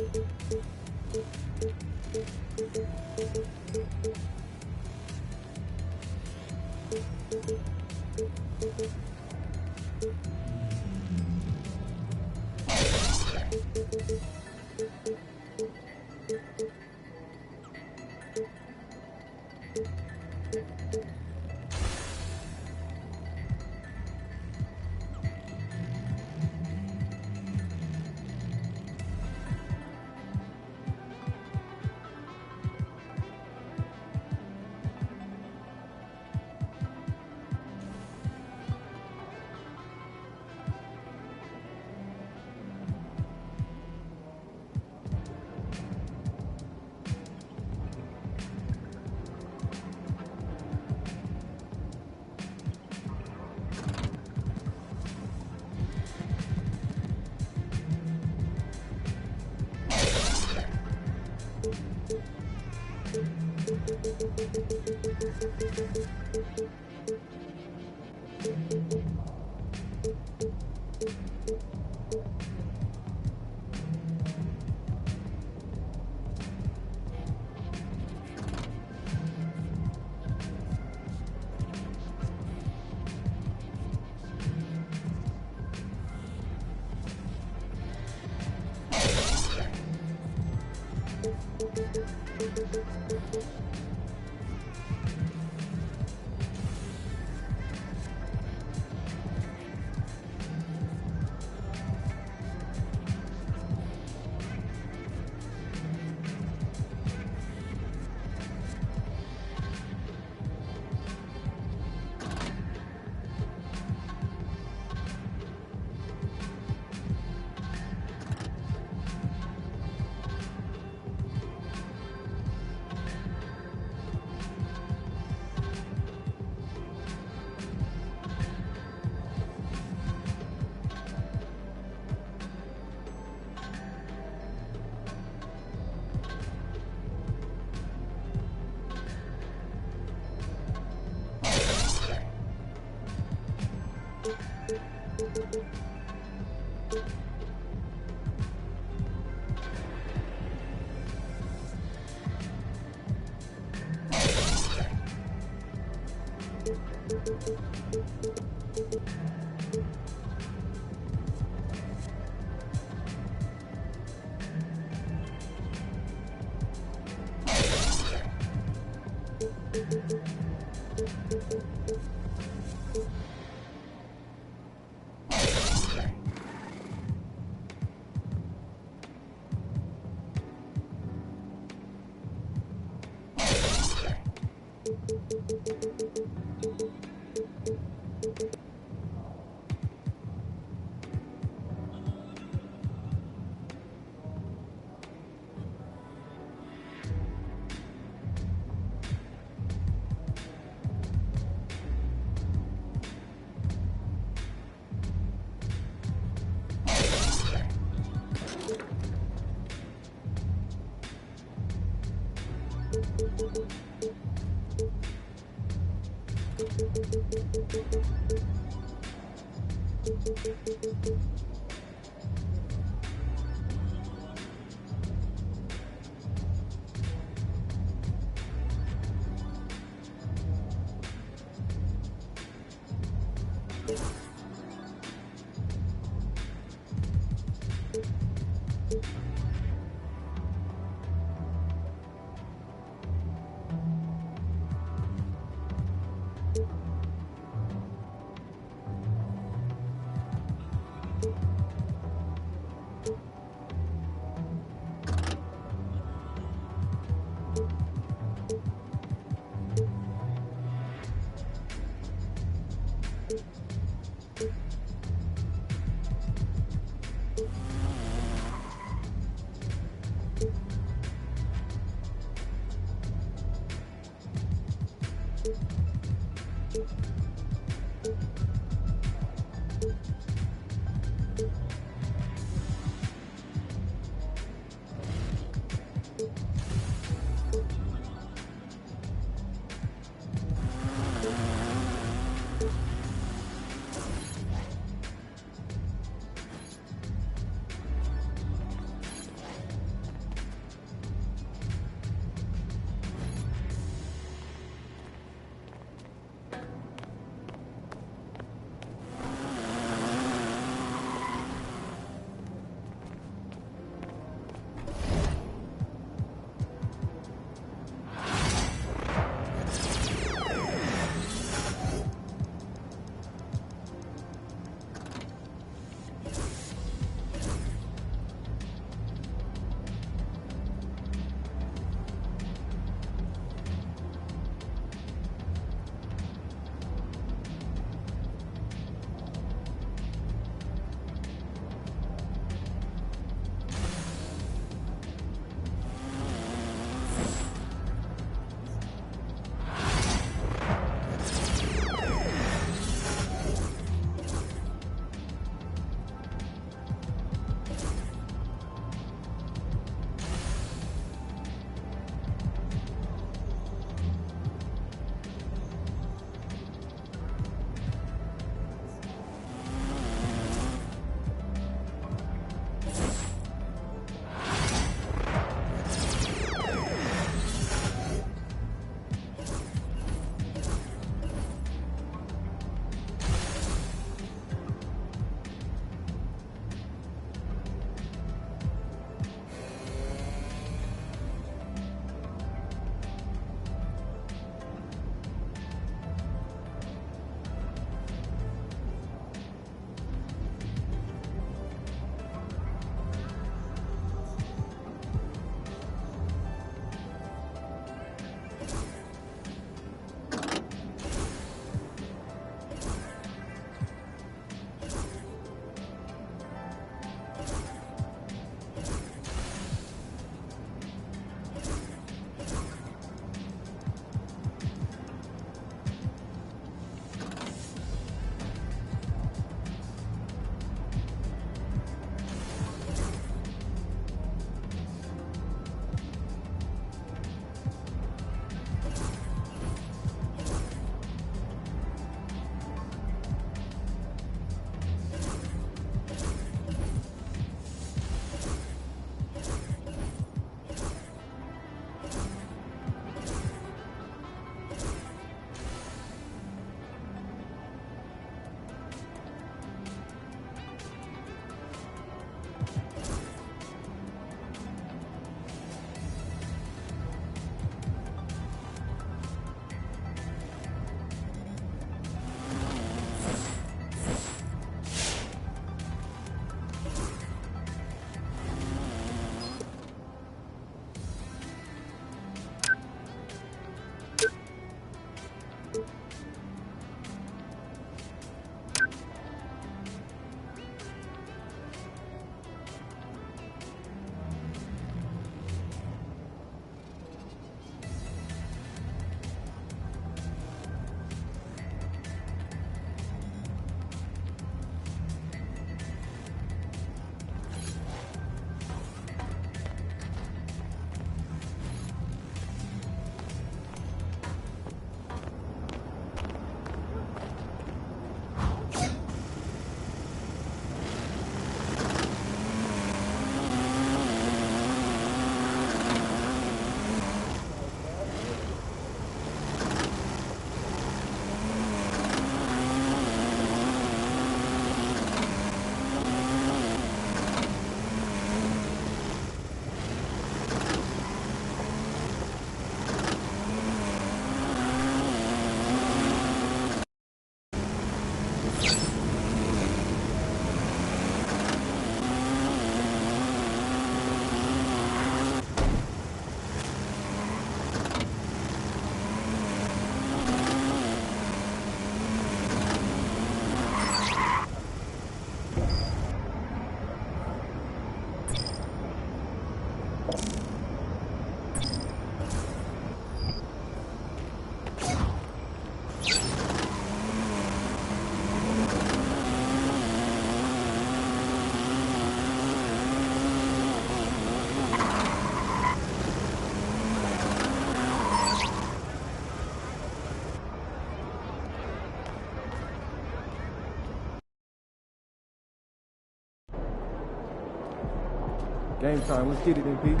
Game time. Let's get it, MP.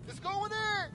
Let's go in there.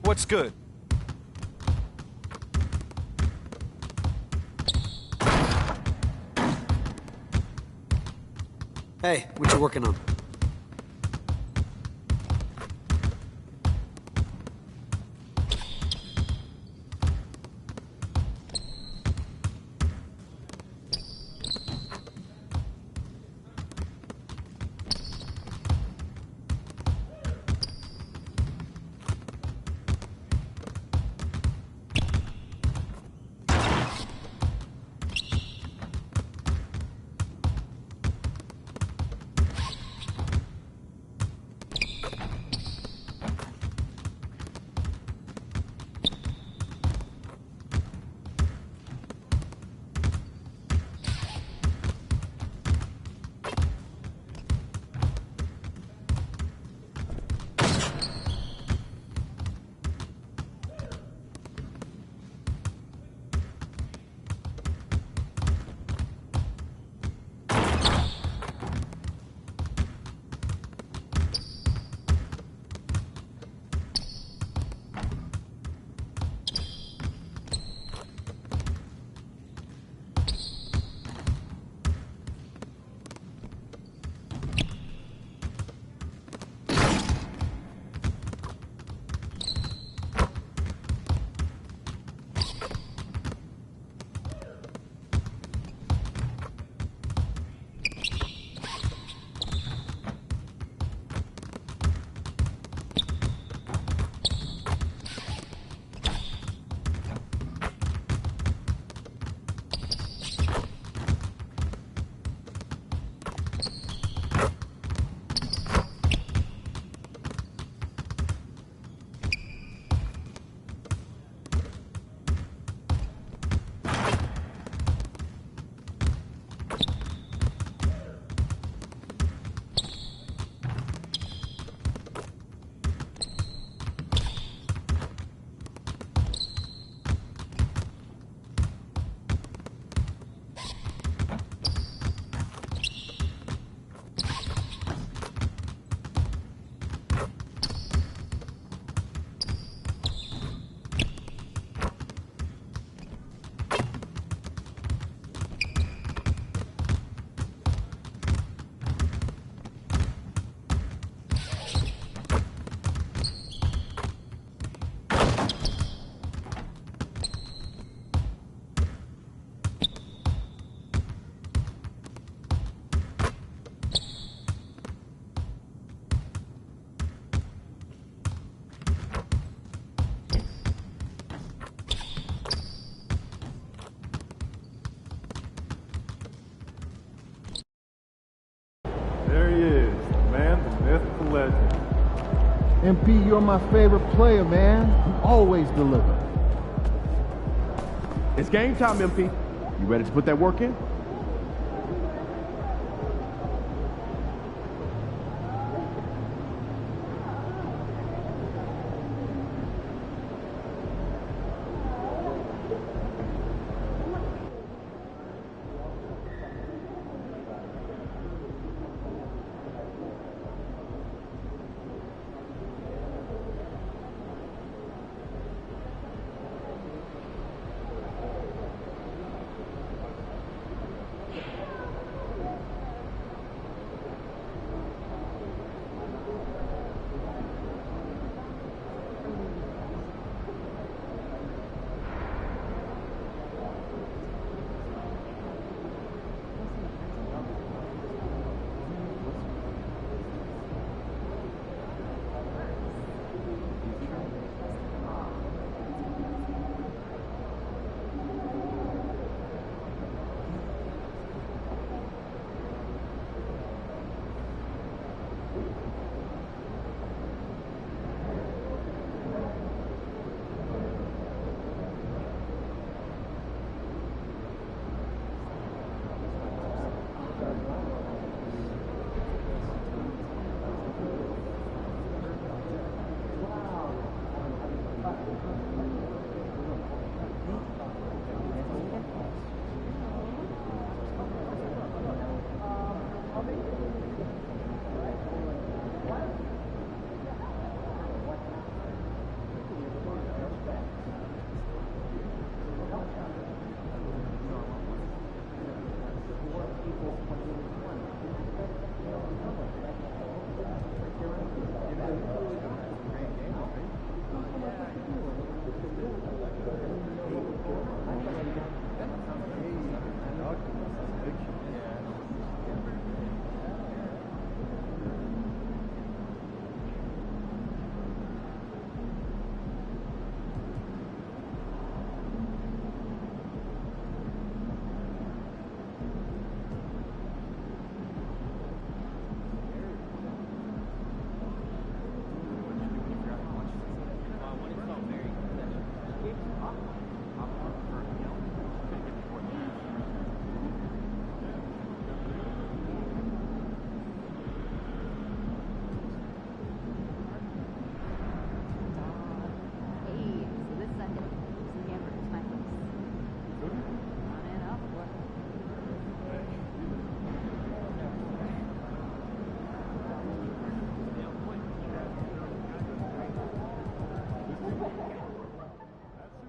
What's good? Hey, what you working on? myth, legend. MP, you're my favorite player, man. You always deliver. It's game time, MP. You ready to put that work in?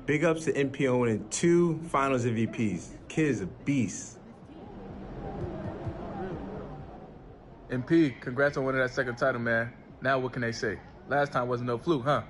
Big ups to MP winning 2 Finals MVPs. Kid is a beast. MP, congrats on winning that second title, man. Now what can they say? Last time wasn't no fluke, huh?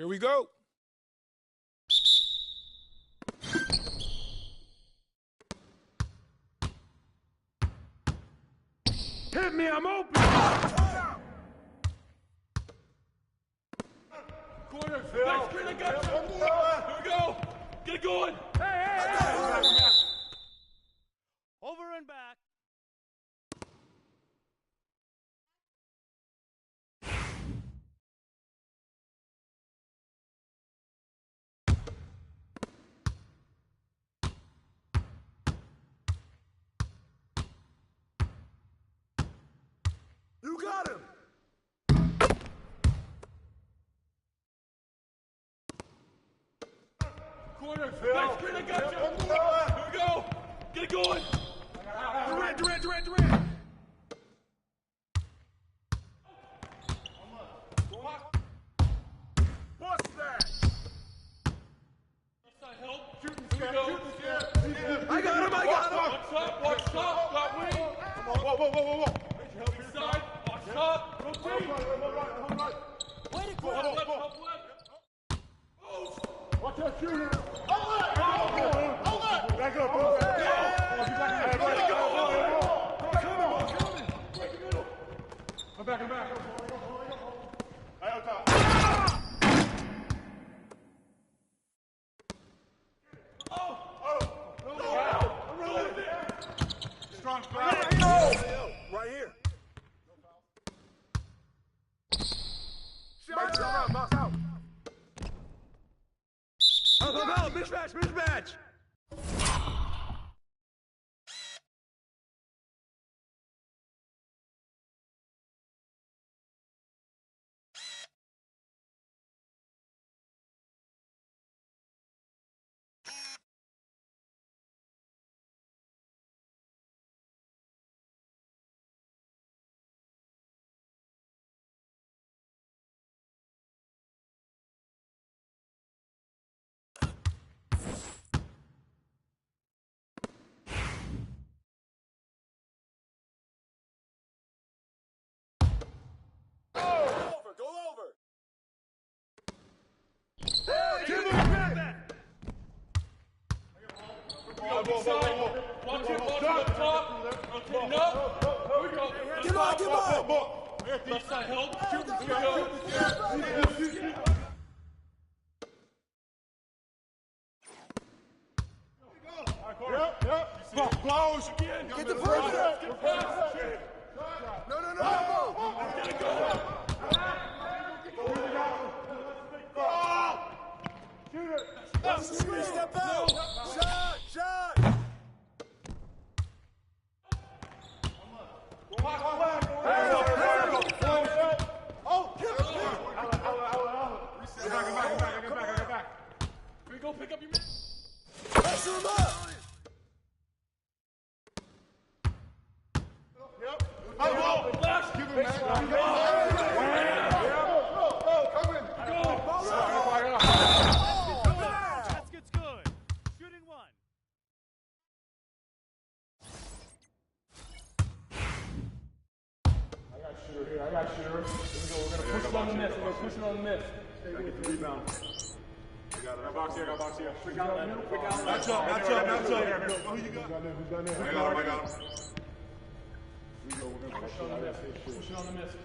Here we go. Here we go. Hit me, I'm open. Corner, next screen, I got you. Here we go. Get it going. Hey. Over and back. You got him! Corner, next screen, I got you! Here we go! Get it going! Durant! What's that? Help! Shooting scared! I got him! Watch top! Got wing! Whoa! Inside! Watch top! Rotate! Way to go! Help left! Watch that shooter! Hold it! Back up! I'm back! Right on top! Strong right here. Box out. Help. Mismatch. Go over. Hey, give me that. Watch it up top. Rotating up. Here we go. Come on. Left side help. Shoot. Yep. Close again. Get the first. Get past. No. Get it going. Shoot it. Step out. Shot. Back. Here we go. Pick up your man. Pressure him up. Left. Give him Basket's good. Shooting one. I got shooter. Here we go. We're going to push it on the miss. Gotta get the rebound. Box here. Match up. Who you got?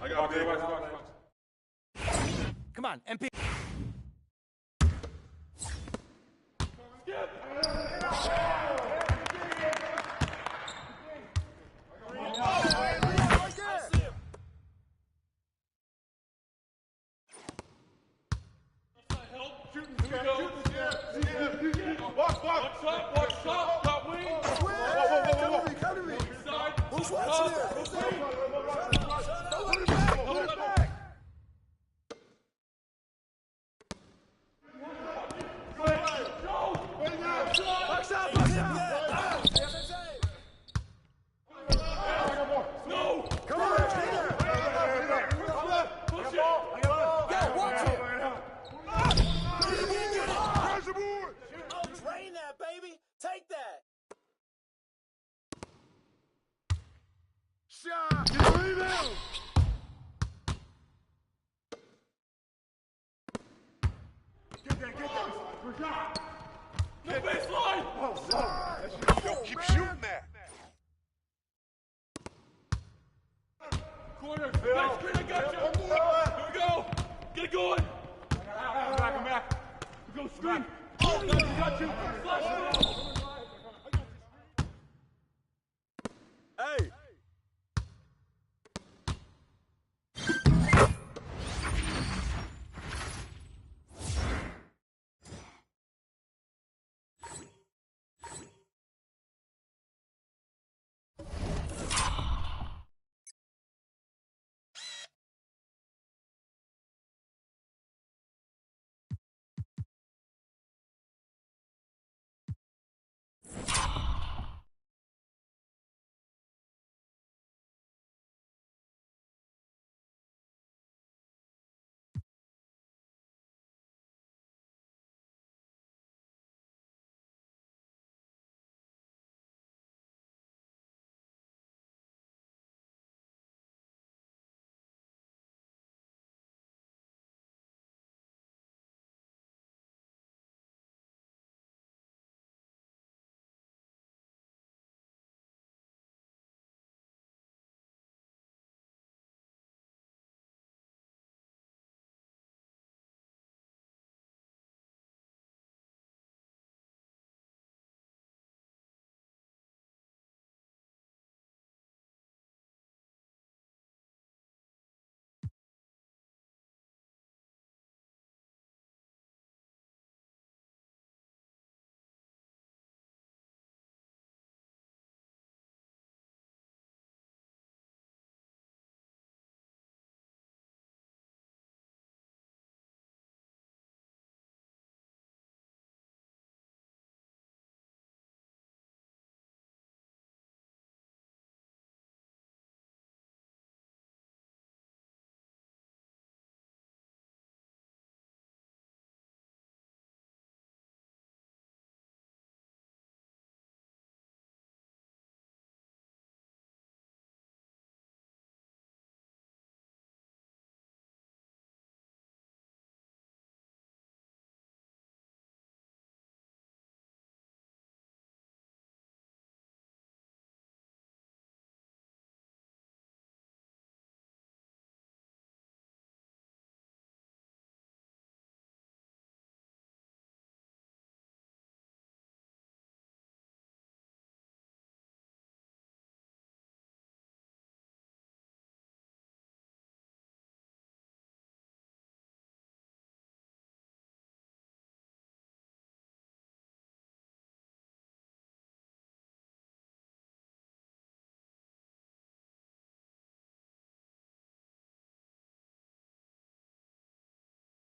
I got him. I got him. Come on, MP. Watch up. Got wings. Cover me. Who's watching it? Hold it back. Box out. No. Come on. Push it. Watch it. Drain that, baby. Take that. Shot. Get the rebound. Get that. Good shot. No baseline. Yo, keep shooting that. Corner. Next screen, I got you. Here we go. Get it going. I'm back. We go screen. Oh, got you. Flash it out.